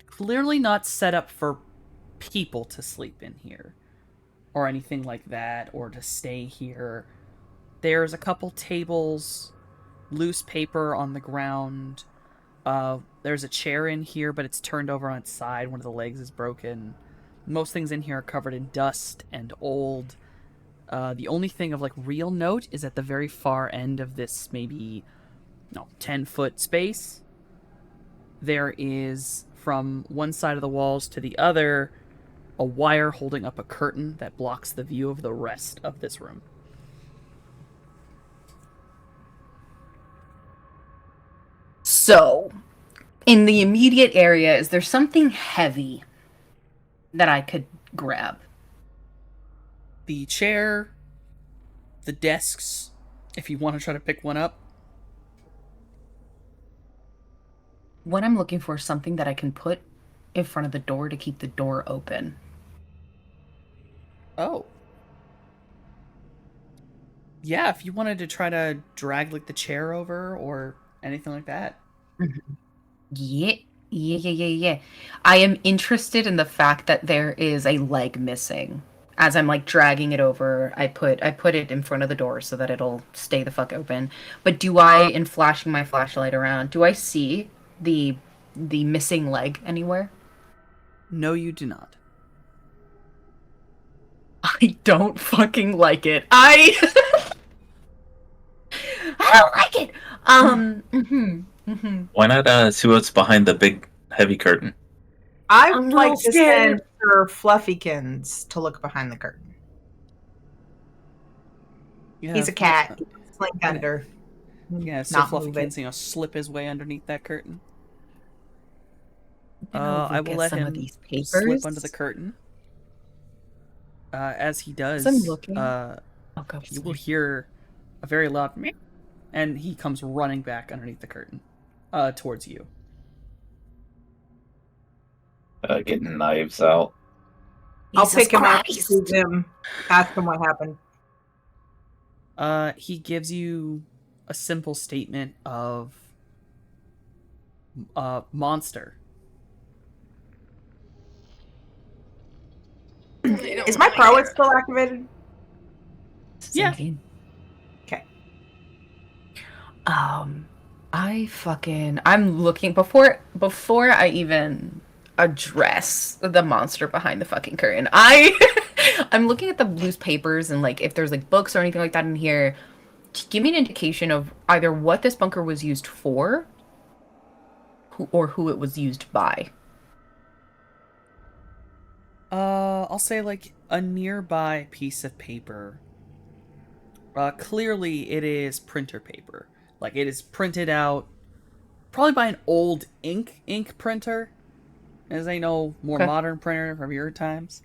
clearly not set up for people to sleep in here or anything like that, or to stay here. There's a couple tables, loose paper on the ground. There's a chair in here, but it's turned over on its side. One of the legs is broken. Most things in here are covered in dust and old. The only thing of like real note is at the very far end of this maybe 10-foot space, there is, from one side of the walls to the other, a wire holding up a curtain that blocks the view of the rest of this room. So, in the immediate area, is there something heavy that I could grab? The chair, the desks, if you want to try to pick one up. What I'm looking for is something that I can put in front of the door to keep the door open. Oh. Yeah, if you wanted to try to drag like the chair over or anything like that. Yeah. I am interested in the fact that there is a leg missing. As I'm like dragging it over, I put it in front of the door so that it'll stay the fuck open. But do I, in flashing my flashlight around, do I see the missing leg anywhere? No, you do not. I don't fucking like it. I don't like it. Why not see what's behind the big heavy curtain? I I'm would a like little to scared. send for Fluffykins to look behind the curtain. Yeah, He's a cat. He can slink under. Yeah, so Not Fluffy move can, it. slip his way underneath that curtain. I'm gonna I look will at let some of him these papers. slip under the curtain. As he does, As I'm looking. Oh, you will hear a very loud meow And he comes running back underneath the curtain, towards you. Getting knives out. I'll Jesus pick him up, Christ! squeeze him, ask him what happened. He gives you a simple statement of monster. Is my prowess still activated? Yeah. Thinking. Okay. I'm looking before I even address the monster behind the fucking curtain. I'm looking at the loose papers and like if there's like books or anything like that in here. Give me an indication of either what this bunker was used for, or who it was used by. I'll say like a nearby piece of paper. Clearly it is printer paper. Like it is printed out probably by an old ink printer, as I know, more Okay. modern printer from your times.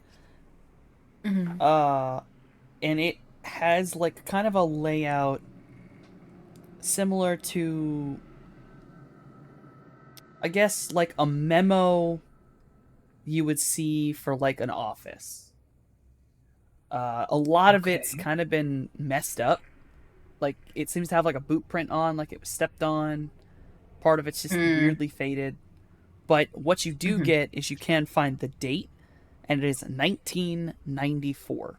Mm-hmm. And it has like kind of a layout similar to, I guess, like a memo you would see for like an office. A lot of it's Okay. kind of been messed up. Like it seems to have like a boot print on, like it was stepped on. Part of it's just weirdly faded. But what you do get is you can find the date, and it is 1994.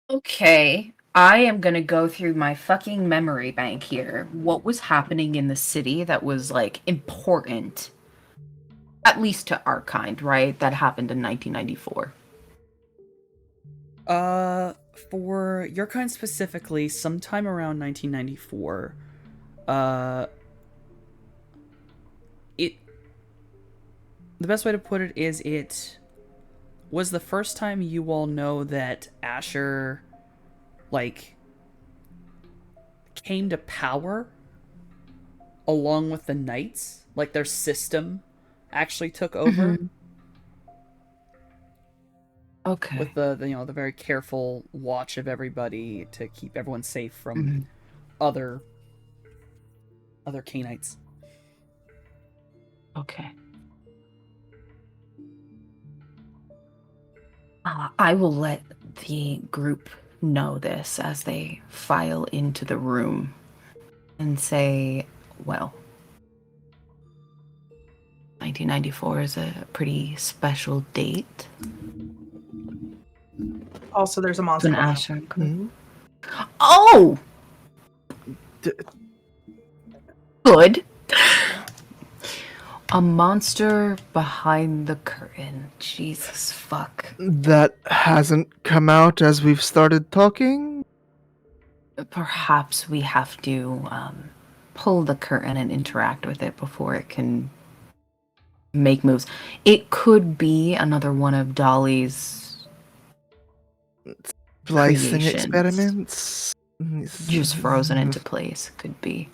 Okay, I am gonna go through my fucking memory bank here. What was happening in the city that was like important, at least to our kind, right? That happened in 1994. For your kind specifically, sometime around 1994, uh, it. The best way to put it is it was the first time you all know that Asher, like, came to power along with the Knights. Like, their system actually took over. Okay. With the very careful watch of everybody to keep everyone safe from other Canaanites. Okay. I will let the group know this as they file into the room and say, well, 1994 is a pretty special date. Also, there's a It's monster. an behind Asher. Hmm? Oh! D- Good. A monster behind the curtain. Jesus fuck. That hasn't come out as we've started talking? Perhaps we have to pull the curtain and interact with it before it can make moves. It could be another one of Dolly's Splicing creations. experiments? Just frozen into place. Could be.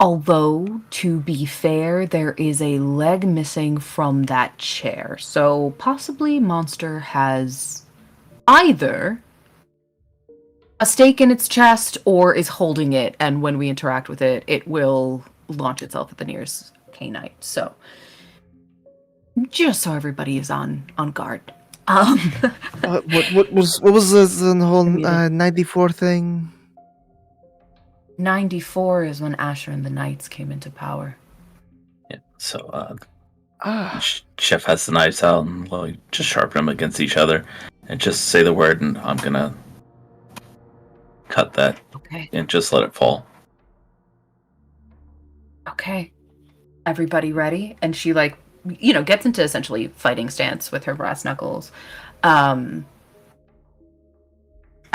Although, to be fair, there is a leg missing from that chair. So possibly Monster has either a stake in its chest or is holding it, and when we interact with it, it will launch itself at the nearest canine. So just so everybody is on guard. What was the whole Muted. 94 thing? 94 is when Asher and the Knights came into power. Yeah. So Ah, Chef has the knives out and just sharpen them against each other, and just say the word, and I'm gonna cut that Okay. and just let it fall. Okay. Everybody ready? And she gets into essentially fighting stance with her brass knuckles. I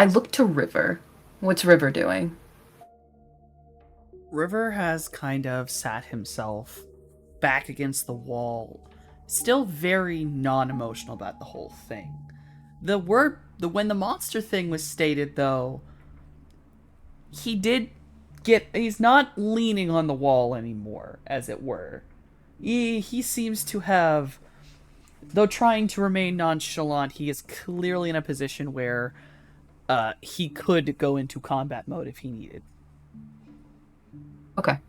look to River. What's River doing? River has kind of sat himself back against the wall, still very non-emotional about the whole thing. When the monster thing was stated, though, he's not leaning on the wall anymore, as it were. He seems to have though trying to remain nonchalant, he is clearly in a position where he could go into combat mode if he needed. Okay.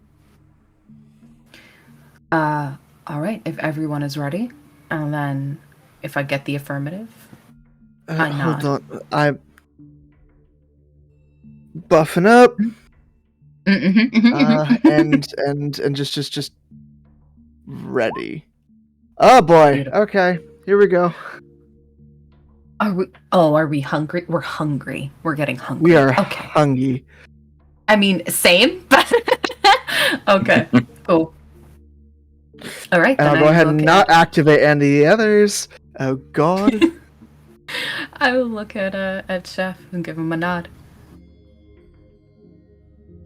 All right. If everyone is ready, and then if I get the affirmative, I Hold nod. on. I'm buffing up. And just ready. Oh boy. Beautiful. Okay. Here we go. Are we hungry? We're hungry. We're getting hungry. We are okay. hungry. I mean, same, but okay. Cool. All right. And then I'll go I ahead and look not at- activate any of the others. Oh god. I will look at Chef and give him a nod.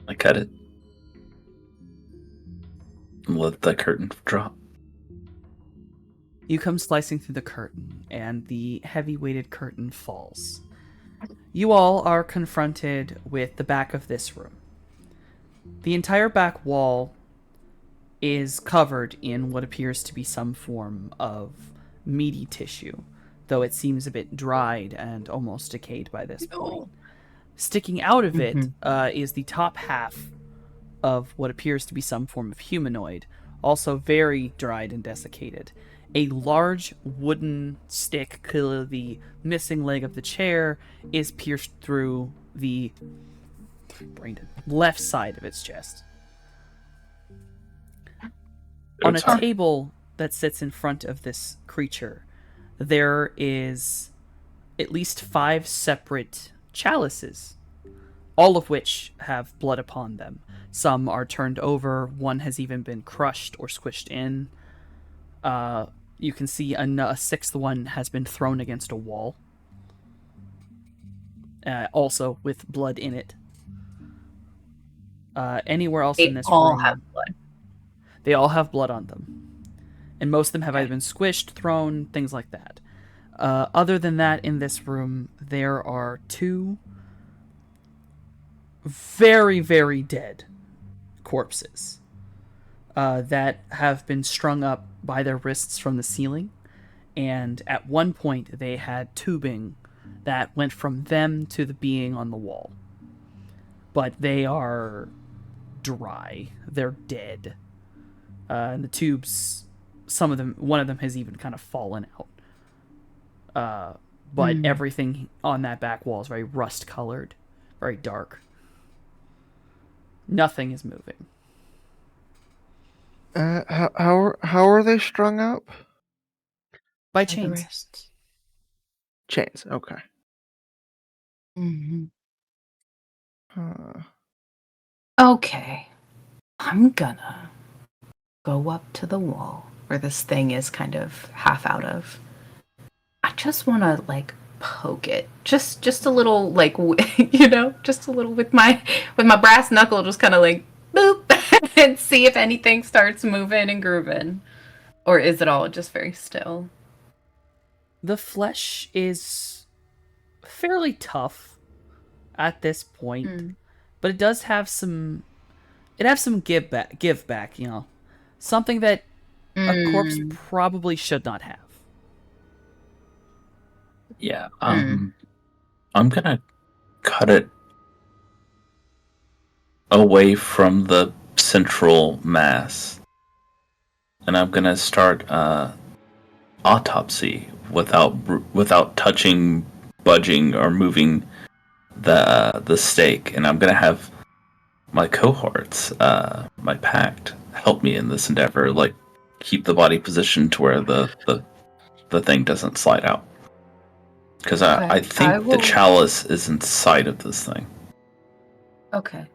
I cut it. And let the curtain drop. You come slicing through the curtain, and the heavy-weighted curtain falls. You all are confronted with the back of this room. The entire back wall is covered in what appears to be some form of meaty tissue, though it seems a bit dried and almost decayed by this point. Sticking out of it is the top half of what appears to be some form of humanoid, also very dried and desiccated. A large wooden stick, clearly the missing leg of the chair, is pierced through the left side of its chest. On a table that sits in front of this creature, there is at least 5 separate chalices, all of which have blood upon them. Some are turned over, one has even been crushed or squished in. You can see a 6th one has been thrown against a wall, also with blood in it. Anywhere else in this all room, have blood. they all have blood on them. And most of them have either been squished, thrown, things like that. Other than that, in this room, there are 2 very, very dead corpses that have been strung up by their wrists from the ceiling. And at one point, they had tubing that went from them to the being on the wall. But they are dry. They're dead. And the tubes, one of them has even kind of fallen out. But everything on that back wall is very rust-colored, very dark. Nothing is moving. How are they strung up? By The chains. wrists. Chains. Okay. Mm-hmm. Huh. Okay. I'm gonna go up to the wall where this thing is kind of half out of. I just want to like poke it, just a little, like just a little with my brass knuckle, just kind of like boop, and see if anything starts moving and grooving, or is it all just very still? The flesh is fairly tough at this point, but it does have some. It has some give back, something that a corpse probably should not have. Yeah. I'm gonna cut it away from the central mass, and I'm gonna start autopsy without touching, budging, or moving the stake. And I'm gonna have my cohorts, my pact, help me in this endeavor. Like, keep the body positioned to where the thing doesn't slide out. Because I think the chalice is inside of this thing. Okay.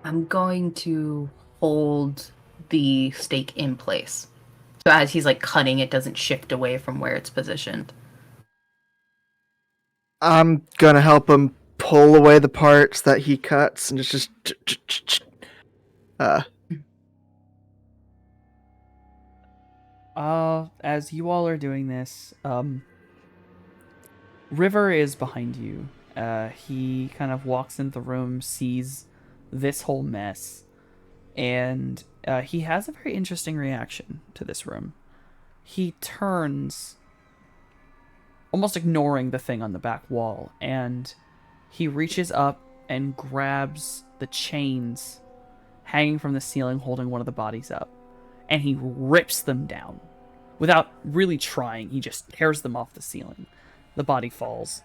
I'm going to hold the stake in place. So as he's like cutting, it doesn't shift away from where it's positioned. I'm gonna help him pull away the parts that he cuts and just As you all are doing this, River is behind you. He kind of walks into the room, sees this whole mess, and he has a very interesting reaction to this room. he turns, almost ignoring the thing on the back wall, and he reaches up and grabs the chains hanging from the ceiling holding one of the bodies up, and he rips them down. Without really trying, he just tears them off the ceiling. The body falls.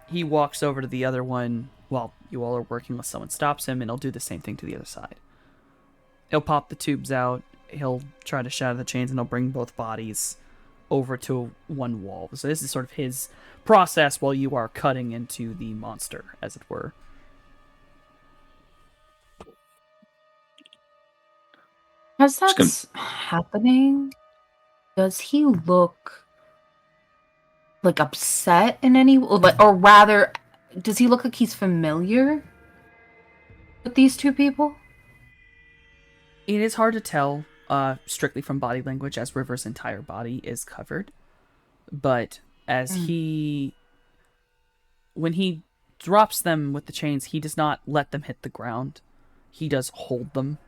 He walks over to the other one while you all are working unless someone stops him, and he'll do the same thing to the other side. He'll pop the tubes out, he'll try to shatter the chains, and he'll bring both bodies over to one wall. So this is sort of his process while you are cutting into the monster, as it were. As that's happening, does he look like upset in any way? Or rather, does he look like he's familiar with these two people? It is hard to tell, strictly from body language, as River's entire body is covered. But as when he drops them with the chains, he does not let them hit the ground. He does hold them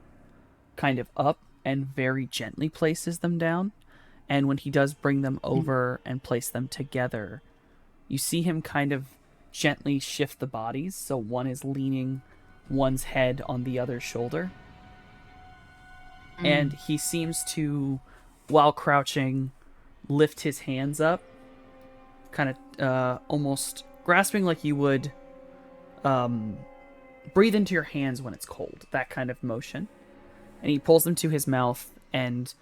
kind of up and very gently places them down. And when he does bring them over and place them together, you see him kind of gently shift the bodies. So one is leaning one's head on the other's shoulder. And he seems to, while crouching, lift his hands up, kind of almost grasping like you would breathe into your hands when it's cold, that kind of motion. And he pulls them to his mouth, and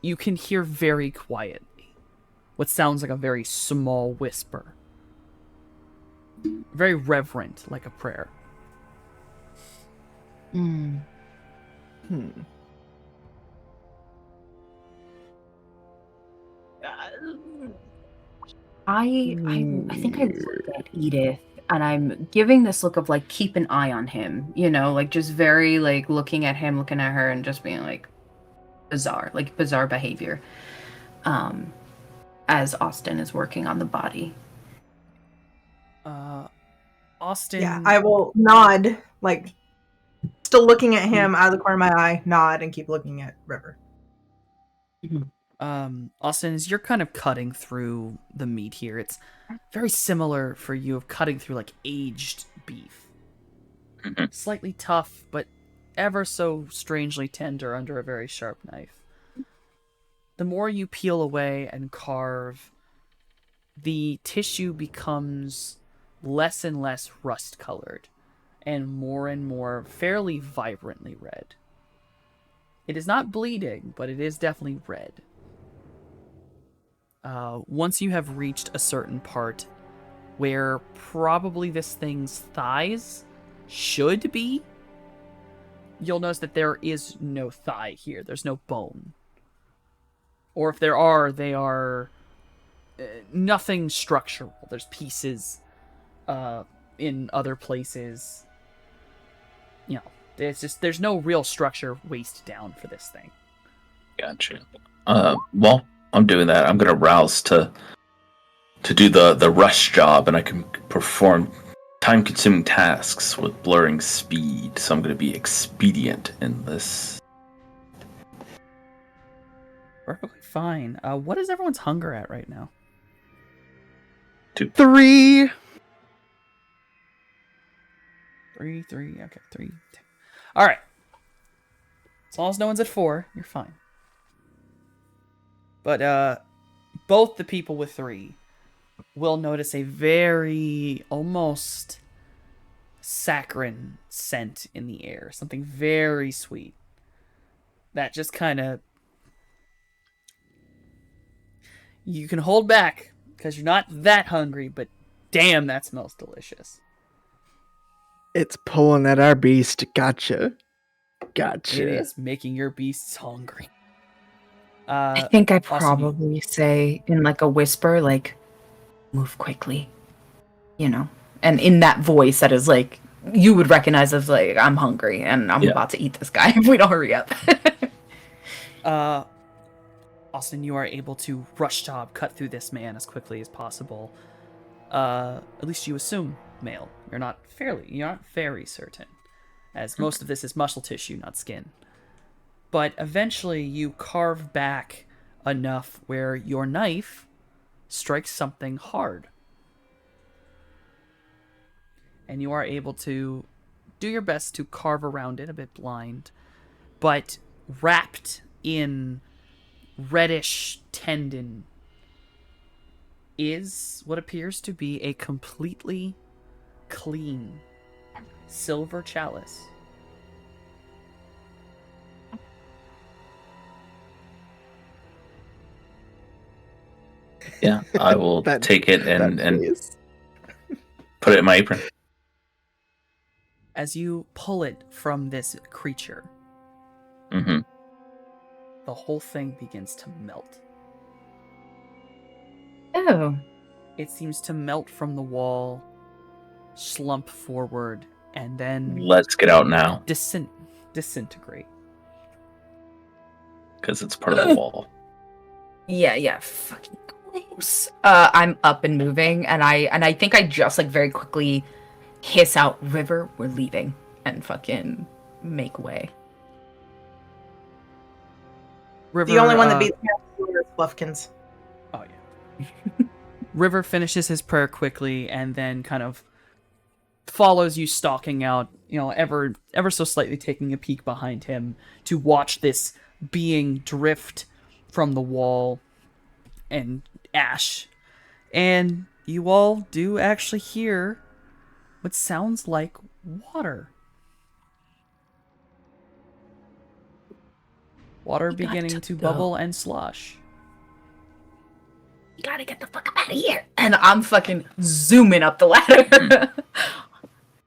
you can hear very quietly what sounds like a very small whisper. Very reverent, like a prayer. I think I look at Edith, and I'm giving this look of like, keep an eye on him, you know, like just very like looking at him, looking at her, and just being like bizarre behavior. As Austin is working on the body. Austin. Yeah, I will nod, like still looking at him out of the corner of my eye, nod, and keep looking at River. Austin, as you're kind of cutting through the meat here, it's very similar for you of cutting through like aged beef. Slightly tough, but ever so strangely tender under a very sharp knife. The more you peel away and carve, the tissue becomes less and less rust-colored, and more fairly vibrantly red. It is not bleeding, but it is definitely red. Once you have reached a certain part where probably this thing's thighs should be, you'll notice that there is no thigh here. There's no bone. Or if there are, they are nothing structural. There's pieces in other places. You know, there's no real structure waist down for this thing. Gotcha. Well, I'm doing that. I'm gonna rouse to do the rush job, and I can perform time-consuming tasks with blurring speed. So I'm gonna be expedient in this. Perfectly fine. What is everyone's hunger at right now? 2. 3. 3. Okay, 3. 2. All right. As long as no one's at 4, you're fine. But both the people with 3 will notice a very almost saccharine scent in the air. Something very sweet. That just kind of... You can hold back because you're not that hungry, but damn, that smells delicious. It's pulling at our beast. Gotcha. It is making your beasts hungry. I think I Austin, probably say in like a whisper, like, move quickly, you know, and in that voice that is like, you would recognize as like, I'm hungry and I'm about to eat this guy if we don't hurry up. Austin, you are able to rush job cut through this man as quickly as possible. At least you assume male. You're not very certain, as most of this is muscle tissue, not skin. But eventually you carve back enough where your knife strikes something hard. And you are able to do your best to carve around it, a bit blind, but wrapped in reddish tendon is what appears to be a completely clean silver chalice. Yeah, I will That- take it that and face. put it in my apron. As you pull it from this creature, Hmm. the whole thing begins to melt. Oh. It seems to melt from the wall, slump forward, and then Let's get out now, disintegrate. because it's part of the wall. Yeah, fucking gross. I'm up and moving, and I think I just like very quickly hiss out, "River, we're leaving," and fucking make way. River, The only one that beats me up is Fluffkins. Oh yeah. River finishes his prayer quickly and then kind of follows you stalking out, ever so slightly taking a peek behind him to watch this being drift from the wall and ash. And you all do actually hear what sounds like water. Water We got beginning to go. bubble and slosh. You gotta get the fuck up out of here. And I'm fucking zooming up the ladder.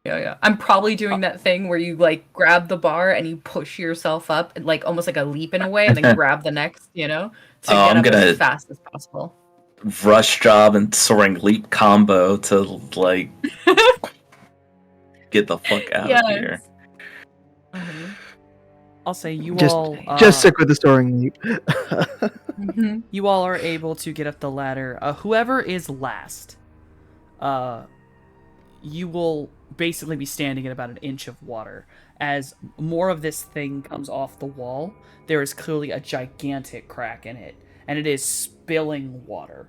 Yeah. I'm probably doing that thing where you like grab the bar and you push yourself up, and, like almost like a leap in a way, and then grab the next, to Oh, get I'm up gonna- as fast as possible. Rush job and soaring leap combo to like get the fuck out of here. Mhm. I'll say you Just- all Just stick with the soaring leap. Mhm. you all are able to get up the ladder. Whoever is last, you will basically be standing in about an inch of water. As more of this thing comes off the wall, there is clearly a gigantic crack in it, and it is spilling water.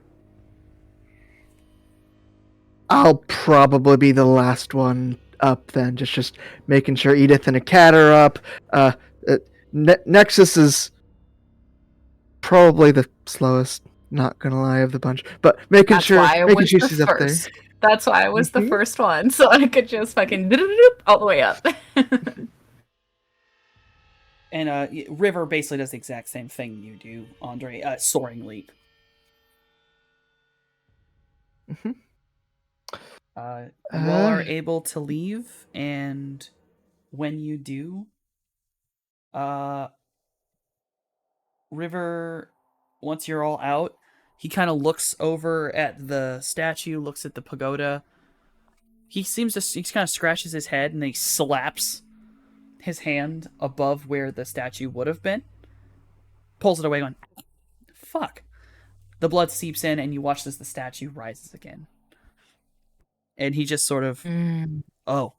I'll probably be the last one up then, just making sure Edith and a cat are up. Nexus is probably the slowest, not gonna lie, of the bunch, but making sure she's up there. That's why I was the Mhm. first one, so I could just fucking all the way up. And River basically does the exact same thing you do, Andre. Soaring leap. Mhm. You all are able to leave, and when you do, River, once you're all out, he kind of looks over at the statue, looks at the pagoda. He kind of scratches his head and he slaps his hand above where the statue would have been. Pulls it away, going, fuck. The blood seeps in, and you watch as the statue rises again. And he just sort of, oh,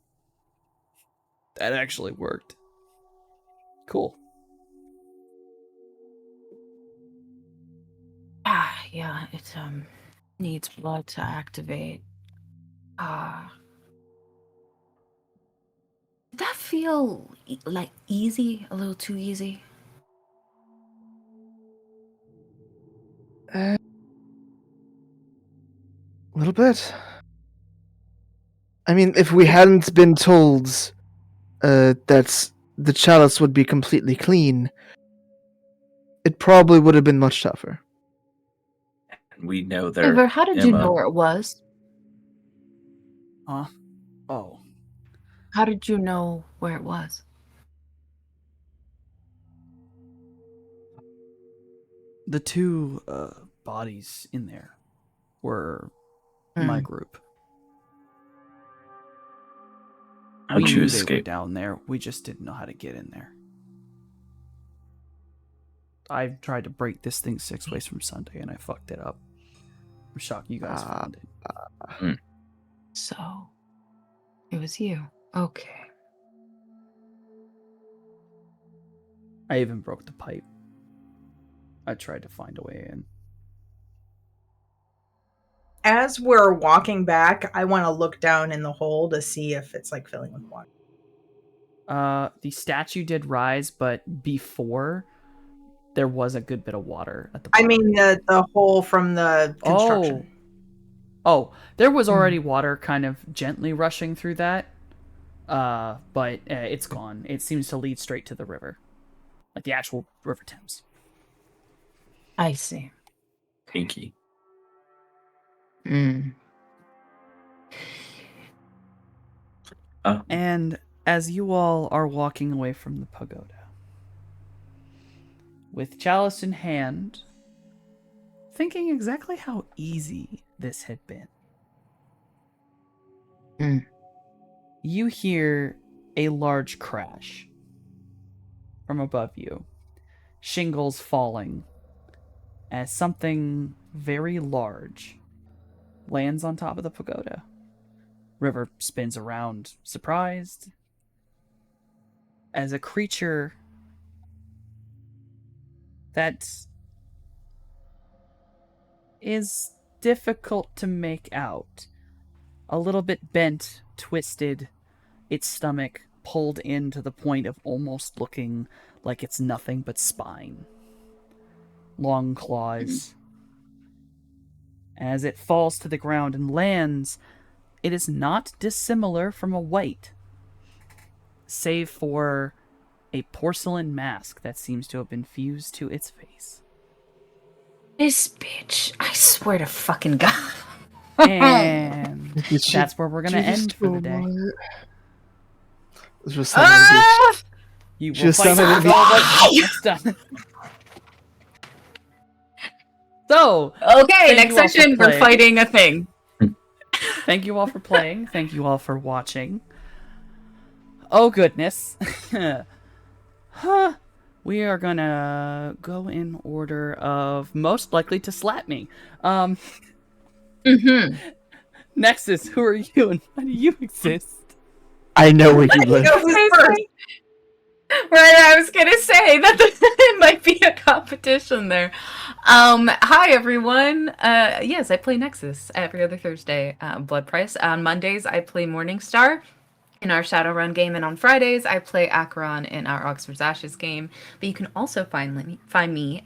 that actually worked. Cool. Yeah, it needs blood to activate. Did that feel like easy? A little too easy? A little bit. I mean, if we hadn't been told that the chalice would be completely clean, it probably would have been much tougher. We know their River, how did you MO. know where it was? Huh? Oh. How did you know where it was? The two bodies in there were my group. How'd We you knew they were escape? down there. We just didn't know how to get in there. I tried to break this thing 6 ways from Sunday, and I fucked it up. I'm shocked you guys found it. So, it was you. Okay. I even broke the pipe. I tried to find a way in. As we're walking back, I want to look down in the hole to see if it's like filling with water. The statue did rise, but before there was a good bit of water at the I bottom. mean the hole from the construction. Oh, there was already water kind of gently rushing through that. But it's gone. It seems to lead straight to the river. Like the actual River Thames. I see. Pinky. Mm. And as you all are walking away from the pagoda, with chalice in hand, thinking exactly how easy this had been, you hear a large crash from above you, shingles falling, as something very large lands on top of the pagoda. River spins around, surprised, as a creature that is difficult to make out. A little bit bent, twisted, its stomach pulled in to the point of almost looking like it's nothing but spine. Long claws. As it falls to the ground and lands, it is not dissimilar from a wight, save for a porcelain mask that seems to have been fused to its face. This bitch, I swear to fucking God. And that's where we're going to end for the day. This was something You will Just fight sounded the like- next time. So, Okay, thank next you all for session, we're playing. fighting a thing. Thank you all for playing. Thank you all for watching. Oh, goodness. Huh. We are gonna go in order of most likely to slap me. Nexus, who are you and why do you exist? I know where you live. Go who's first? Right, I was gonna say that it might be a competition there. Hi everyone. Yes, I play Nexus every other Thursday. Blood Price. On Mondays, I play Morningstar in our Shadowrun game, and on Fridays, I play Acheron in our Oxford's Ashes game. But you can also find me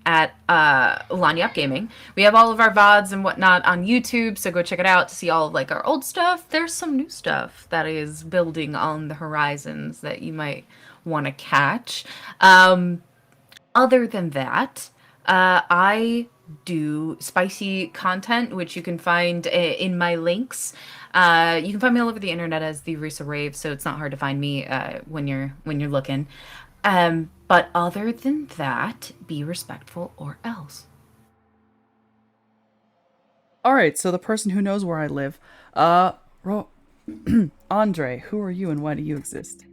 at Lanyap Gaming. We have all of our VODs and whatnot on YouTube, so go check it out to see all of like our old stuff. There's some new stuff that is building on the horizons that you might want to catch. Other than that, I do spicy content, which you can find in my links. You can find me all over the internet as the Risa Rave, so it's not hard to find me when you're looking. But other than that, be respectful or else. All right, so the person who knows where I live, Andre, who are you and why do you exist?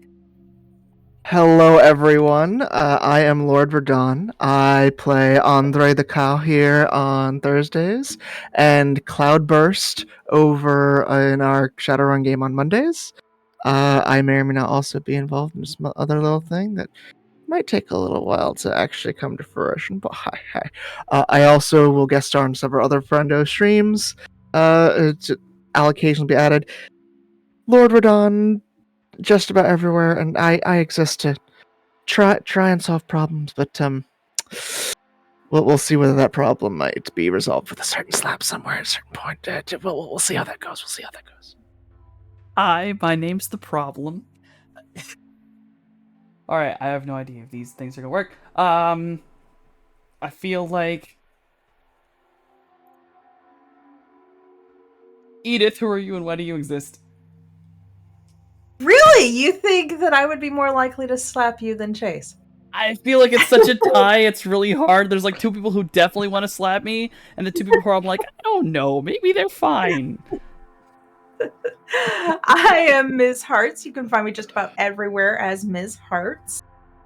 Hello, everyone. I am Lord Verdon. I play Andre the Cow here on Thursdays, and Cloudburst over in our Shadowrun game on Mondays. I may or may not also be involved in some other little thing that might take a little while to actually come to fruition, but hi. I also will guest star on several other friendo streams. Allocation will be added. Lord Verdon, just about everywhere, and I exist to try and solve problems, but we'll see whether that problem might be resolved with a certain slap somewhere at a certain point. We'll see how that goes. Hi, my name's the problem. All right, I have no idea if these things are gonna work. I feel like Edith, who are you and why do you exist? Really? You think that I would be more likely to slap you than Chase? I feel like it's such a tie. It's really hard. There's like two people who definitely want to slap me, and the two people who are like, I don't know, maybe they're fine. I am Ms. Hearts. You can find me just about everywhere as Ms. Hearts.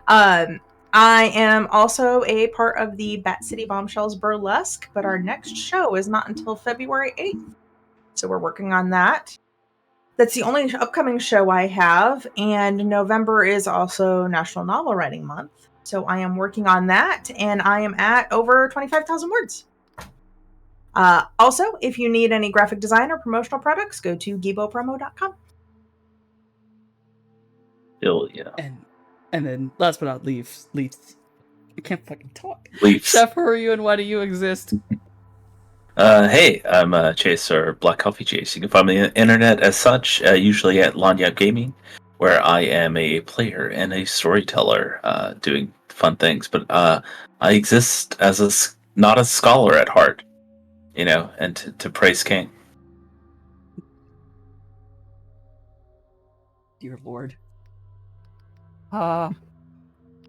I am also a part of the Bat City Bombshells Burlesque, but our next show is not until February 8th. So we're working on that. That's the only upcoming show I have, and November is also National Novel Writing Month. So I am working on that, and I am at over 25,000 words. Also, if you need any graphic design or promotional products, go to gibopromo.com. Still, yeah. And then last but not least, I can't fucking talk. Leafs. Chef, who are you and why do you exist? Hey, I'm Chase, or Black Coffee Chase. You can find me on the internet as such, usually at Lanya Gaming, where I am a player and a storyteller, doing fun things. But I exist as not a scholar at heart, and to praise King. Dear Lord. Oh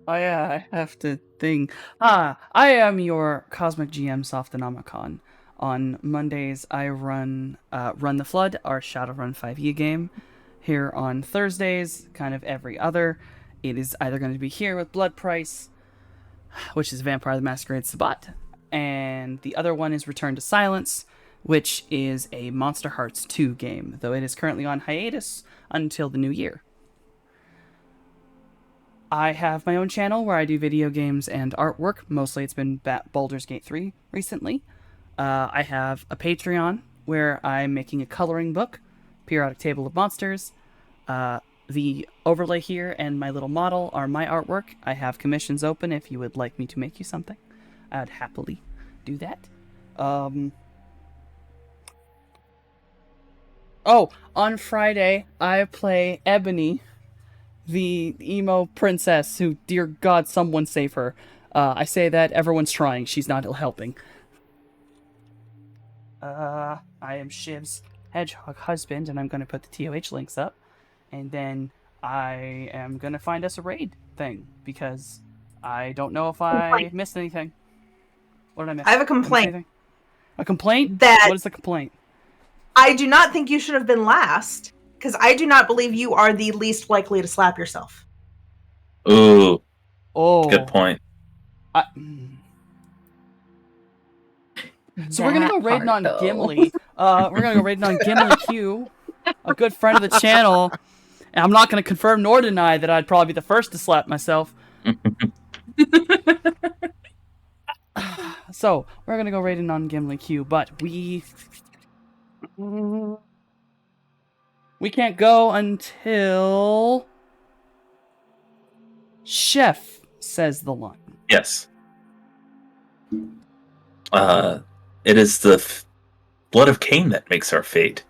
yeah, I have to think. I am your Cosmic GM Softenomicon. On Mondays, I run Run the Flood, our Shadowrun 5e game. Here on Thursdays, kind of every other, it is either going to be here with Blood Price, which is Vampire the Masquerade Sabbat, and the other one is Return to Silence, which is a Monster Hearts 2 game, though it is currently on hiatus until the new year. I have my own channel where I do video games and artwork. Mostly it's been Baldur's Gate 3 recently. I have a Patreon where I'm making a coloring book, Periodic Table of Monsters. The overlay here and my little model are my artwork. I have commissions open if you would like me to make you something. I'd happily do that. Oh, on Friday, I play Ebony, the emo princess who, dear God, someone save her. I say that, everyone's trying. She's not helping. I am Shiv's hedgehog husband, and I'm going to put the TOH links up. And then I am going to find us a raid thing, because I don't know if I missed anything. What did I miss? I have a Did I miss complaint. anything? A complaint? That What is the complaint? I do not think you should have been last, because I do not believe you are the least likely to slap yourself. Ooh, Oh. good point. So we're gonna go raiding on Gimli. We're gonna go raiding on Gimli Q, a good friend of the channel. And I'm not gonna confirm nor deny that I'd probably be the first to slap myself. So we're gonna go raiding on Gimli Q, but we can't go until Chef says the line. Yes. It is the blood of Cain that makes our fate.